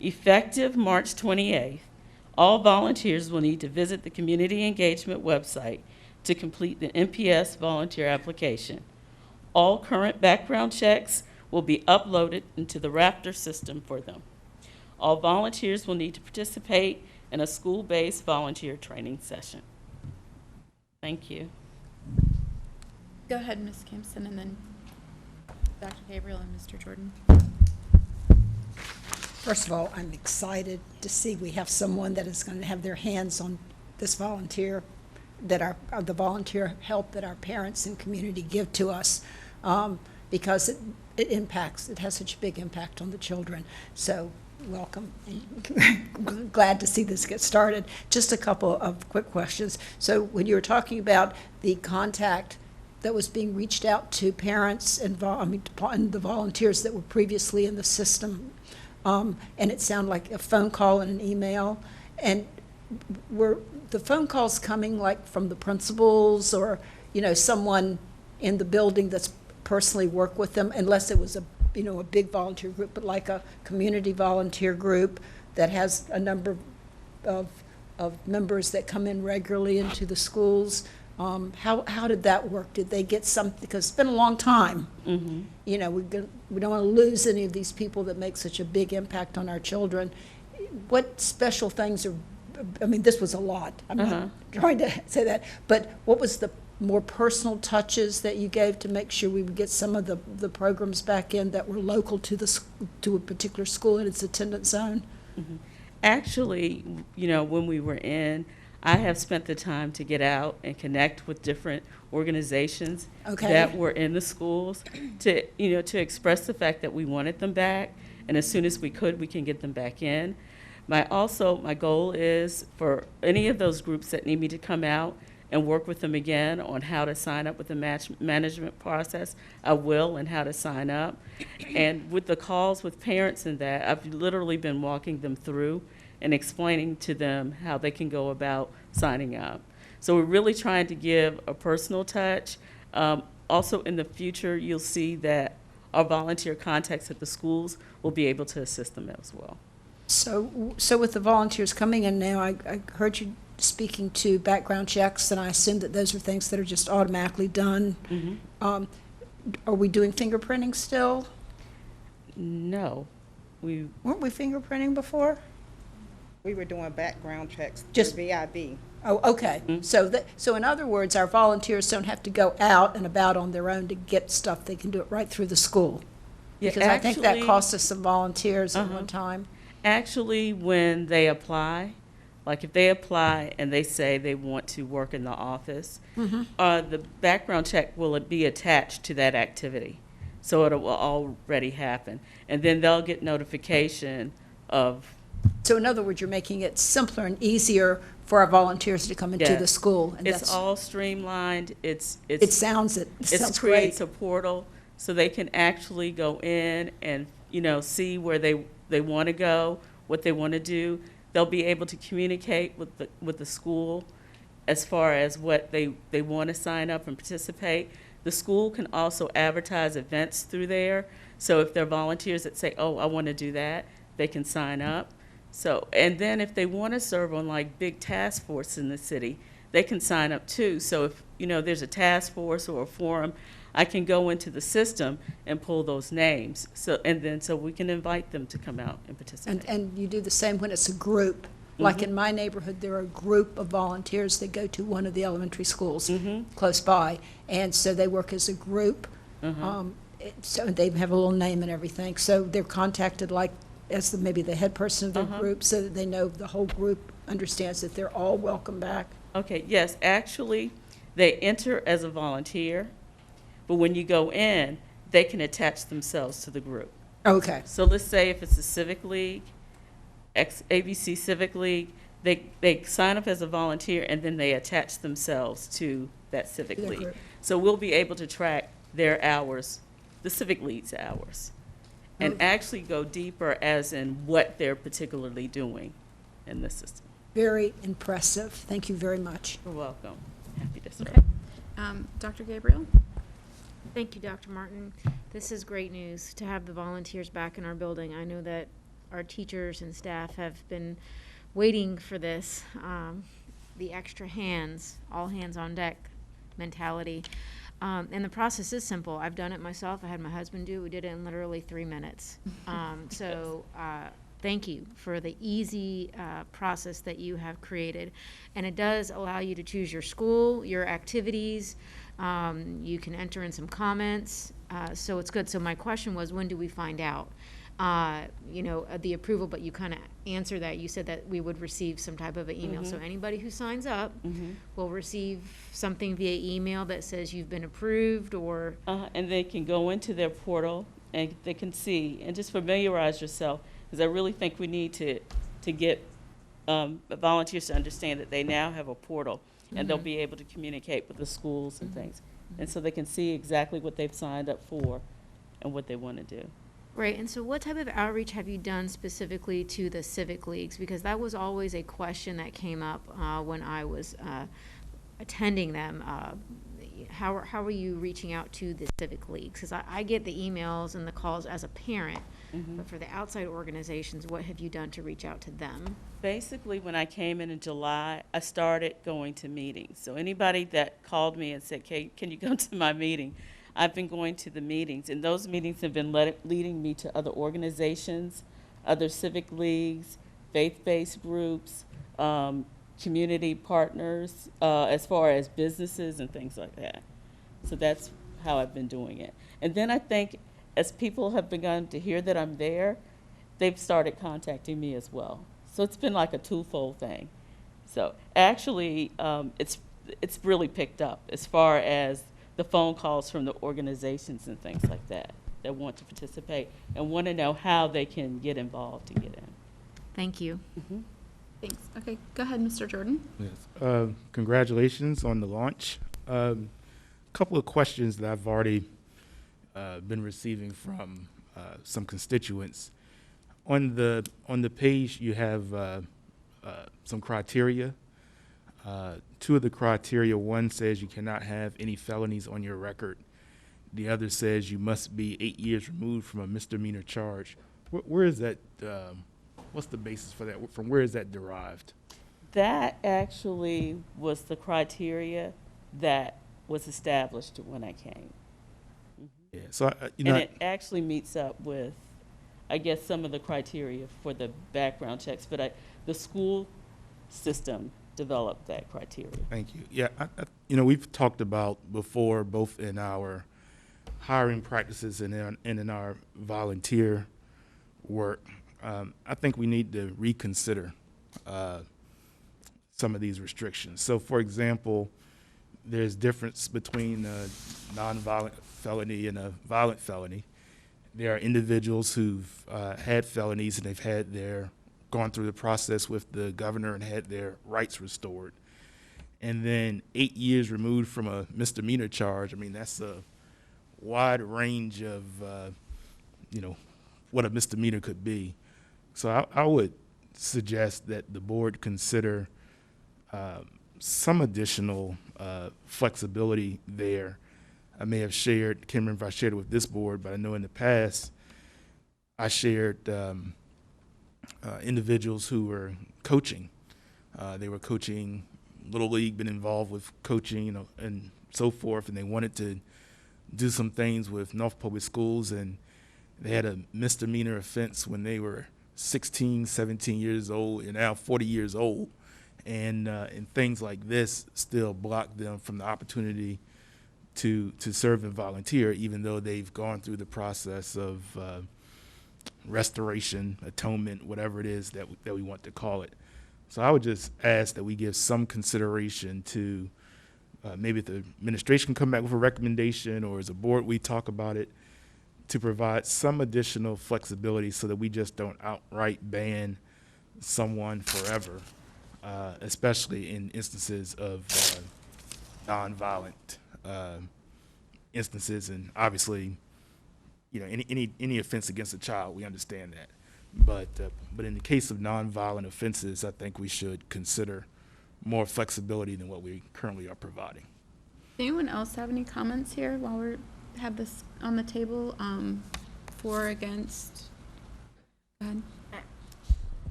Effective March 28th, all volunteers will need to visit the Community Engagement website to complete the NPS volunteer application. All current background checks will be uploaded into the Raptor system for them. All volunteers will need to participate in a school-based volunteer training session. Thank you. Go ahead, Ms. Campson, and then Dr. Gabriel and Mr. Jordan. First of all, I'm excited to see we have someone that is going to have their hands on this volunteer, that the volunteer help that our parents and community give to us, because it has such a big impact on the children. So welcome. Glad to see this get started. Just a couple of quick questions. So when you were talking about the contact that was being reached out to parents and the volunteers that were previously in the system, and it sounded like a phone call and an email, and were the phone calls coming like from the principals or, someone in the building that's personally worked with them, unless it was a big volunteer group, but like a community volunteer group that has a number of members that come in regularly into the schools? How did that work? Did they get something? Because it's been a long time. Mm-hmm. We don't want to lose any of these people that make such a big impact on our children. What special things this was a lot. I'm not trying to say that, but what was the more personal touches that you gave to make sure we would get some of the programs back in that were local to a particular school in its attendance zone? Mm-hmm. Actually, when we were in, I have spent the time to get out and connect with different organizations that were in the schools to express the fact that we wanted them back, and as soon as we could, we can get them back in. My goal is for any of those groups that need me to come out and work with them again on how to sign up with the management process, I will, and how to sign up. And with the calls with parents and that, I've literally been walking them through and explaining to them how they can go about signing up. So we're really trying to give a personal touch. Also in the future, you'll see that our volunteer contacts at the schools will be able to assist them as well. So with the volunteers coming in now, I heard you speaking to background checks, and I assume that those are things that are just automatically done. Mm-hmm. Are we doing fingerprinting still? No. Weren't we fingerprinting before? We were doing background checks Just for VIB. Oh, okay. Mm-hmm. So in other words, our volunteers don't have to go out and about on their own to get stuff. They can do it right through the school. Yeah, because I think that cost us some volunteers at one time. Actually, when they apply, like if they apply and they say they want to work in the office, the background check will be attached to that activity. So it will already happen. And then they'll get notification of. So in other words, you're making it simpler and easier for our volunteers to come into the school. And it's all streamlined. It sounds creates great. a portal so they can actually go in and see where they want to go, what they want to do. They'll be able to communicate with the school as far as what they want to sign up and participate. The school can also advertise events through there. So if they're volunteers that say, oh, I want to do that, they can sign up. So, and then if they want to serve on like big task force in the city, they can sign up too. So if there's a task force or a forum, I can go into the system and pull those names. So we can invite them to come out and participate. And you do the same when it's a group. Like in my neighborhood, there are a group of volunteers that go to one of the elementary schools close by. And so they work as a group. So they have a little name and everything. So they're contacted like as maybe the head person of their group, so that they know the whole group understands that they're all welcome back? Okay, yes, actually, they enter as a volunteer, but when you go in, they can attach themselves to the group. Okay. So let's say if it's a Civic League, ABC Civic League, they sign up as a volunteer and then they attach themselves to that Civic Their League. group. So we'll be able to track their hours, the Civic League's hours, and actually go deeper as in what they're particularly doing in the system. Very impressive. Thank you very much. You're welcome. Happy to serve. Okay. Dr. Gabriel? Thank you, Dr. Martin. This is great news to have the volunteers back in our building. I know that our teachers and staff have been waiting for this, the extra hands, all hands on deck mentality. And the process is simple. I've done it myself. I had my husband do it. We did it in literally 3 minutes. Thank you for the easy process that you have created. And it does allow you to choose your school, your activities. You can enter in some comments. So it's good. So my question was, when do we find out? The approval, but you kind of answer that. You said that we would receive some type of an email. So anybody who signs up will receive something via email that says you've been approved, or And they can go into their portal and they can see and just familiarize yourself, because I really think we need to get volunteers to understand that they now have a portal and they'll be able to communicate with the schools and things. And so they can see exactly what they've signed up for and what they want to do. Right, and so what type of outreach have you done specifically to the civic leagues? Because that was always a question that came up when I was attending them. How are you reaching out to the civic leagues? Because I get the emails and the calls as a parent, but for the outside organizations, what have you done to reach out to them? Basically, when I came in July, I started going to meetings. So anybody that called me and said, "Kate, can you come to my meeting?" I've been going to the meetings, and those meetings have been leading me to other organizations, other civic leagues, faith-based groups, community partners, as far as businesses and things like that. So that's how I've been doing it. And then I think as people have begun to hear that I'm there, they've started contacting me as well. So it's been like a twofold thing. So actually, it's really picked up as far as the phone calls from the organizations and things like that want to participate and want to know how they can get involved and get in. Thank you. Thanks. Okay, go ahead, Mr. Jordan. Yes. Congratulations on the launch. A couple of questions that I've already been receiving from some constituents. On the page, you have some criteria. Two of the criteria, one says you cannot have any felonies on your record. The other says you must be 8 years removed from a misdemeanor charge. Where is that, what's the basis for that? From where is that derived? That actually was the criteria that was established when I came. Yeah, so, and it actually meets up with, I guess, some of the criteria for the background checks, but the school system developed that criteria. Thank you. Yeah, we've talked about before, both in our hiring practices and in our volunteer work. I think we need to reconsider some of these restrictions. So, for example, there's difference between a nonviolent felony and a violent felony. There are individuals who've had felonies and they've gone through the process with the governor and had their rights restored. And then 8 years removed from a misdemeanor charge, I mean, that's a wide range of, what a misdemeanor could be. So I would suggest that the board consider some additional flexibility there. I may have shared, can't remember if I shared it with this board, but I know in the past I shared individuals who were coaching. They were coaching Little League, been involved with coaching, and so forth, and they wanted to do some things with Norfolk Public Schools, and they had a misdemeanor offense when they were 16, 17 years old, and now 40 years old. And things like this still block them from the opportunity to serve and volunteer, even though they've gone through the process of restoration, atonement, whatever it is that we want to call it. So I would just ask that we give some consideration to maybe if the administration come back with a recommendation, or as a board we talk about it, to provide some additional flexibility so that we just don't outright ban someone forever, especially in instances of nonviolent instances. And obviously, you know, any offense against a child, we understand that. But in the case of nonviolent offenses, I think we should consider more flexibility than what we currently are providing. Anyone else have any comments here while we have this on the table? For or against? Go ahead.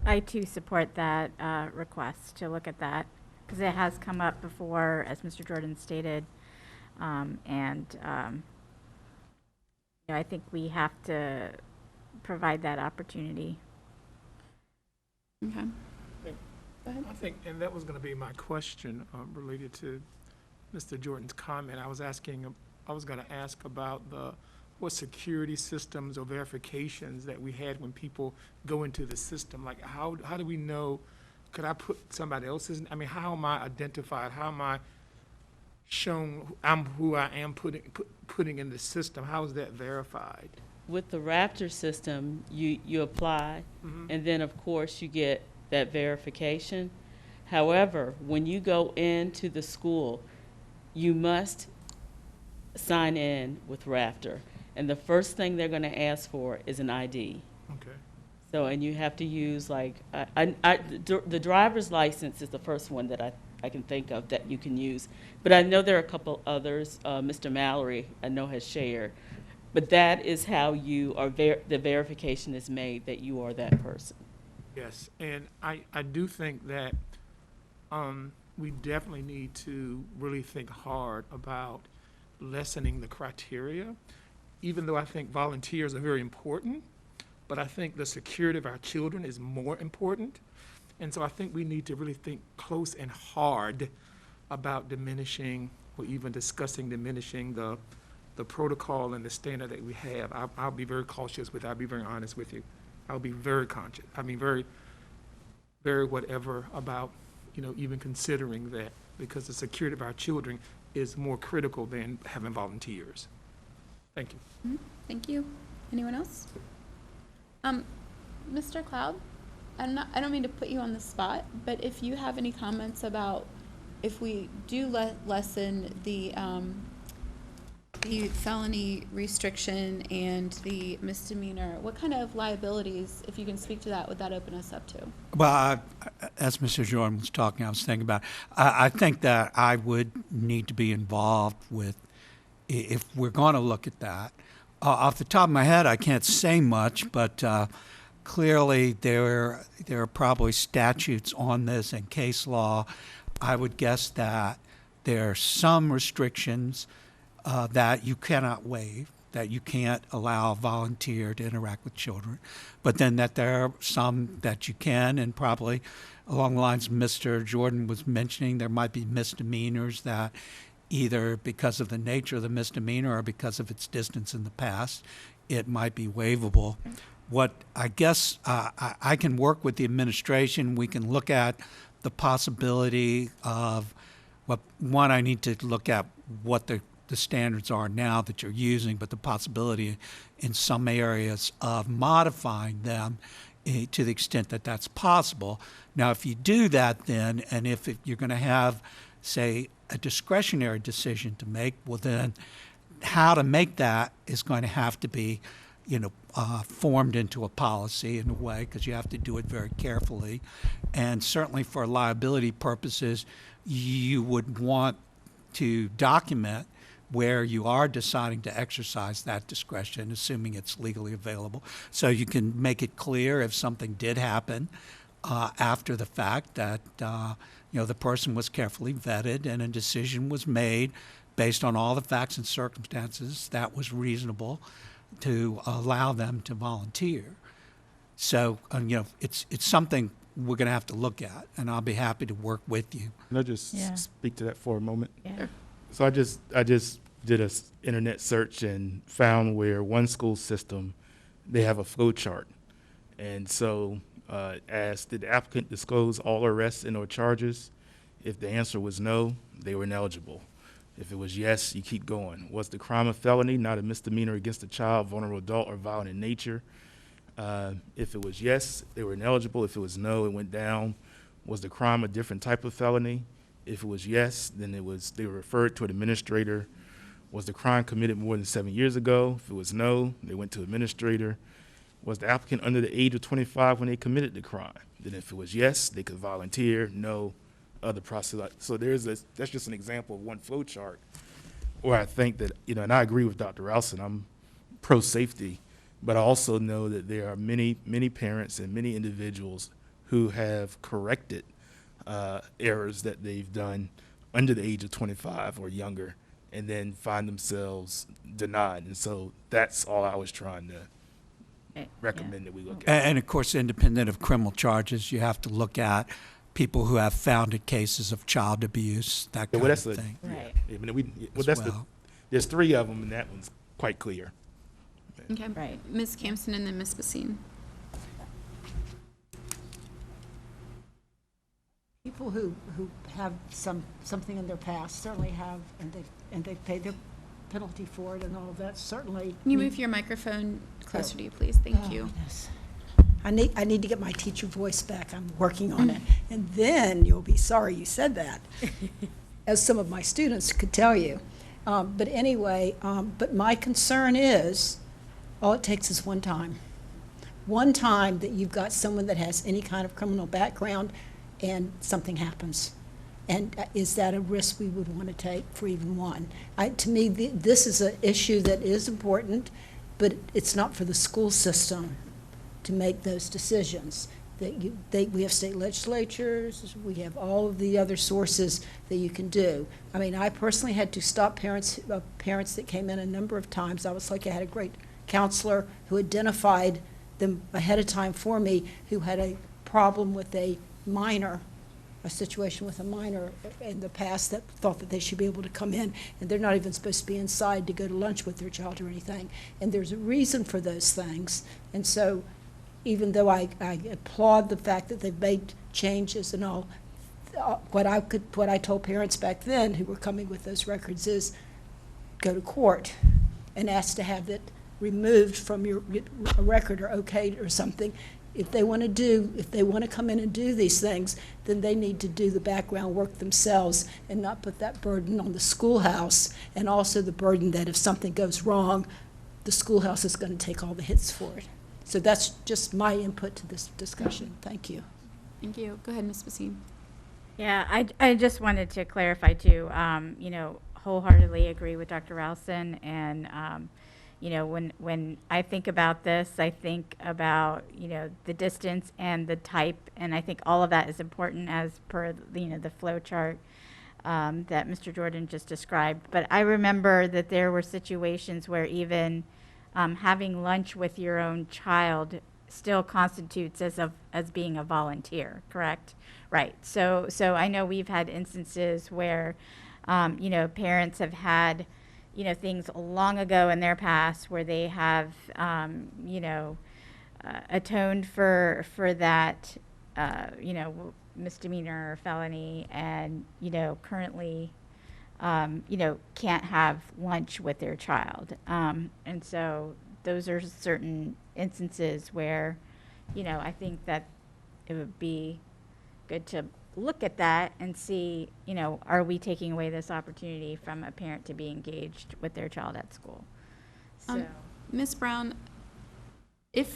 I too support that request to look at that, because it has come up before, as Mr. Jordan stated, and you know, I think we have to provide that opportunity. Okay. Go ahead. I think, and that was going to be my question related to Mr. Jordan's comment. I was going to ask about what security systems or verifications that we had when people go into the system. Like, how do we know? Could I put somebody else's? I mean, how am I identified? How am I shown I'm who I am putting in the system? How is that verified? With the Raptor system, you apply, and then of course you get that verification. However, when you go into the school, you must sign in with Raptor, and the first thing they're going to ask for is an ID. Okay. So, and you have to use, like, the driver's license is the first one that I can think of that you can use. But I know there are a couple others, Mr. Mallory, I know, has shared. But that is how you are, the verification is made that you are that person. Yes, and I do think that we definitely need to really think hard about lessening the criteria, even though I think volunteers are very important, but I think the security of our children is more important. And so I think we need to really think close and hard about diminishing, or even discussing diminishing the protocol and the standard that we have. I'll be very cautious with it. I'll be very honest with you. I'll be very conscious. I mean, very, very whatever about, you know, even considering that, because the security of our children is more critical than having volunteers. Thank you. Mm-hmm. Thank you. Anyone else? Mr. Cloud, I don't mean to put you on the spot, but if you have any comments about if we do lessen the felony restriction and the misdemeanor, what kind of liabilities, if you can speak to that, would that open us up to? Well, as Mr. Jordan was talking, I was thinking about, I think that I would need to be involved with, if we're going to look at that. Off the top of my head, I can't say much, but clearly there are probably statutes on this and case law. I would guess that there are some restrictions that you cannot waive, that you can't allow a volunteer to interact with children, but then that there are some that you can, and probably along the lines Mr. Jordan was mentioning, there might be misdemeanors that either because of the nature of the misdemeanor or because of its distance in the past, it might be waivable. What I guess I can work with the administration, we can look at the possibility of, one, I need to look at what the standards are now that you're using, but the possibility in some areas of modifying them to the extent that that's possible. Now, if you do that then, and if you're going to have, say, a discretionary decision to make, well then how to make that is going to have to be, formed into a policy in a way, because you have to do it very carefully. And certainly for liability purposes, you would want to document where you are deciding to exercise that discretion, assuming it's legally available. So you can make it clear if something did happen after the fact that the person was carefully vetted and a decision was made based on all the facts and circumstances that was reasonable to allow them to volunteer. So, it's something we're going to have to look at, and I'll be happy to work with you. Can I just speak to that for a moment? Yeah. So I just did a internet search and found where one school system they have a flow chart. And so asked, did the applicant disclose all arrests and or charges? If the answer was no, they were ineligible. If it was yes, you keep going. Was the crime a felony, not a misdemeanor against a child, vulnerable adult, or violent in nature? If it was yes, they were ineligible. If it was no, it went down. Was the crime a different type of felony? If it was yes, then they were referred to an administrator. Was the crime committed more than 7 years ago? If it was no, they went to administrator. Was the applicant under the age of 25 when they committed the crime? Then if it was yes, they could volunteer, no, other process. So that's just an example of one flow chart where I think that, and I agree with Dr. Ralston, I'm pro-safety, but I also know that there are many, many parents and many individuals who have corrected errors that they've done under the age of 25 or younger and then find themselves denied. And so that's all I was trying to recommend that we look at. And of course, independent of criminal charges, you have to look at people who have founded cases of child abuse, that kind of thing. Right. There's 3 of them, and that one's quite clear. Okay. Right. Ms. Campson and then Ms. Basine. People who have something in their past certainly have, and they've paid their penalty for it and all of that, certainly. Can you move your microphone closer to you, please? Thank you. Goodness. I need to get my teacher voice back. I'm working on it. And then you'll be sorry you said that, as some of my students could tell you. But anyway, but my concern is, all it takes is one time. One time that you've got someone that has any kind of criminal background and something happens. And is that a risk we would want to take for even one? To me, this is an issue that is important, but it's not for the school system to make those decisions. We have state legislatures, we have all of the other sources that you can do. I mean, I personally had to stop parents that came in a number of times. I was lucky I had a great counselor who identified them ahead of time for me, who had a problem with a situation with a minor in the past that thought that they should be able to come in, and they're not even supposed to be inside to go to lunch with their child or anything. And there's a reason for those things. And so even though I applaud the fact that they've made changes and all, what I told parents back then who were coming with those records is go to court and ask to have it removed from your record or okayed or something. If they want to come in and do these things, then they need to do the background work themselves and not put that burden on the schoolhouse, and also the burden that if something goes wrong, the schoolhouse is going to take all the hits for it. So that's just my input to this discussion. Thank you. Thank you. Go ahead, Ms. Basine. Yeah, I just wanted to clarify too, wholeheartedly agree with Dr. Ralston, and when I think about this, I think about, the distance and the type, and I think all of that is important as per, the flow chart that Mr. Jordan just described. But I remember that there were situations where even having lunch with your own child still constitutes as being a volunteer, correct? Right. So I know we've had instances where, parents have had, things long ago in their past where they have, atoned for that, misdemeanor or felony, and, currently, can't have lunch with their child. And so those are certain instances where, I think that it would be good to look at that and see, are we taking away this opportunity from a parent to be engaged with their child at school? So, Ms. Brown, in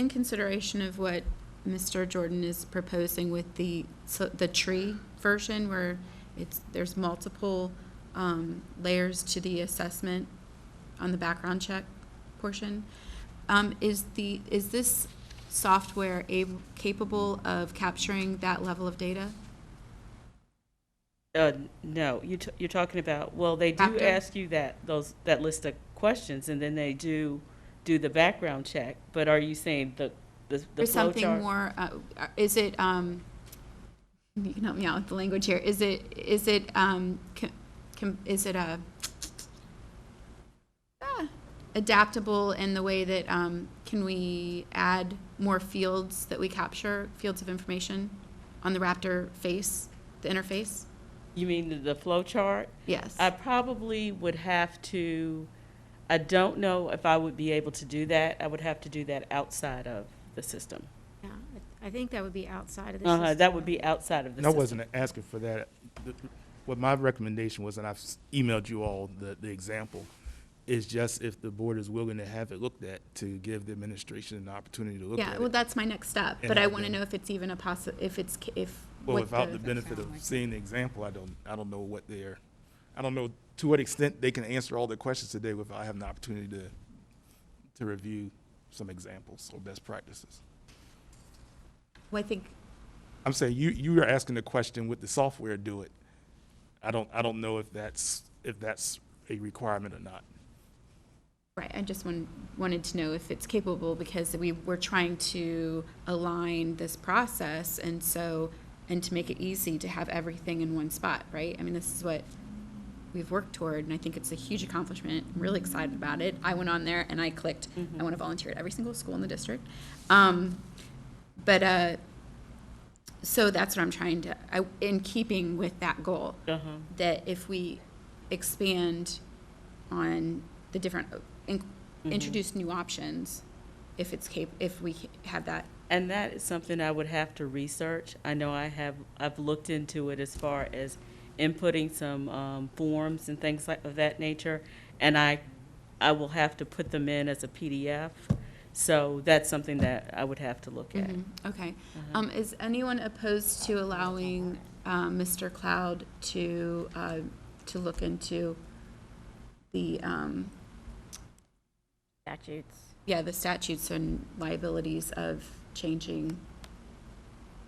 consideration of what Mr. Jordan is proposing with the tree version, where there's multiple layers to the assessment on the background check portion, is this software capable of capturing that level of data? No, you're talking about, well, they do Raptor? ask you that list of questions, and then they do the background check. But are you saying the There's flow something chart? more, is it, you can help me out with the language here, is it a adaptable in the way that, can we add more fields that we capture, fields of information on the Raptor face, the interface? You mean the flow chart? Yes. I probably would have to, I don't know if I would be able to do that. I would have to do that outside of the system. Yeah, I think that would be outside of the system. That would be outside of the And I system. wasn't asking for that. What my recommendation was, and I've emailed you all the example, is just if the board is willing to have it looked at, to give the administration an opportunity to look at Yeah, it. well, that's my next step, And but I have want to them- know if it's even a Well, what without the benefit of seeing the example, I don't know what I don't know to what extent they can answer all the questions today without having the opportunity to review some examples or best practices. Well, I think, I'm saying you are asking the question, would the software do it? I don't know if that's a requirement or not. right, I just wanted to know if it's capable, because we're trying to align this process, and to make it easy to have everything in one spot, right? I mean, this is what we've worked toward, and I think it's a huge accomplishment. I'm really excited about it. I went on there and I clicked, I want to volunteer at every single school in the district. So that's what I'm trying to, in keeping with that goal, that if we expand on the different, introduce new options, if we have that. And that is something I would have to research. I know I've looked into it as far as inputting some forms and things of that nature, and I will have to put them in as a PDF. So that's something that I would have to look at. Okay. Is anyone opposed to allowing Mr. Cloud to look into the Statutes. yeah, the statutes and liabilities of changing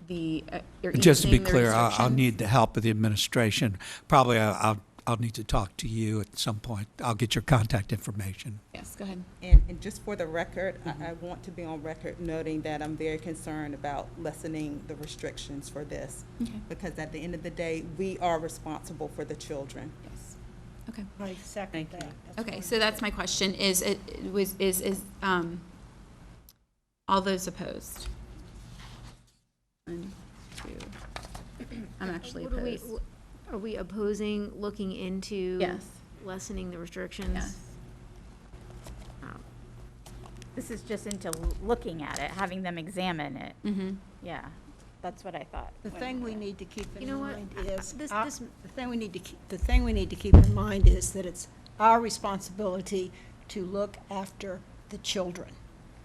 the or Just to be easing the clear, I'll restrictions? need the help of the administration. Probably I'll need to talk to you at some point. I'll get your contact information. Yes, go ahead. And just for the record, I want to be on record noting that I'm very concerned about lessening the restrictions for this. Okay. Because at the end of the day, we are responsible for the children. Yes. Okay. I second Thank you. that. Okay, so that's my question, is all those opposed? 1, 2, I'm actually What opposed. Are we opposing looking into? Yes. Lessening the restrictions? Yes. This is just into looking at it, having them examine it. Mm-hmm. Yeah, that's what I thought. The thing we need to keep in You know what? mind is, This- the this- thing we need to keep in mind is that it's our responsibility to look after the children.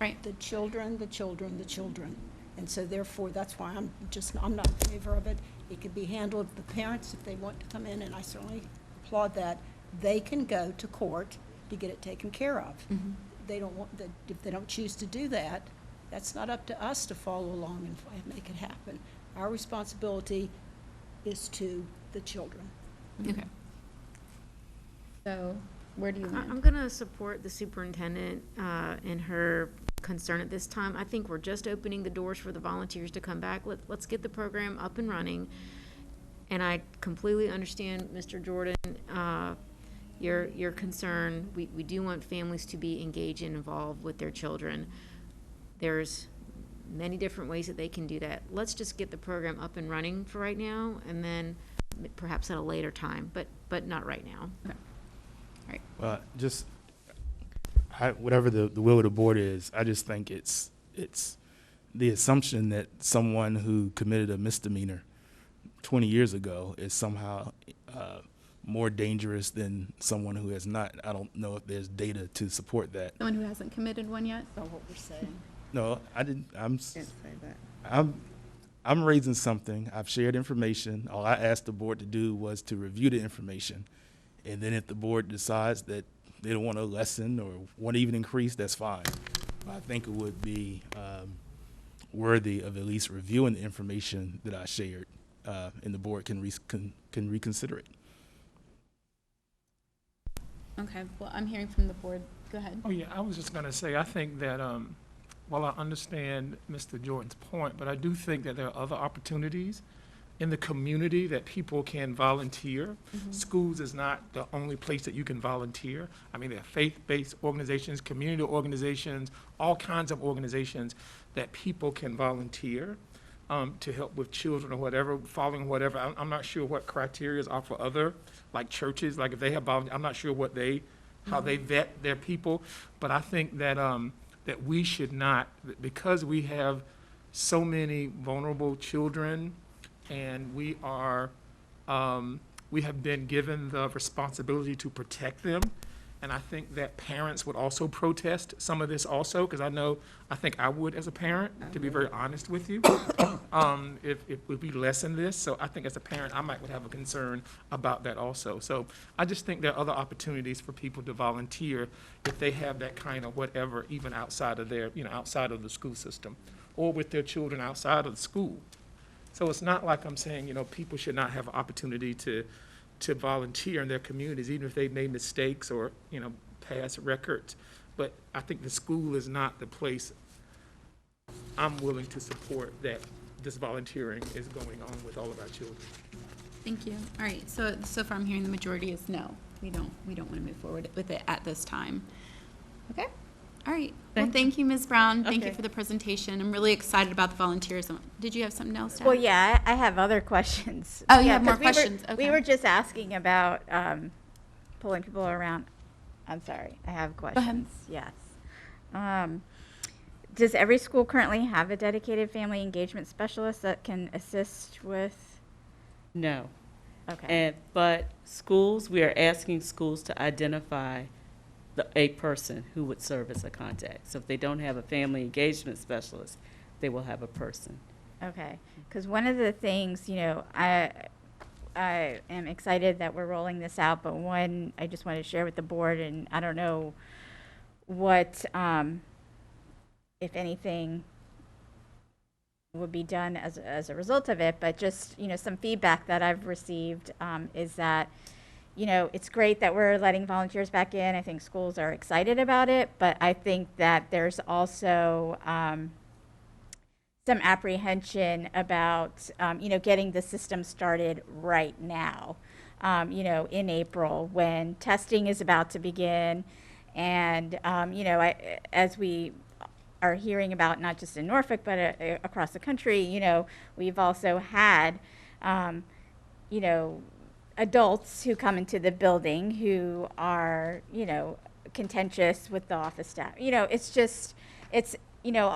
Right. The children, the children, the children. And so therefore, that's why I'm not in favor of it. It could be handled, the parents, if they want to come in, and I certainly applaud that, they can go to court to get it taken care of. Mm-hmm. They don't want, if they don't choose to do that, that's not up to us to follow along and make it happen. Our responsibility is to the children. Okay. So, where do you I'm want? going to support the superintendent in her concern at this time. I think we're just opening the doors for the volunteers to come back. Let's get the program up and running. And I completely understand, Mr. Jordan, your concern. We do want families to be engaged and involved with their children. There's many different ways that they can do that. Let's just get the program up and running for right now, and then perhaps at a later time, but not right now. Right. Just whatever the will of the board is, I just think it's the assumption that someone who committed a misdemeanor 20 years ago is somehow more dangerous than someone who has not. I don't know if there's data to support that. Someone who hasn't committed one yet? That's what we're saying. No, I didn't. Didn't say that. I'm raising something. I've shared information. All I asked the board to do was to review the information, and then if the board decides that they don't want to lessen or want to even increase, that's fine. But I think it would be worthy of at least reviewing the information that I shared, and the board can reconsider it. Okay, well, I'm hearing from the board. Go ahead. Oh, yeah, I was just going to say, I think that while I understand Mr. Jordan's point, but I do think that there are other opportunities in the community that people can volunteer. Schools is not the only place that you can volunteer. I mean, there are faith-based organizations, community organizations, all kinds of organizations that people can volunteer to help with children or whatever, following whatever. I'm not sure what criteria are for other, like churches, like if they have volunteers, I'm not sure what how they vet their people. But I think that, that we should not, because we have so many vulnerable children, and we have been given the responsibility to protect them. And I think that parents would also protest some of this also, because I think I would as a parent, to be very honest with you, if we lessen this. So I think as a parent, I would have a concern about that also. So I just think there are other opportunities for people to volunteer if they have that kind of whatever, even outside of their, outside of the school system, or with their children outside of the school. So it's not like I'm saying, people should not have an opportunity to volunteer in their communities, even if they've made mistakes or, past records. But I think the school is not the place I'm willing to support that this volunteering is going on with all of our children. Thank you. All right, so far I'm hearing the majority is no. We don't want to move forward with it at this time. Okay? All right. Well, thank you, Ms. Brown. Thank you for the presentation. I'm really excited about the volunteers. Did you have something else to add? Well, yeah, I have other questions. Oh, you Yeah, have more 'cause we were- questions. Okay. We were just asking about pulling people around. I'm sorry, I have questions. Yes. Does every school currently have a dedicated family engagement specialist that can assist with? No. Okay. But schools, we are asking schools to identify a person who would serve as a contact. So if they don't have a family engagement specialist, they will have a person. Okay, because one of the things, I am excited that we're rolling this out, but one, I just want to share with the board, and I don't know what, if anything, would be done as a result of it, but just, some feedback that I've received is that, it's great that we're letting volunteers back in. I think schools are excited about it, but I think that there's also some apprehension about, getting the system started right now, in April when testing is about to begin. And, as we are hearing about, not just in Norfolk, but across the country, we've also had, adults who come into the building who are, contentious with the office staff.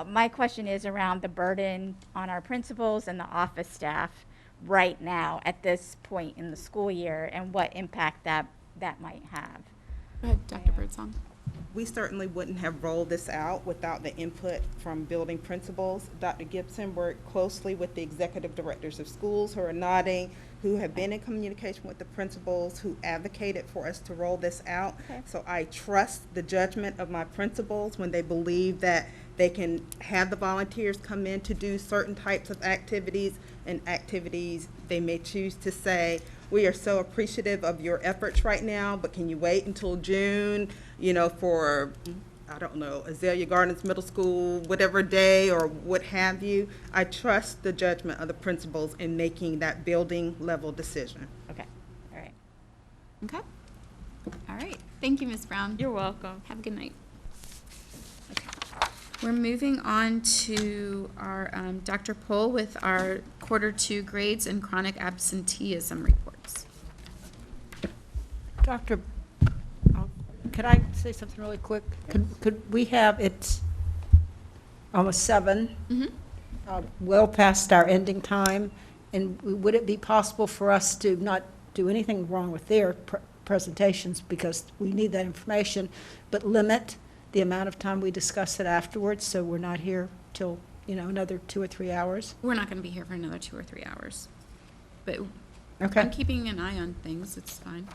My question is around the burden on our principals and the office staff right now at this point in the school year and what impact that might have. Go ahead, Dr. Birdsong. We certainly wouldn't have rolled this out without the input from building principals. Dr. Gibson worked closely with the executive directors of schools who are nodding, who have been in communication with the principals, who advocated for us to roll this out. Okay. So I trust the judgment of my principals when they believe that they can have the volunteers come in to do certain types of activities, and activities they may choose to say, we are so appreciative of your efforts right now, but can you wait until June, for, I don't know, Azalea Gardens Middle School, whatever day or what have you. I trust the judgment of the principals in making that building level decision. Okay, all right. Okay. All right. Thank you, Ms. Brown. You're welcome. Have a good night. Okay. We're moving on to our Dr. Pohl with our Q2 grades and chronic absenteeism reports. Dr. Could I say something really quick? Could we have, it's almost 7, well past our ending time, and would it be possible for us to not do anything wrong with their presentations, because we need that information, but limit the amount of time we discuss it afterwards, so we're not here till, another 2 or 3 hours? We're not going to be here for another 2 or 3 hours. But Okay. I'm keeping an eye on things. It's fine.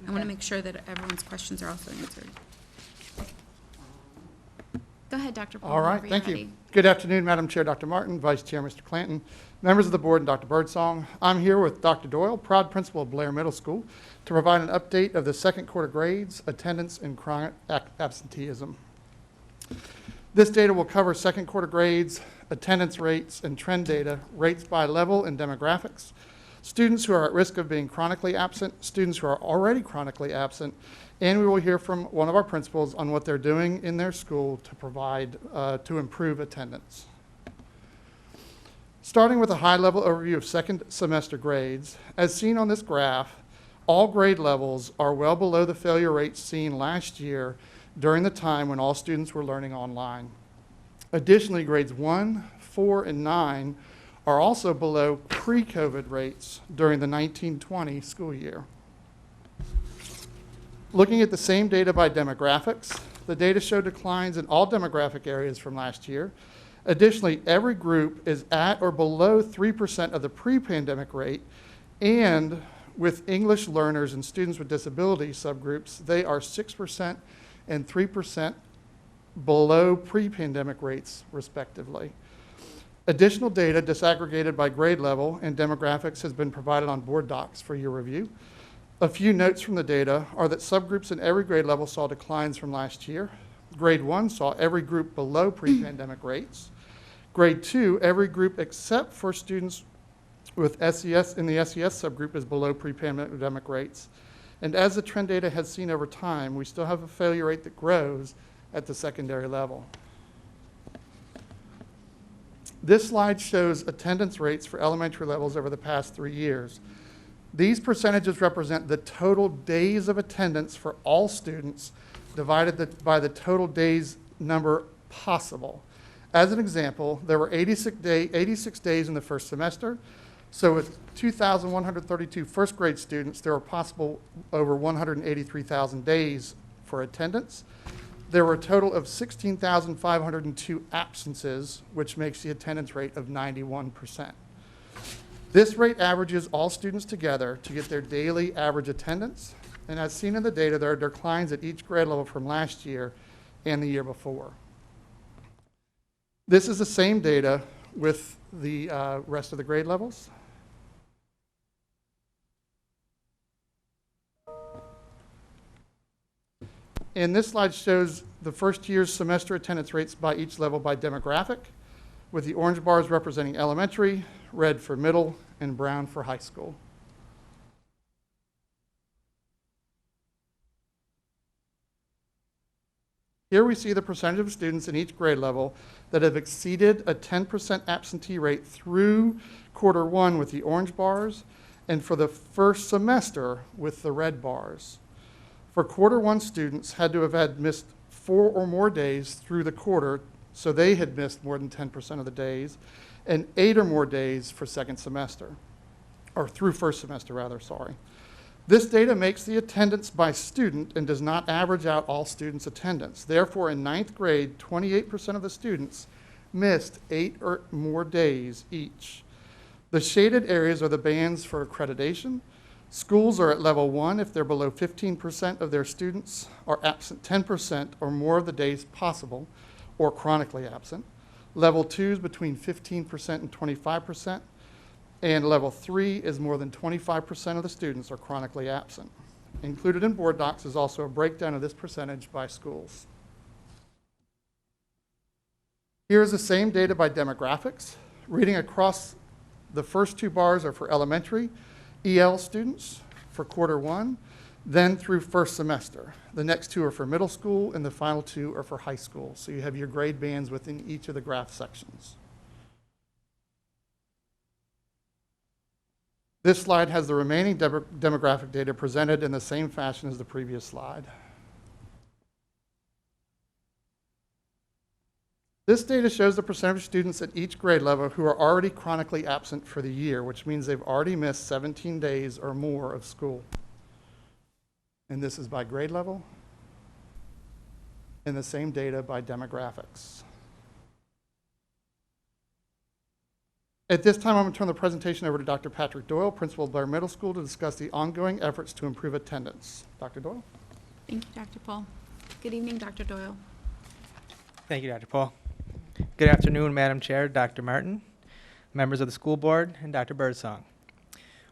I want to make sure that everyone's questions are also answered. Go ahead, Dr. Pohl. All right, whenever thank you're you. ready. Good afternoon, Madam Chair, Dr. Martin, Vice Chair, Mr. Clanton, members of the board, and Dr. Birdsong. I'm here with Dr. Doyle, proud principal of Blair Middle School, to provide an update of the Q2 grades, attendance, and chronic absenteeism. This data will cover Q2 grades, attendance rates, and trend data, rates by level and demographics, students who are at risk of being chronically absent, students who are already chronically absent, and we will hear from one of our principals on what they're doing in their school to provide, to improve attendance. Starting with a high-level overview of second semester grades, as seen on this graph, all grade levels are well below the failure rates seen last year during the time when all students were learning online. Additionally, grades 1, 4, and 9 are also below pre-COVID rates during the 1920 school year. Looking at the same data by demographics, the data show declines in all demographic areas from last year. Additionally, every group is at or below 3% of the pre-pandemic rate, and with English learners and students with disability subgroups, they are 6% and 3% below pre-pandemic rates, respectively. Additional data disaggregated by grade level and demographics has been provided on board docs for your review. A few notes from the data are that subgroups in every grade level saw declines from last year. Grade 1 saw every group below pre-pandemic rates. Grade 2, every group except for students with SES in the SES subgroup is below pre-pandemic rates. And as the trend data has seen over time, we still have a failure rate that grows at the secondary level. This slide shows attendance rates for elementary levels over the past 3 years. These percentages represent the total days of attendance for all students divided by the total days number possible. As an example, there were 86 days in the first semester. So with 2,132 first grade students, there were possible over 183,000 days for attendance. There were a total of 16,502 absences, which makes the attendance rate of 91%. This rate averages all students together to get their daily average attendance. And as seen in the data, there are declines at each grade level from last year and the year before. This is the same data with the rest of the grade levels. And this slide shows the first year's semester attendance rates by each level by demographic, with the orange bars representing elementary, red for middle, and brown for high school. Here we see the percentage of students in each grade level that have exceeded a 10% absentee rate through quarter 1 with the orange bars, and for the first semester with the red bars. For quarter 1 students had to have missed 4 or more days through the quarter, so they had missed more than 10% of the days, and 8 or more days for second semester, or through first semester rather, sorry. This data makes the attendance by student and does not average out all students' attendance. Therefore, in 9th grade, 28% of the students missed 8 or more days each. The shaded areas are the bands for accreditation. Schools are at level 1 if they're below 15% of their students are absent 10% or more of the days possible or chronically absent. Level 2 is between 15% and 25%. And level 3 is more than 25% of the students are chronically absent. Included in board docs is also a breakdown of this percentage by schools. Here's the same data by demographics. Reading across the first 2 bars are for elementary EL students for quarter 1, then through first semester. The next 2 are for middle school, and the final 2 are for high school. So you have your grade bands within each of the graph sections. This slide has the remaining demographic data presented in the same fashion as the previous slide. This data shows the percentage of students at each grade level who are already chronically absent for the year, which means they've already missed 17 days or more of school. And this is by grade level, and the same data by demographics. At this time, I'm going to turn the presentation over to Dr. Patrick Doyle, Principal of Blair Middle School, to discuss the ongoing efforts to improve attendance. Dr. Doyle? Thank you, Dr. Paul. Good evening, Dr. Doyle. Thank you, Dr. Paul. Good afternoon, Madam Chair, Dr. Martin, members of the school board, and Dr. Birdsong.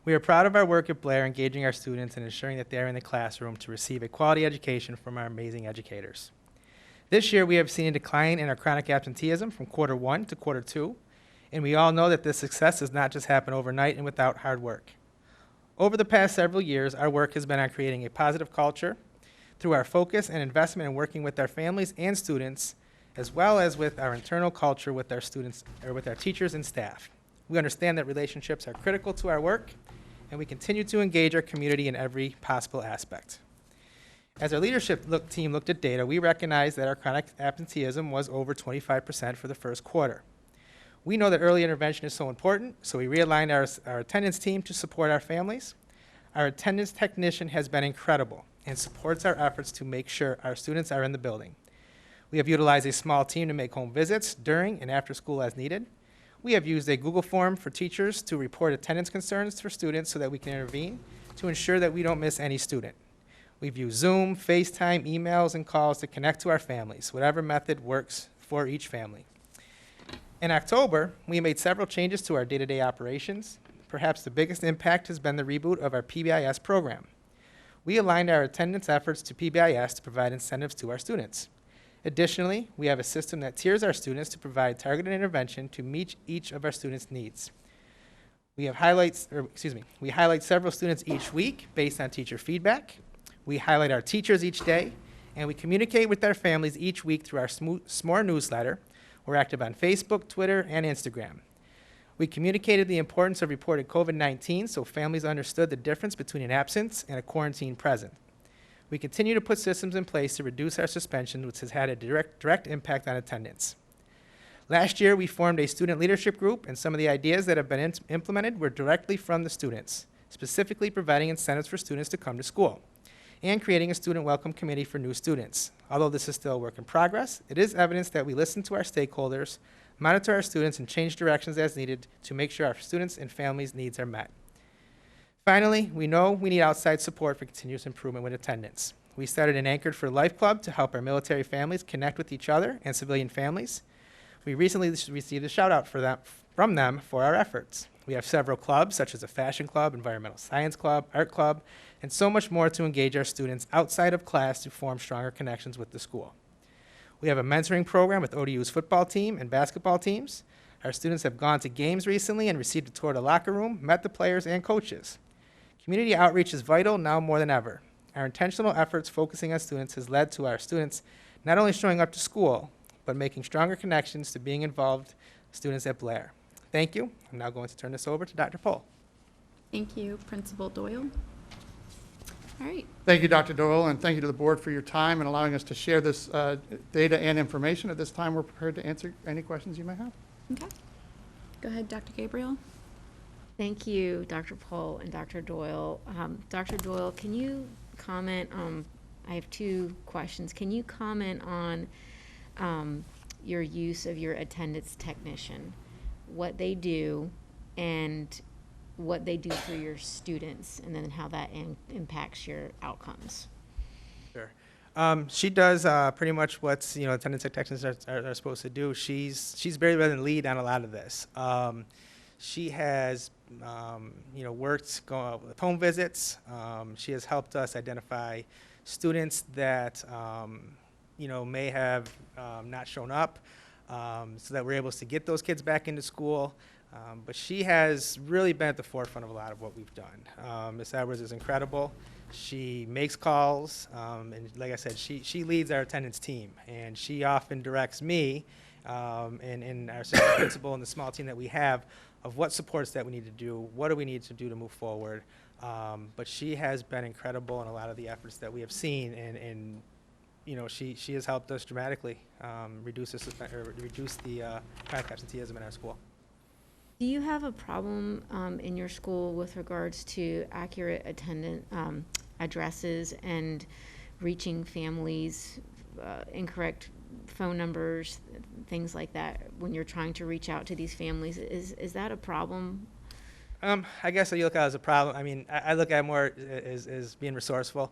We are proud of our work at Blair, engaging our students and ensuring that they are in the classroom to receive a quality education from our amazing educators. This year, we have seen a decline in our chronic absenteeism from Q1 to Q2, and we all know that this success does not just happen overnight and without hard work. Over the past several years, our work has been on creating a positive culture through our focus and investment in working with our families and students, as well as with our internal culture with our students, or with our teachers and staff. We understand that relationships are critical to our work, and we continue to engage our community in every possible aspect. As our leadership team looked at data, we recognized that our chronic absenteeism was over 25% for the first quarter. We know that early intervention is so important, so we realigned our attendance team to support our families. Our attendance technician has been incredible and supports our efforts to make sure our students are in the building. We have utilized a small team to make home visits during and after school as needed. We have used a Google form for teachers to report attendance concerns for students so that we can intervene to ensure that we don't miss any student. We've used Zoom, FaceTime, emails, and calls to connect to our families, whatever method works for each family. In October, we made several changes to our day-to-day operations. Perhaps the biggest impact has been the reboot of our PBIS program. We aligned our attendance efforts to PBIS to provide incentives to our students. Additionally, we have a system that tiers our students to provide targeted intervention to meet each of our students' needs. We highlight several students each week based on teacher feedback. We highlight our teachers each day, and we communicate with their families each week through our SMORE newsletter. We're active on Facebook, Twitter, and Instagram. We communicated the importance of reporting COVID-19 so families understood the difference between an absence and a quarantine present. We continue to put systems in place to reduce our suspension, which has had a direct impact on attendance. Last year, we formed a student leadership group, and some of the ideas that have been implemented were directly from the students, specifically providing incentives for students to come to school, and creating a student welcome committee for new students. Although this is still a work in progress, it is evidence that we listen to our stakeholders, monitor our students, and change directions as needed to make sure our students' and families' needs are met. Finally, we know we need outside support for continuous improvement with attendance. We started an Anchored for Life Club to help our military families connect with each other and civilian families. We recently received a shout out from them for our efforts. We have several clubs, such as a fashion club, environmental science club, art club, and so much more to engage our students outside of class to form stronger connections with the school. We have a mentoring program with ODU's football team and basketball teams. Our students have gone to games recently and received a tour of the locker room, met the players and coaches. Community outreach is vital now more than ever. Our intentional efforts focusing on students has led to our students not only showing up to school, but making stronger connections to being involved students at Blair. Thank you. I'm now going to turn this over to Dr. Pohl. Thank you, Principal Doyle. All right. Thank you, Dr. Doyle, and thank you to the board for your time and allowing us to share this data and information. At this time, we're prepared to answer any questions you may have. Okay. Go ahead, Dr. Gabriel. Thank you, Dr. Pohl and Dr. Doyle. Dr. Doyle, can you comment on, I have two questions. Can you comment on your use of your attendance technician, what they do, and what they do for your students, and then how that impacts your outcomes? Sure. She does pretty much what attendance technicians are supposed to do. She's very well in lead on a lot of this. She has worked with home visits. She has helped us identify students that may have not shown up, so that we're able to get those kids back into school. But she has really been at the forefront of a lot of what we've done. Ms. Edwards is incredible. She makes calls, and like I said, she leads our attendance team, and she often directs me and our assistant principal and the small team that we have of what supports that we need to do, what do we need to do to move forward. But she has been incredible in a lot of the efforts that we have seen, and she has helped us dramatically reduce the chronic absenteeism in our school. Do you have a problem in your school with regards to accurate attendant addresses and reaching families, incorrect phone numbers, things like that, when you're trying to reach out to these families? Is that a problem? I guess you look at it as a problem. I mean, I look at it more as being resourceful.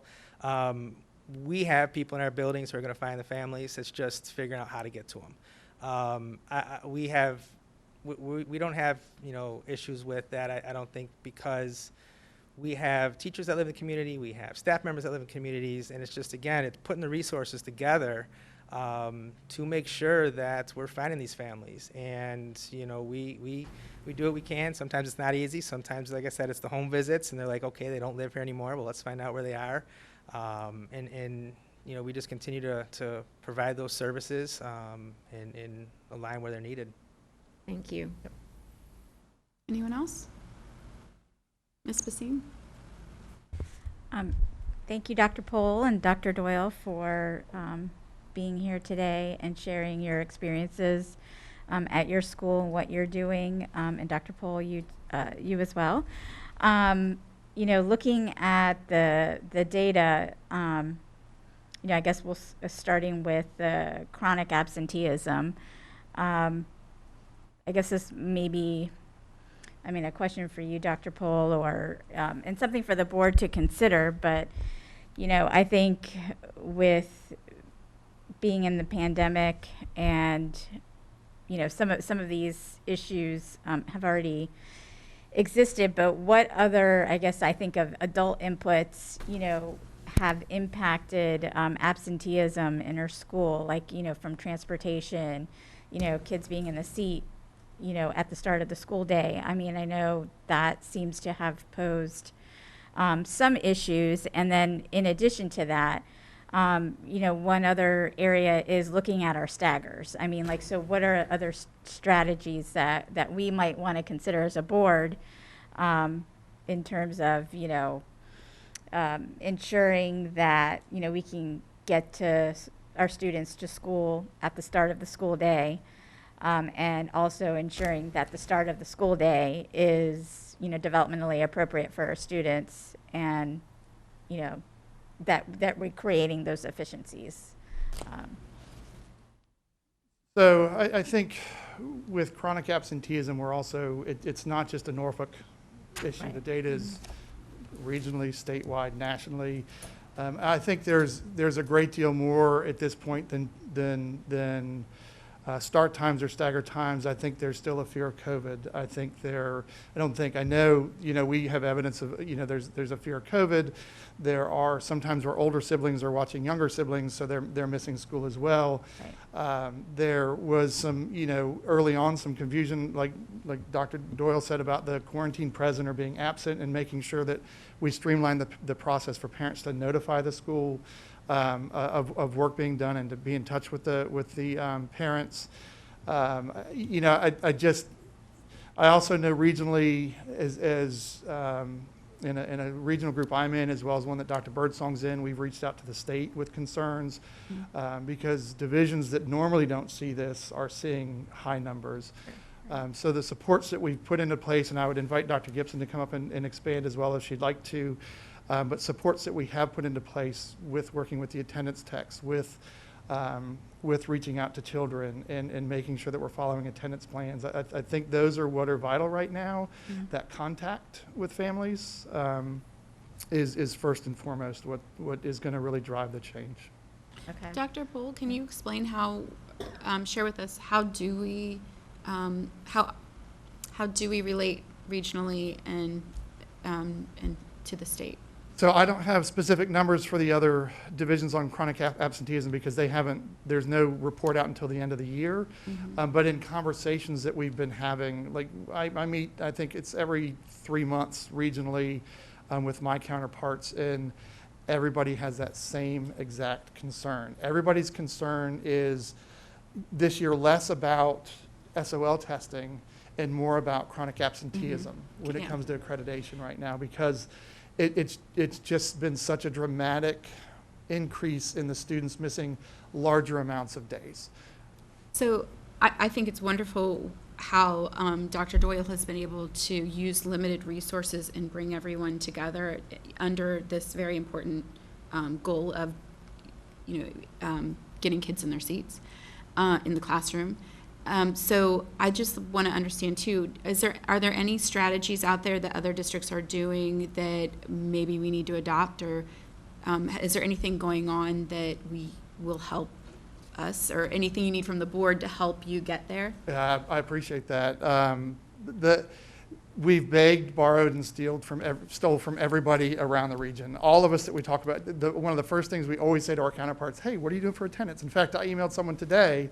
We have people in our buildings who are going to find the families. It's just figuring out how to get to them. We don't have issues with that. I don't think, because we have teachers that live in the community, we have staff members that live in communities, and it's just, again, it's putting the resources together to make sure that we're finding these families. And, you know, we do what we can. Sometimes it's not easy. Sometimes, like I said, it's the home visits, and they're like, okay, they don't live here anymore. Well, let's find out where they are. And you know, we just continue to provide those services and align where they're needed. Thank you. Yep. Anyone else? Ms. Basine? Thank you, Dr. Pohl and Dr. Doyle, for being here today and sharing your experiences at your school and what you're doing. And Dr. Pohl, you as well. You know, looking at the data, you know, I guess we'll starting with the chronic absenteeism. I guess this may be, I mean, a question for you, Dr. Pohl, or and something for the board to consider. But you know, I think with being in the pandemic, and you know, some of these issues have already existed. But what other, I guess, I think of adult inputs, you know, have impacted absenteeism in our school, like, you know, from transportation, you know, kids being in the seat, you know, at the start of the school day. I mean, I know that seems to have posed some issues. And then in addition to that, you know, one other area is looking at our staggers. I mean, like, so what are other strategies that we might want to consider as a board in terms of, you know, ensuring that, you know, we can get to our students to school at the start of the school day, and also ensuring that the start of the school day is, you know, developmentally appropriate for our students, and, you know, that we're creating those efficiencies. So I think with chronic absenteeism, we're also, it's not just a Norfolk issue. Right. The data is regionally, statewide, nationally. I think there's a great deal more at this point than start times or stagger times. I think there's still a fear of COVID. I know, you know, we have evidence of, you know, there's a fear of COVID. There are sometimes where older siblings are watching younger siblings, so they're missing school as well. Right. There was some, you know, early on some confusion, like Dr. Doyle said, about the quarantine present or being absent, and making sure that we streamline the process for parents to notify the school of work being done, and to be in touch with the parents. You know, I also know regionally, as in a regional group I'm in, as well as one that Dr. Birdsong's in, we've reached out to the state with concerns, because divisions that normally don't see this are seeing high numbers. So the supports that we've put into place, and I would invite Dr. Gibson to come up and expand as well if she'd like to, but supports that we have put into place with working with the attendance techs, with reaching out to children, and making sure that we're following attendance plans. I think those are what are vital right now. Mm-hmm. That contact with families is first and foremost what is going to really drive the change. Okay. Dr. Pohl, can you explain how, share with us, how do we relate regionally and to the state? So I don't have specific numbers for the other divisions on chronic absenteeism, because there's no report out until the end of the year. Mm-hmm. But in conversations that we've been having, like I meet, I think it's every 3 months regionally with my counterparts, and everybody has that same exact concern. Everybody's concern is this year less about SOL testing and more about chronic absenteeism when it comes to accreditation right now, because it's just been such a dramatic increase in the students missing larger amounts of days. So I think it's wonderful how Dr. Doyle has been able to use limited resources and bring everyone together under this very important goal of, you know, getting kids in their seats in the classroom. So I just want to understand too, are there any strategies out there that other districts are doing that maybe we need to adopt, or is there anything going on that will help us, or anything you need from the board to help you get there? I appreciate that. we've begged, borrowed, and stole from everybody around the region. All of us that we talk about, one of the first things we always say to our counterparts, hey, what are you doing for attendance? In fact, I emailed someone today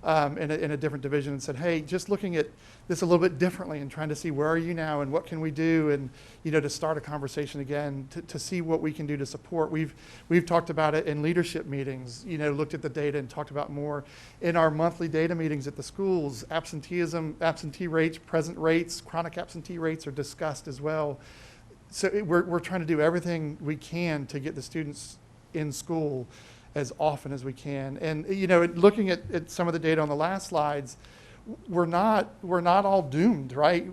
in a different division and said, hey, just looking at this a little bit differently and trying to see where are you now and what can we do, and to start a conversation again, to see what we can do to support. We've talked about it in leadership meetings, looked at the data and talked about more in our monthly data meetings at the schools. Absenteeism, absentee rates, present rates, chronic absentee rates are discussed as well. So we're trying to do everything we can to get the students in school as often as we can. And looking at some of the data on the last slides, we're not all doomed, right?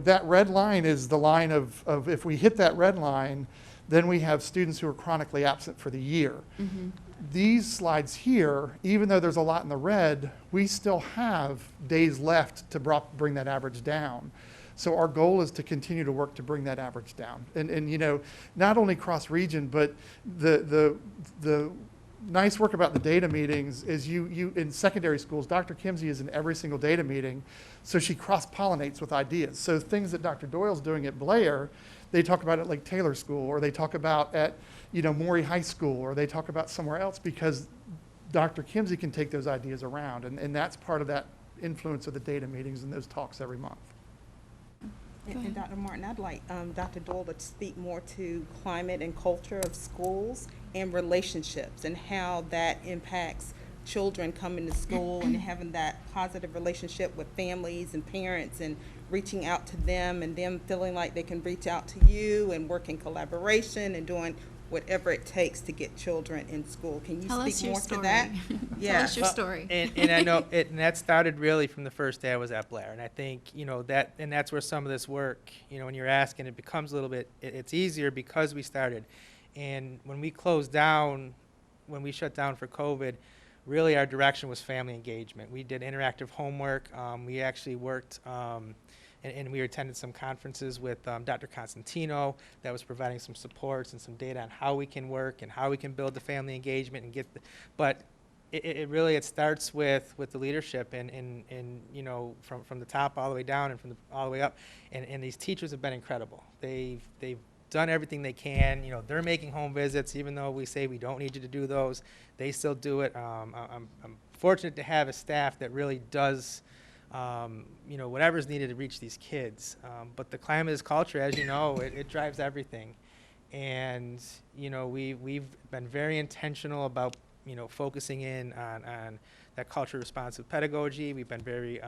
That red line is the line of if we hit that red line, then we have students who are chronically absent for the year. Mm-hmm. These slides here, even though there's a lot in the red, we still have days left to bring that average down. So our goal is to continue to work to bring that average down. And not only cross region, but the nice work about the data meetings is you in secondary schools, Dr. Kimsey is in every single data meeting, so she cross-pollinates with ideas. So things that Dr. Doyle's doing at Blair, they talk about at Lake Taylor School, or they talk about at Maury High School, or they talk about somewhere else, because Dr. Kimsey can take those ideas around, and that's part of that influence of the data meetings and those talks every month. And Dr. Martin, I'd like Dr. Doyle to speak more to climate and culture of schools and relationships and how that impacts children coming to school and having that positive relationship with families and parents and reaching out to them and them feeling like they can reach out to you and work in collaboration and doing whatever it takes to get children in school. Can you speak more to that? Tell us your story. And I know and that started really from the first day I was at Blair. And I think, that's where some of this work, when you're asking, it becomes a little bit, it's easier because we started. And when we closed down, when we shut down for COVID, really our direction was family engagement. We did interactive homework. We actually worked, and we attended some conferences with Dr. Constantino that was providing some supports and some data on how we can work and how we can build the family engagement and get but it really starts with the leadership and from the top all the way down and all the way up, and these teachers have been incredible. They've done everything they can. They're making home visits, even though we say we don't need you to do those. They still do it. I'm fortunate to have a staff that really does whatever's needed to reach these kids. But the climate is culture, as you know, it drives everything. And, we've been very intentional about, focusing in on that culture responsive pedagogy. We've been very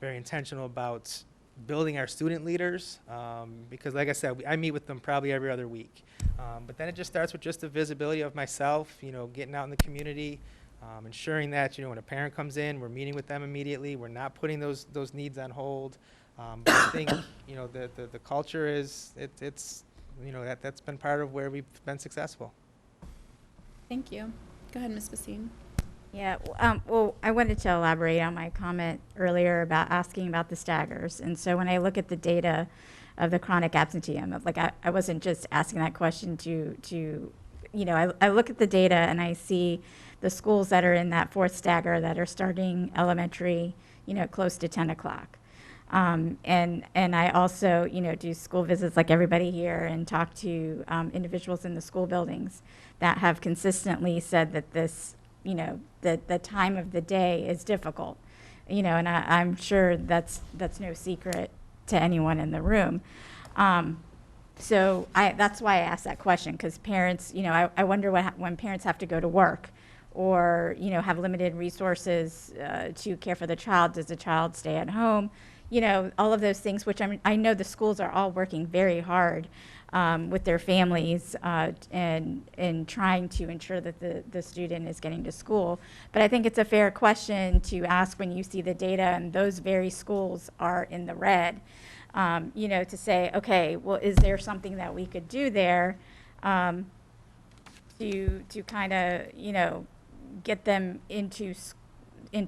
intentional about building our student leaders, because like I said, I meet with them probably every other week. But then it just starts with just the visibility of myself, getting out in the community, ensuring that, when a parent comes in, we're meeting with them immediately. We're not putting those needs on hold. But I think, the culture is, that's been part of where we've been successful. Thank you. Go ahead, Ms. Basine. Yeah, well, I wanted to elaborate on my comment earlier about asking about the staggers. And so when I look at the data of the chronic absenteeism, like I wasn't just asking that question I look at the data and I see the schools that are in that fourth stagger that are starting elementary, close to 10 o'clock. And I also, do school visits like everybody here and talk to individuals in the school buildings that have consistently said that this, the time of the day is difficult, and I'm sure that's no secret to anyone in the room. So that's why I asked that question, because parents, I wonder when parents have to go to work or, have limited resources to care for the child, does the child stay at home? All of those things, which I know the schools are all working very hard with their families and trying to ensure that the student is getting to school. But I think it's a fair question to ask when you see the data and those very schools are in the red, to say, okay, well, is there something that we could do there to kind of, get them into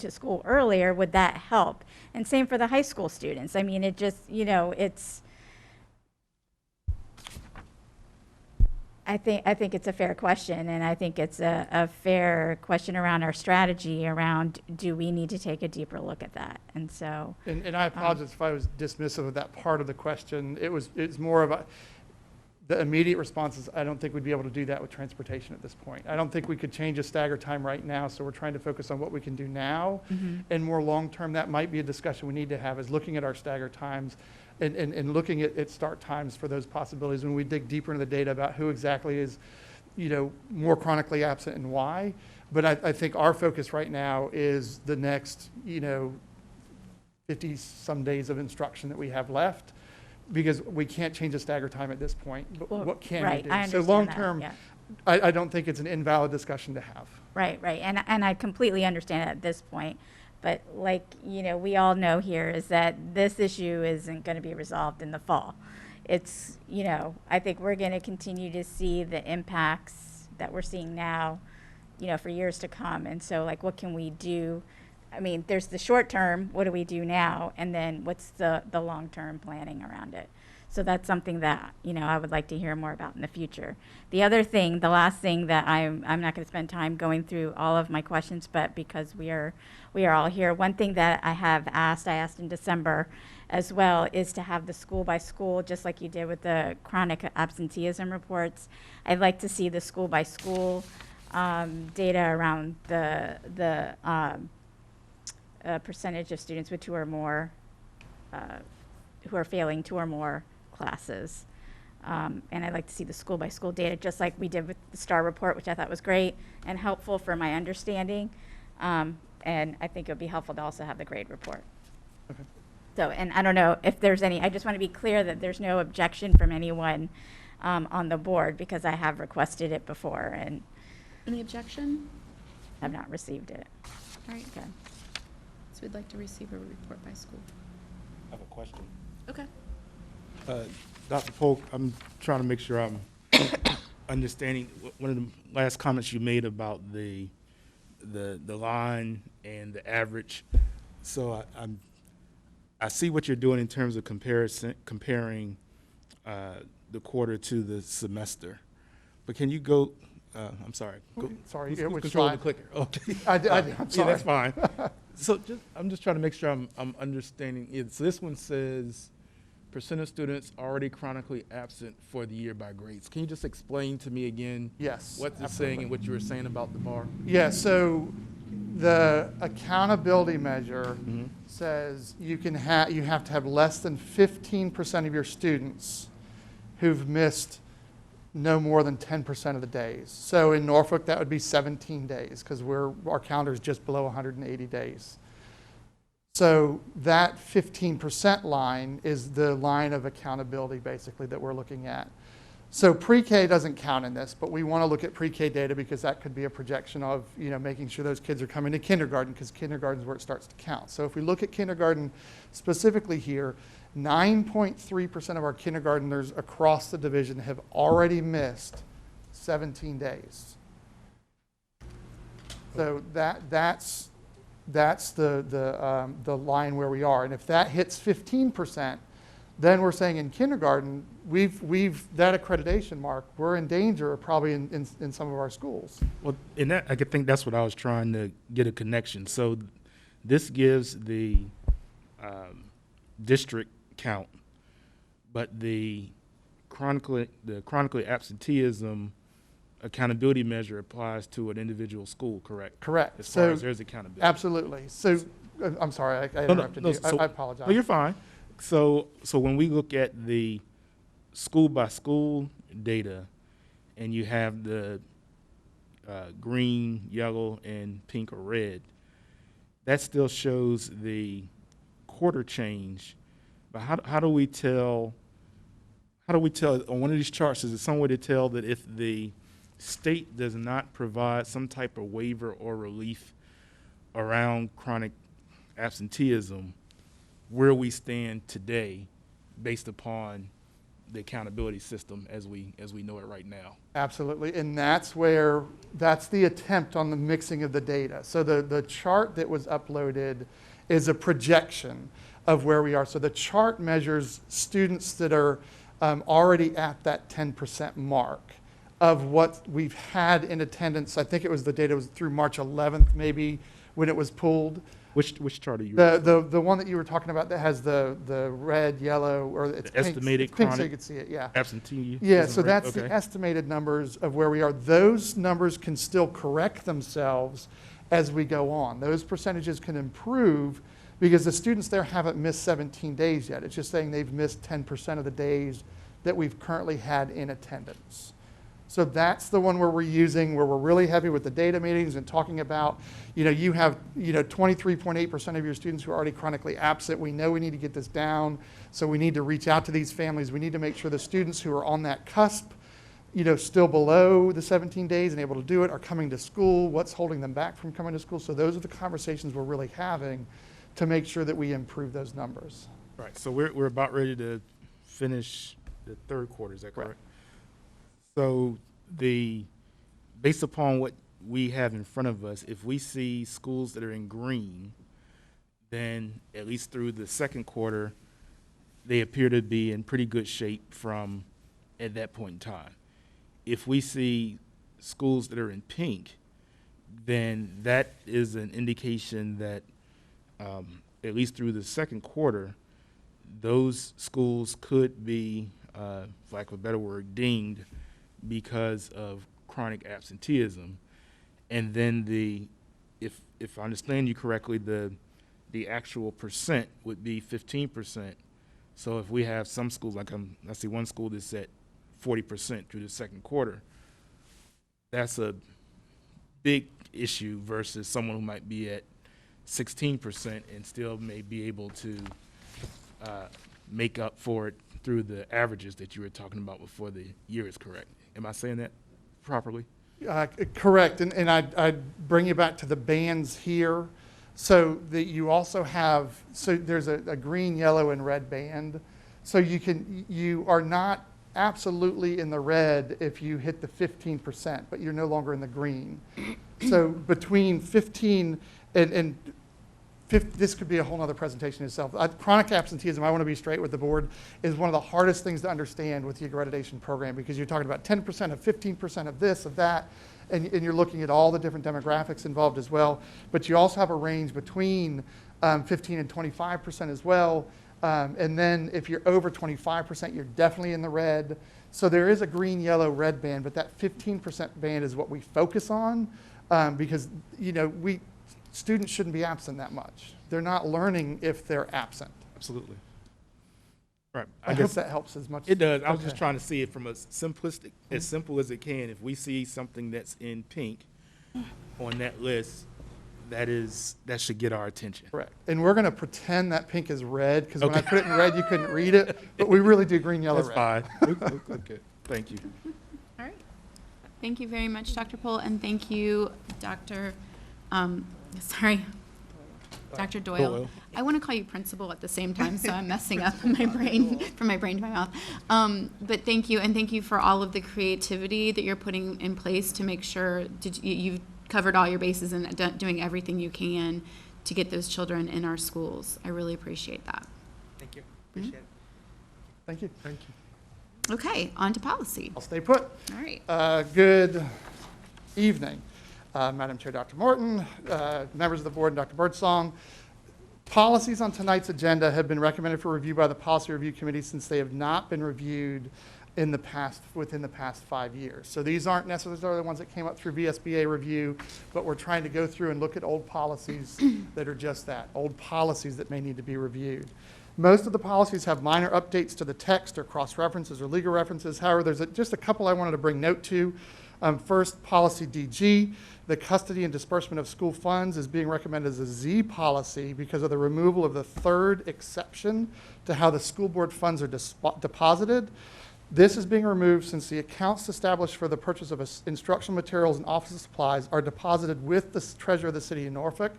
school earlier? Would that help? And same for the high school students. I mean, it just, I think it's a fair question, and I think it's a fair question around our strategy around, do we need to take a deeper look at that? And so. And I apologize if I was dismissive of that part of the question. It's more of the immediate responses. I don't think we'd be able to do that with transportation at this point. I don't think we could change a stagger time right now, so we're trying to focus on what we can do now. And more long-term, that might be a discussion we need to have, is looking at our stagger times and looking at start times for those possibilities when we dig deeper into the data about who exactly is, more chronically absent and why. But I think our focus right now is the next, 50-some days of instruction that we have left, because we can't change the stagger time at this point. But what can we do? So long-term, yeah. I don't think it's an invalid discussion to have. Right. And I completely understand it at this point. But we all know here is that this issue isn't going to be resolved in the fall. It's, I think we're going to continue to see the impacts that we're seeing now, for years to come. And so, what can we do? I mean, there's the short term, what do we do now? And then what's the long-term planning around it? So that's something that, I would like to hear more about in the future. The other thing, the last thing that I'm not going to spend time going through all of my questions, but because we are all here, one thing that I asked in December as well, is to have the school by school, just like you did with the chronic absenteeism reports. I'd like to see the school by school data around the percentage of students with two or more, who are failing two or more classes. And I'd like to see the school by school data, just like we did with the STAR report, which I thought was great and helpful for my understanding. And I think it would be helpful to also have the grade report. Okay. So, and I don't know if there's any, I just want to be clear that there's no objection from anyone on the board, because I have requested it before and Any objection? have not received it. All right. Okay. So we'd like to receive a report by school. I have a question. Okay. Dr. Polk, I'm trying to make sure I'm understanding one of the last comments you made about the line and the average. So I see what you're doing in terms of comparing the quarter to the semester. But can you go, I'm sorry. Sorry, who's which controlling the slide? clicker? Okay. I'm sorry. Yeah, that's fine. So I'm just trying to make sure I'm understanding it. So this one says percent of students already chronically absent for the year by grades. Can you just explain to me again? Yes, what it's absolutely. saying and what you were saying about the bar? Yeah, so the accountability measure says you have to have less than 15% of your students who've missed no more than 10% of the days. So in Norfolk, that would be 17 days, because our calendar is just below 180 days. So that 15% line is the line of accountability, basically, that we're looking at. So pre-K doesn't count in this, but we want to look at pre-K data, because that could be a projection of, making sure those kids are coming to kindergarten, because kindergarten is where it starts to count. So if we look at kindergarten specifically here, 9.3% of our kindergartners across the division have already missed 17 days. So that's the line where we are. And if that hits 15%, then we're saying in kindergarten, we've that accreditation mark, we're in danger probably in some of our schools. Well, in that, I think that's what I was trying to get a connection. So this gives the district count, but the chronically absenteeism accountability measure applies to an individual school, correct? Correct. As far as there's accountability. Absolutely. So I'm sorry, I interrupted you. I apologize. No, you're fine. So when we look at the school by school data, and you have the green, yellow, and pink or red, that still shows the quarter change. But how do we tell on one of these charts, is it some way to tell that if the state does not provide some type of waiver or relief around chronic absenteeism, where we stand today based upon the accountability system as we know it right now? Absolutely, and that's the attempt on the mixing of the data. So the chart that was uploaded is a projection of where we are. So the chart measures students that are already at that 10% mark. of what we've had in attendance. I think it was the data was through March 11th, maybe, when it was pulled. Which chart are you? The one that you were talking about that has the red, yellow, or it's pink. Estimated It's pink so chronic you can see it, yeah. absentee. Yeah, so that's the estimated numbers of where we are. Those numbers can still correct themselves as we go on. Those percentages can improve because the students there haven't missed 17 days yet. It's just saying they've missed 10% of the days that we've currently had in attendance. So that's the one where we're using, where we're really heavy with the data meetings and talking about, you have, 23.8% of your students who are already chronically absent. We know we need to get this down, so we need to reach out to these families. We need to make sure the students who are on that cusp, still below the 17 days and able to do it are coming to school. What's holding them back from coming to school? So those are the conversations we're really having to make sure that we improve those numbers. Right, so we're about ready to finish the third quarter, is that correct? So based upon what we have in front of us, if we see schools that are in green, then at least through the second quarter, they appear to be in pretty good shape from at that point in time. If we see schools that are in pink, then that is an indication that at least through the second quarter, those schools could be, for lack of a better word, dinged because of chronic absenteeism. And then if I understand you correctly, the actual percent would be 15%. So if we have some schools, like I see one school that's at 40% through the second quarter, that's a big issue versus someone who might be at 16% and still may be able to make up for it through the averages that you were talking about before the year is correct. Am I saying that properly? Correct, and I'd bring you back to the bands here. So that you also have, so there's a green, yellow, and red band. So you are not absolutely in the red if you hit the 15%, but you're no longer in the green. So between 15 and this could be a whole other presentation itself. Chronic absenteeism, I want to be straight with the board, is one of the hardest things to understand with the accreditation program because you're talking about 10% of 15% of this, of that, and you're looking at all the different demographics involved as well. But you also have a range between 15 and 25% as well. And then if you're over 25%, you're definitely in the red. So there is a green, yellow, red band, but that 15% band is what we focus on because, students shouldn't be absent that much. They're not learning if they're absent. Absolutely. Right. I hope that helps as much. It does. I was just trying to see it from a simplistic, as simple as it can. If we see something that's in pink on that list, that should get our attention. Correct. And we're going to pretend that pink is red because when I put it in red, you couldn't read it. But we really do green, yellow, red. That's fine. Okay. Thank you. All right. Thank you very much, Dr. Pohl, and thank you, Dr. Dr. Doyle. I want to call you principal at the same time, so I'm messing up my brain, from my brain to my mouth. But thank you, and thank you for all of the creativity that you're putting in place to make sure you've covered all your bases and doing everything you can to get those children in our schools. I really appreciate that. Thank you. Appreciate it. Thank you. Thank you. Okay, on to policy. I'll stay put. All right. Good evening. Madam Chair, Dr. Morton, members of the board, and Dr. Birdsong. Policies on tonight's agenda have been recommended for review by the Policy Review Committee since they have not been reviewed within the past 5 years. So these aren't necessarily the ones that came up through VSBA review, but we're trying to go through and look at old policies that are just that, old policies that may need to be reviewed. Most of the policies have minor updates to the text or cross-references or legal references. However, there's just a couple I wanted to bring note to. First, policy DG, the custody and disbursement of school funds is being recommended as a Z policy because of the removal of the third exception to how the school board funds are deposited. This is being removed since the accounts established for the purchase of instructional materials and office supplies are deposited with the treasurer of the city of Norfolk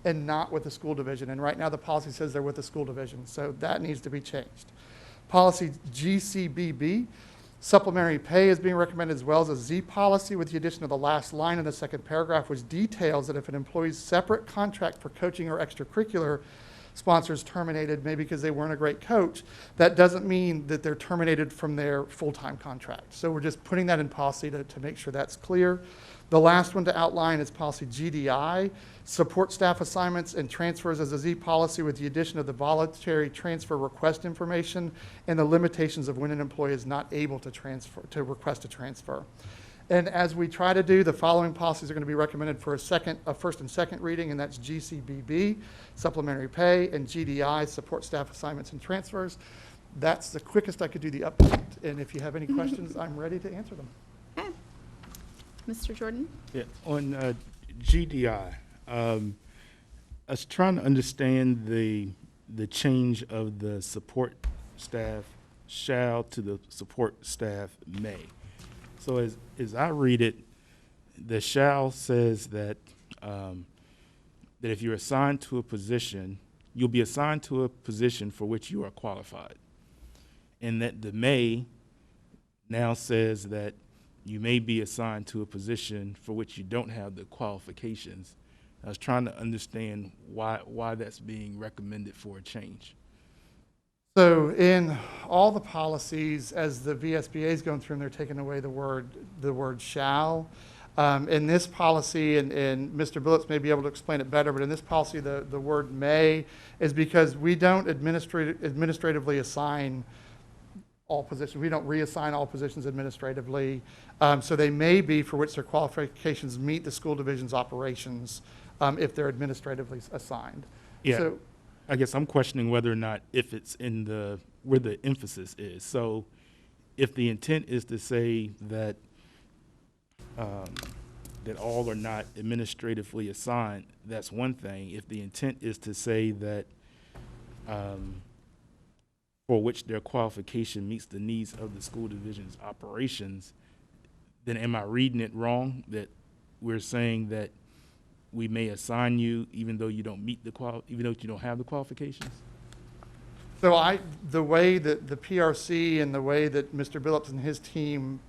and not with the school division. And right now the policy says they're with the school division, so that needs to be changed. Policy GCBB, supplementary pay is being recommended as well as a Z policy with the addition of the last line in the second paragraph, which details that if an employee's separate contract for coaching or extracurricular sponsors terminated maybe because they weren't a great coach, that doesn't mean that they're terminated from their full-time contract. So we're just putting that in policy to make sure that's clear. The last one to outline is policy GDI, support staff assignments and transfers as a Z policy with the addition of the voluntary transfer request information and the limitations of when an employee is not able to request a transfer. And as we try to do, the following policies are going to be recommended for a first and second reading, and that's GCBB, supplementary pay, and GDI, support staff assignments and transfers. That's the quickest I could do the update, and if you have any questions, I'm ready to answer them. Okay. Mr. Jordan? Yeah, on GDI, I was trying to understand the change of the support staff shall to the support staff may. So as I read it, the shall says that that if you're assigned to a position, you'll be assigned to a position for which you are qualified. And that the may now says that you may be assigned to a position for which you don't have the qualifications. I was trying to understand why that's being recommended for a change. So in all the policies, as the VSBA is going through and they're taking away the word shall, in this policy, and Mr. Billups may be able to explain it better, but in this policy, the word may is because we don't administratively assign all positions. We don't reassign all positions administratively. So they may be for which their qualifications meet the school division's operations if they're administratively assigned. Yeah. So, I guess I'm questioning whether or not if it's in where the emphasis is. So if the intent is to say that that all are not administratively assigned, that's one thing. If the intent is to say that for which their qualification meets the needs of the school division's operations, then am I reading it wrong, that we're saying that we may assign you even though you don't meet even though you don't have the qualifications? So the way that the PRC and the way that Mr. Billups and his team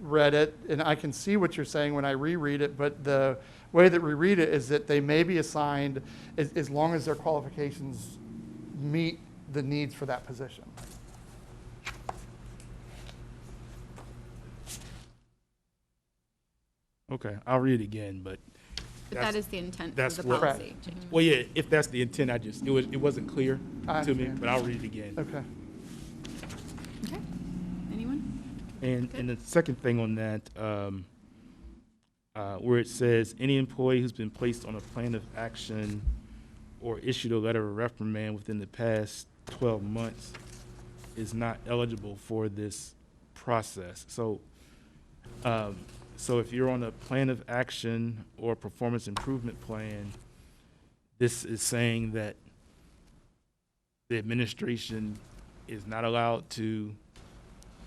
read it, and I can see what you're saying when I reread it, but the way that we read it is that they may be assigned as long as their qualifications meet the needs for that position. Okay, I'll read it again, but that is the intent that's of the what, policy. Well, yeah, if that's the intent, it wasn't clear to me, but I'll read it again. Okay. Okay. Anyone? And the second thing on that, where it says any employee who's been placed on a plan of action or issued a letter of reprimand within the past 12 months is not eligible for this process. So, so if you're on a plan of action or performance improvement plan, this is saying that the administration is not allowed to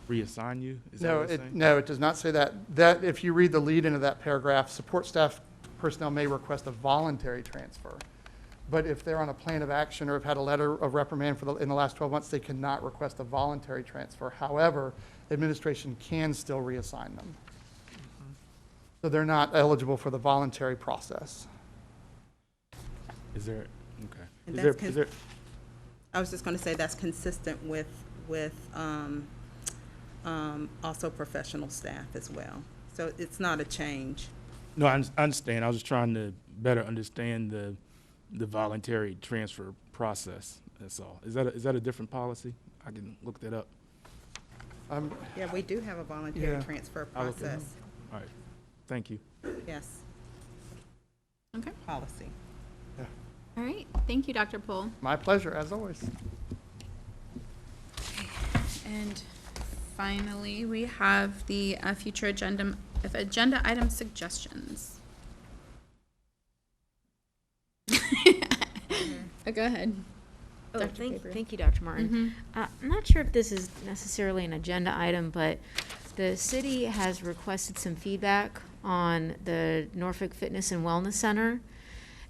reassign you? Is that what it's saying? No, it does not say that. That, if you read the lead into that paragraph, support staff personnel may request a voluntary transfer. But if they're on a plan of action or have had a letter of reprimand in the last 12 months, they cannot request a voluntary transfer. However, administration can still reassign them. So they're not eligible for the voluntary process. Is there, okay. And Is there, I was just going to say that's consistent with also professional staff as well. So it's not a change. no, I understand. I was just trying to better understand the voluntary transfer process. That's all. Is that a different policy? I can look that up. Yeah, we do have a voluntary transfer process. All right. Thank you. Yes. Okay. Policy. Yeah. All right. Thank you, Dr. Poole. My pleasure, as always. And finally, we have the future agenda item suggestions. Go ahead. Oh, Dr. thank you, Dr. Martin. I'm not sure if this is necessarily an agenda item, but the city has requested some feedback on the Norfolk Fitness and Wellness Center.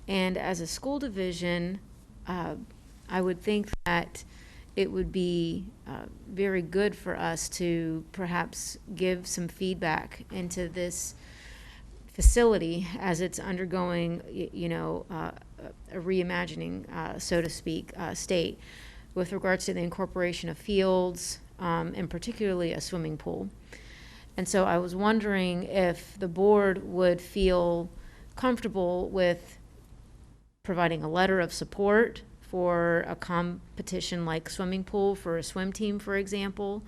And as a school division, I would think that it would be very good for us to perhaps give some feedback into this facility as it's undergoing, a reimagining, so to speak, state with regards to the incorporation of fields, and particularly a swimming pool. And so I was wondering if the board would feel comfortable with providing a letter of support for a competition like swimming pool for a swim team, for example,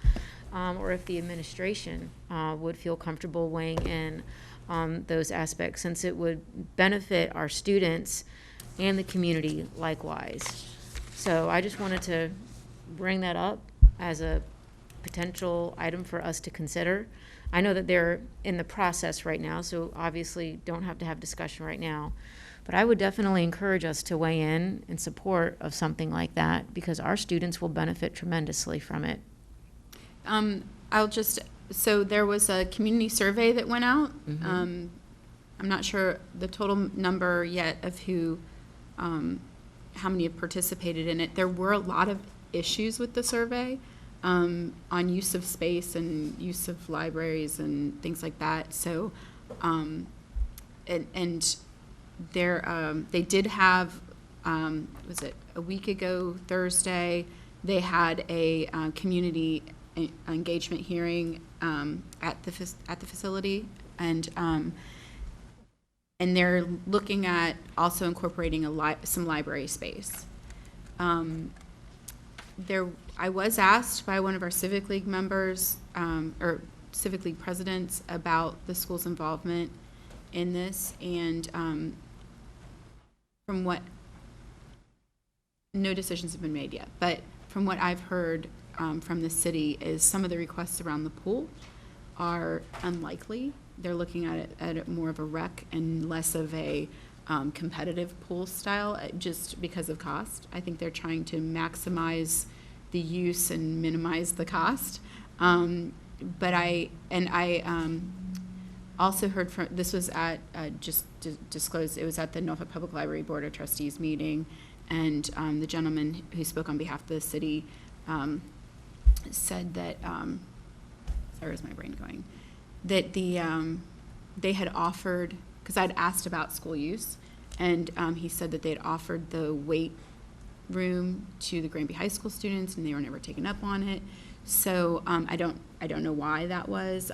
or if the administration would feel comfortable weighing in on those aspects, since it would benefit our students and the community likewise. So I just wanted to bring that up as a potential item for us to consider. I know that they're in the process right now, so obviously don't have to have discussion right now. But I would definitely encourage us to weigh in support of something like that, because our students will benefit tremendously from it. So there was a community survey that went out. Mm-hmm. I'm not sure the total number yet of how many have participated in it. There were a lot of issues with the survey on use of space and use of libraries and things like that. So, they did have, was it a week ago Thursday, they had a community engagement hearing at the facility, and they're looking at also incorporating some library space. I was asked by one of our Civic League members, or Civic League presidents, about the school's involvement in this, and from what, no decisions have been made yet, but from what I've heard from the city is some of the requests around the pool are unlikely. They're looking at it more of a rec and less of a competitive pool style, just because of cost. I think they're trying to maximize the use and minimize the cost. But I also heard from, this was at, just disclosed, it was at the Norfolk Public Library Board of Trustees meeting, and the gentleman who spoke on behalf of the city said that, where's my brain going? That they had offered, because I'd asked about school use, and he said that they had offered the weight room to the Granby High School students, and they were never taken up on it. So I don't know why that was.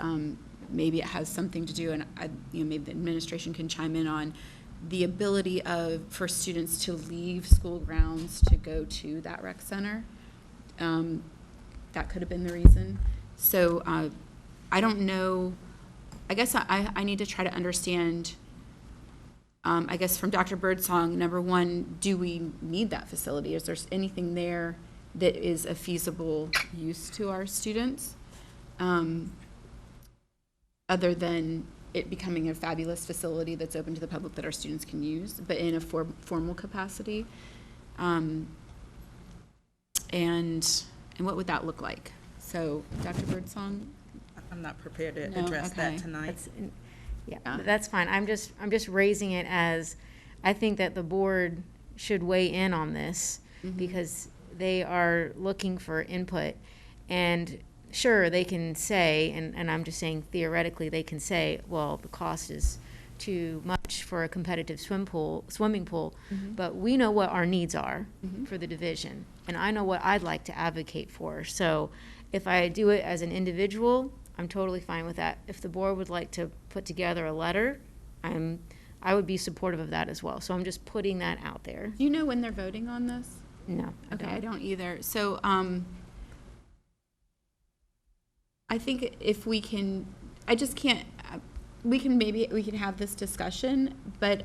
Maybe it has something to do, and maybe the administration can chime in on the ability for students to leave school grounds to go to that rec center. That could have been the reason. So I don't know. I guess I need to try to understand, I guess from Dr. Birdsong, number one, do we need that facility? Is there anything there that is a feasible use to our students, other than it becoming a fabulous facility that's open to the public that our students can use, but in a formal capacity? And what would that look like? So, Dr. Birdsong? I'm not prepared to address that tonight. That's fine. I'm just raising it as, I think that the board should weigh in on this, because they are looking for input. And sure, they can say, and I'm just saying theoretically, they can say, well, the cost is too much for a competitive swimming pool, but we know what our needs are for the division, and I know what I'd like to advocate for. So if I do it as an individual, I'm totally fine with that. If the board would like to put together a letter, I would be supportive of that as well. So I'm just putting that out there. Do you know when they're voting on this? No. Okay, I don't either. So I think if we can, I just can't, we can have this discussion, but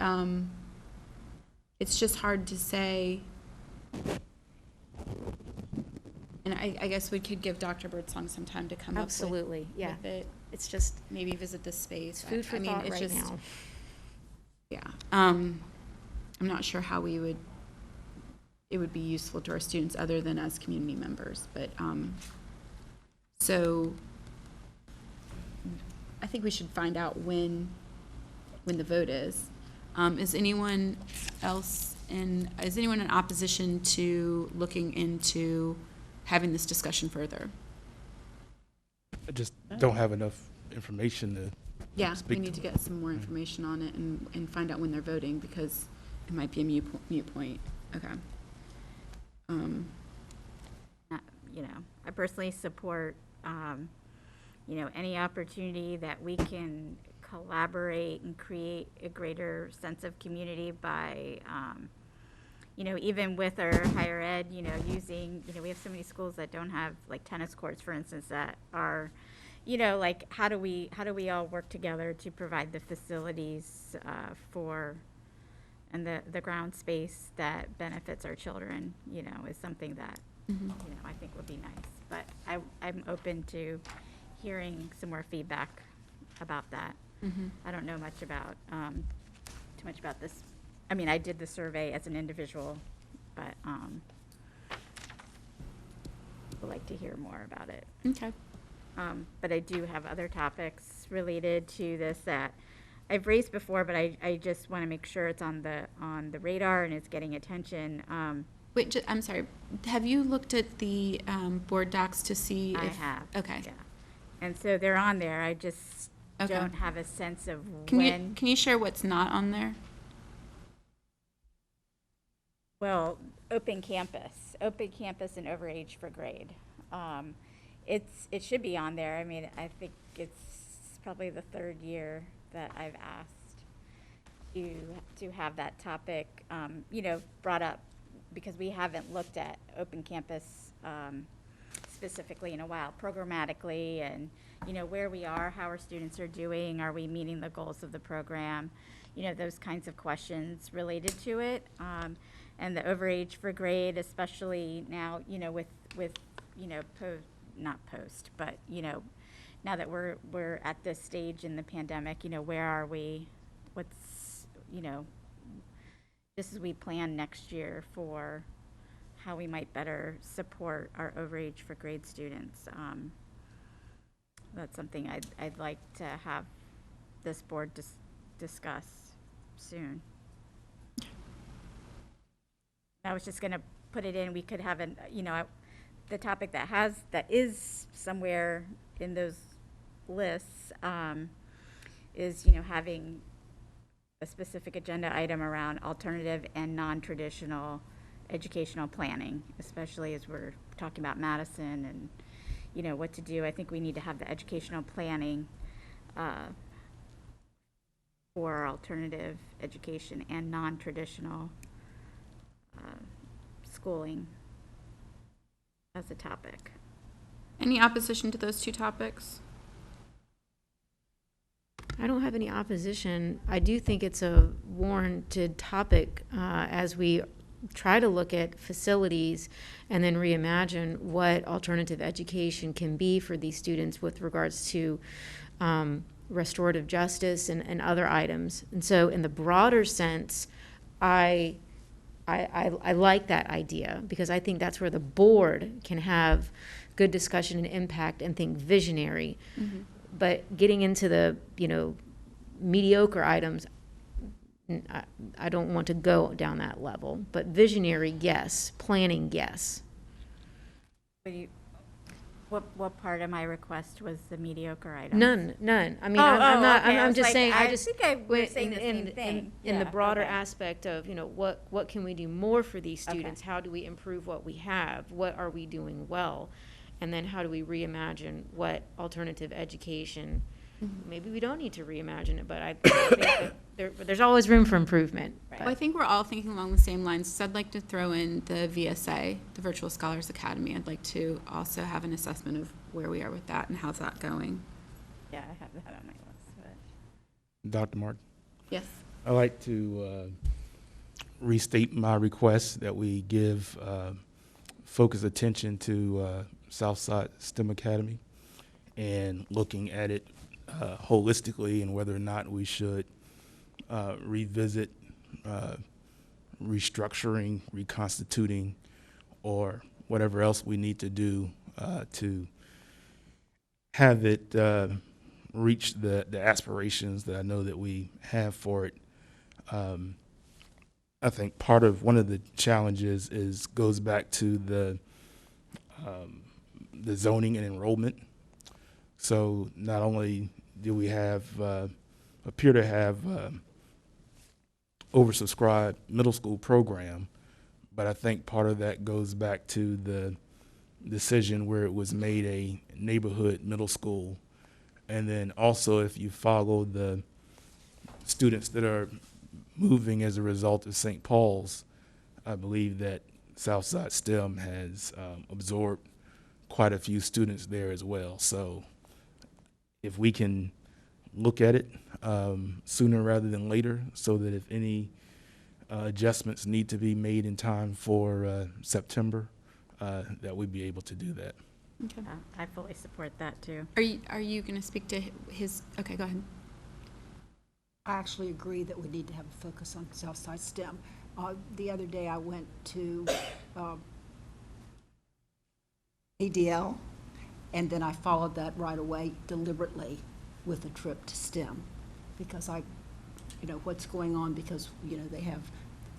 it's just hard to say. And I guess we could give Dr. Birdsong some time to come Absolutely, up yeah. with it. It's just maybe visit the space. Food for thought right now. Yeah. I'm not sure how it would be useful to our students other than as community members. But so I think we should find out when the vote is. Is anyone in opposition to looking into having this discussion further? I just don't have enough information to Yeah, we speak need to get some more information on it and find out when they're voting, because it might be a mute point. Okay. You know, I personally support, you know, any opportunity that we can collaborate and create a greater sense of community by, you know, even with our higher ed, you know, using, you know, we have so many schools that don't have like tennis courts, for instance, that are, you know, like how do we all work together to provide the facilities for, and the ground space that benefits our children, you know, is something that, you know, I think would be nice. But I'm open to hearing some more feedback about that. I don't know much about, too much about this. I mean, I did the survey as an individual, but would like to hear more about it. Okay. But I do have other topics related to this that I've raised before, but I just want to make sure it's on the radar and it's getting attention. Wait, I'm sorry. Have you looked at the board docs to see I if? have. Okay. Yeah. And so they're on there. I just Okay. don't have a sense of Can when. you share what's not on there? Well, open campus and overage for grade. It should be on there. I mean, I think it's probably the third year that I've asked to have that topic, you know, brought up, because we haven't looked at open campus specifically in a while, programmatically, and, you know, where we are, how our students are doing, are we meeting the goals of the program, you know, those kinds of questions related to it. And the overage for grade, especially now, you know, with you know, not post, but, you know, now that we're at this stage in the pandemic, you know, where are we? What's, you know, just as we plan next year for how we might better support our overage for grade students. That's something I'd like to have this board discuss soon. I was just going to put it in. We could have an, you know, the topic that is somewhere in those lists is, you know, having a specific agenda item around alternative and non-traditional educational planning, especially as we're talking about Madison and, you know, what to do. I think we need to have the educational planning for alternative education and non-traditional schooling as a topic. Any opposition to those two topics? I don't have any opposition. I do think it's a warranted topic as we try to look at facilities and then reimagine what alternative education can be for these students with regards to restorative justice and other items. And so in the broader sense, I like that idea, because I think that's where the board can have good discussion and impact and think visionary. But getting into the, you know, mediocre items, I don't want to go down that level. But visionary, yes. Planning, yes. What part of my request was the mediocre item? None. I mean, I'm just saying, I think we're saying the same thing. In the broader okay. aspect of, you know, what can we do more for these students? How do we improve what we have? What are we doing well? And then how do we reimagine what alternative education, maybe we don't need to reimagine it, but I think that there's always room for improvement. Right. Well, I think we're all thinking along the same lines. So I'd like to throw in the VSA, the Virtual Scholars Academy. I'd like to also have an assessment of where we are with that and how's that going. Yeah, I have that on my list. But. Dr. Martin? Yes. I'd like to restate my request that we give focused attention to Southside STEM Academy and looking at it holistically and whether or not we should revisit restructuring, reconstituting, or whatever else we need to do to have it reach the aspirations that I know that we have for it. I think one of the challenges goes back to the zoning and enrollment. So not only do we have, appear to have oversubscribed middle school program, but I think part of that goes back to the decision where it was made a neighborhood middle school. And then also, if you follow the students that are moving as a result of St. Paul's, I believe that Southside STEM has absorbed quite a few students there as well. So if we can look at it sooner rather than later, so that if any adjustments need to be made in time for September, that we'd be able to do that. Okay. I fully support that too. Are you going to speak to his, okay, go ahead. I actually agree that we need to have a focus on Southside STEM. The other day I went to ADL, and then I followed that right away deliberately with a trip to STEM, because what's going on, because, they have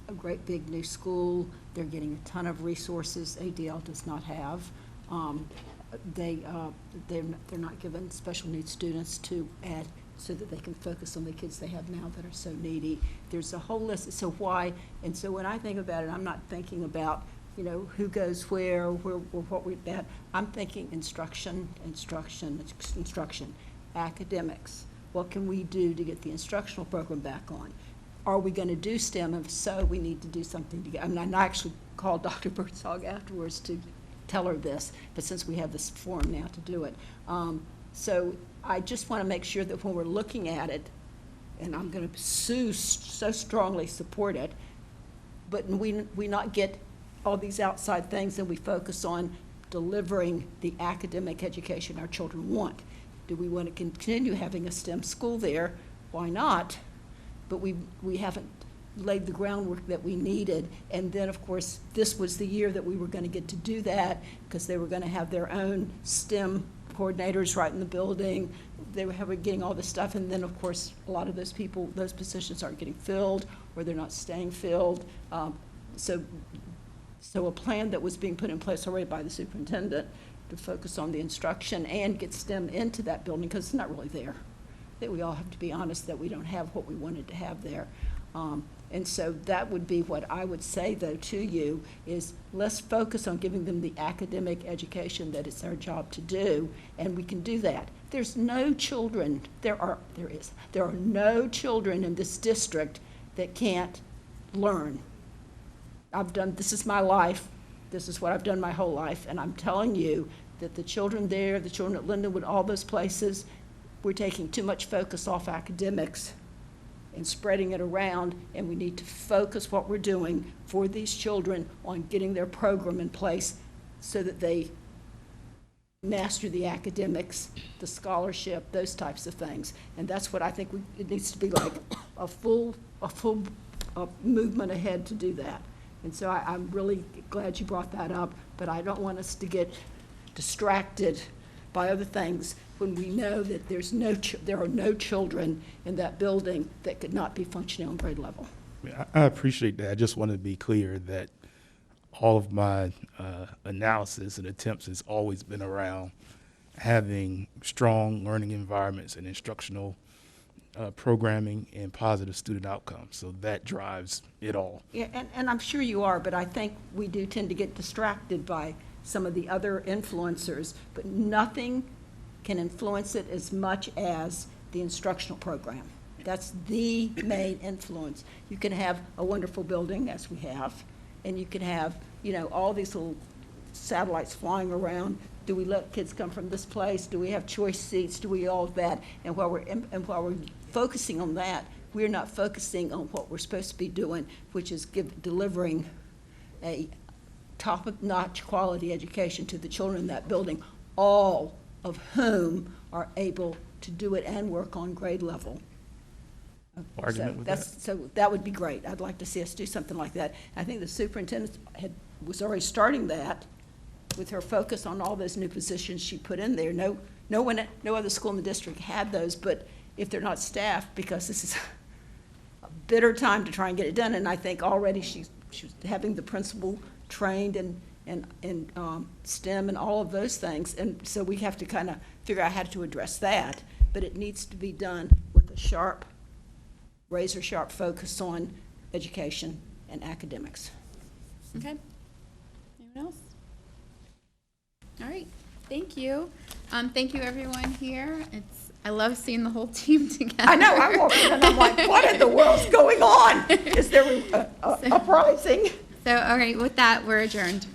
a great big new school, they're getting a ton of resources ADL does not have. They're not giving special needs students to add so that they can focus on the kids they have now that are so needy. There's a whole list. So why? And so when I think about it, I'm not thinking about, who goes where what we're at. I'm thinking instruction, academics. What can we do to get the instructional program back on? Are we going to do STEM? If so, we need to do something together. I actually called Dr. Birdsong afterwards to tell her this, but since we have this forum now to do it. So I just want to make sure that when we're looking at it, and I'm going to so strongly support it, but we not get all these outside things and we focus on delivering the academic education our children want. Do we want to continue having a STEM school there? Why not? But we haven't laid the groundwork that we needed. And then, of course, this was the year that we were going to get to do that, because they were going to have their own STEM coordinators right in the building. They were getting all this stuff. And then, of course, a lot of those positions aren't getting filled, or they're not staying filled. So a plan that was being put in place already by the superintendent to focus on the instruction and get STEM into that building, because it's not really there. That we all have to be honest that we don't have what we wanted to have there. And so that would be what I would say, though, to you, is let's focus on giving them the academic education that it's our job to do, and we can do that. There's no children, there are no children in this district that can't learn. This is my life, this is what I've done my whole life, and I'm telling you that the children there, the children at Lindenwood, all those places, we're taking too much focus off academics and spreading it around, and we need to focus what we're doing for these children on getting their program in place so that they master the academics, the scholarship, those types of things. And that's what I think it needs to be, like a full movement ahead to do that. And so I'm really glad you brought that up, but I don't want us to get distracted by other things when we know that there are no children in that building that could not be functioning on grade level. I appreciate that. I just want to be clear that all of my analysis and attempts has always been around having strong learning environments and instructional programming and positive student outcomes. So that drives it all. Yeah, and I'm sure you are, but I think we do tend to get distracted by some of the other influencers, but nothing can influence it as much as the instructional program. That's the main influence. You can have a wonderful building, as we have, and you can have, all these little satellites flying around. Do we let kids come from this place? Do we have choice seats? Do we all of that? And while we're focusing on that, we're not focusing on what we're supposed to be doing, which is delivering a top-notch quality education to the children in that building, all of whom are able to do it and work on grade level. So that would be great. I'd like to see us do something like that. I think the superintendent was already starting that with her focus on all those new positions she put in there. No other school in the district had those, but if they're not staffed, because this is a bitter time to try and get it done, and I think already she's having the principal trained in STEM and all of those things, and so we have to kind of figure out how to address that. but it needs to be done with a sharp, razor-sharp focus on education and academics. Okay. Anyone else? All right, thank you. Thank you, everyone here. I love seeing the whole team together. I know, I walked in and I'm like, what in the world's going on? Is there a uprising? So, all right, with that, we're adjourned.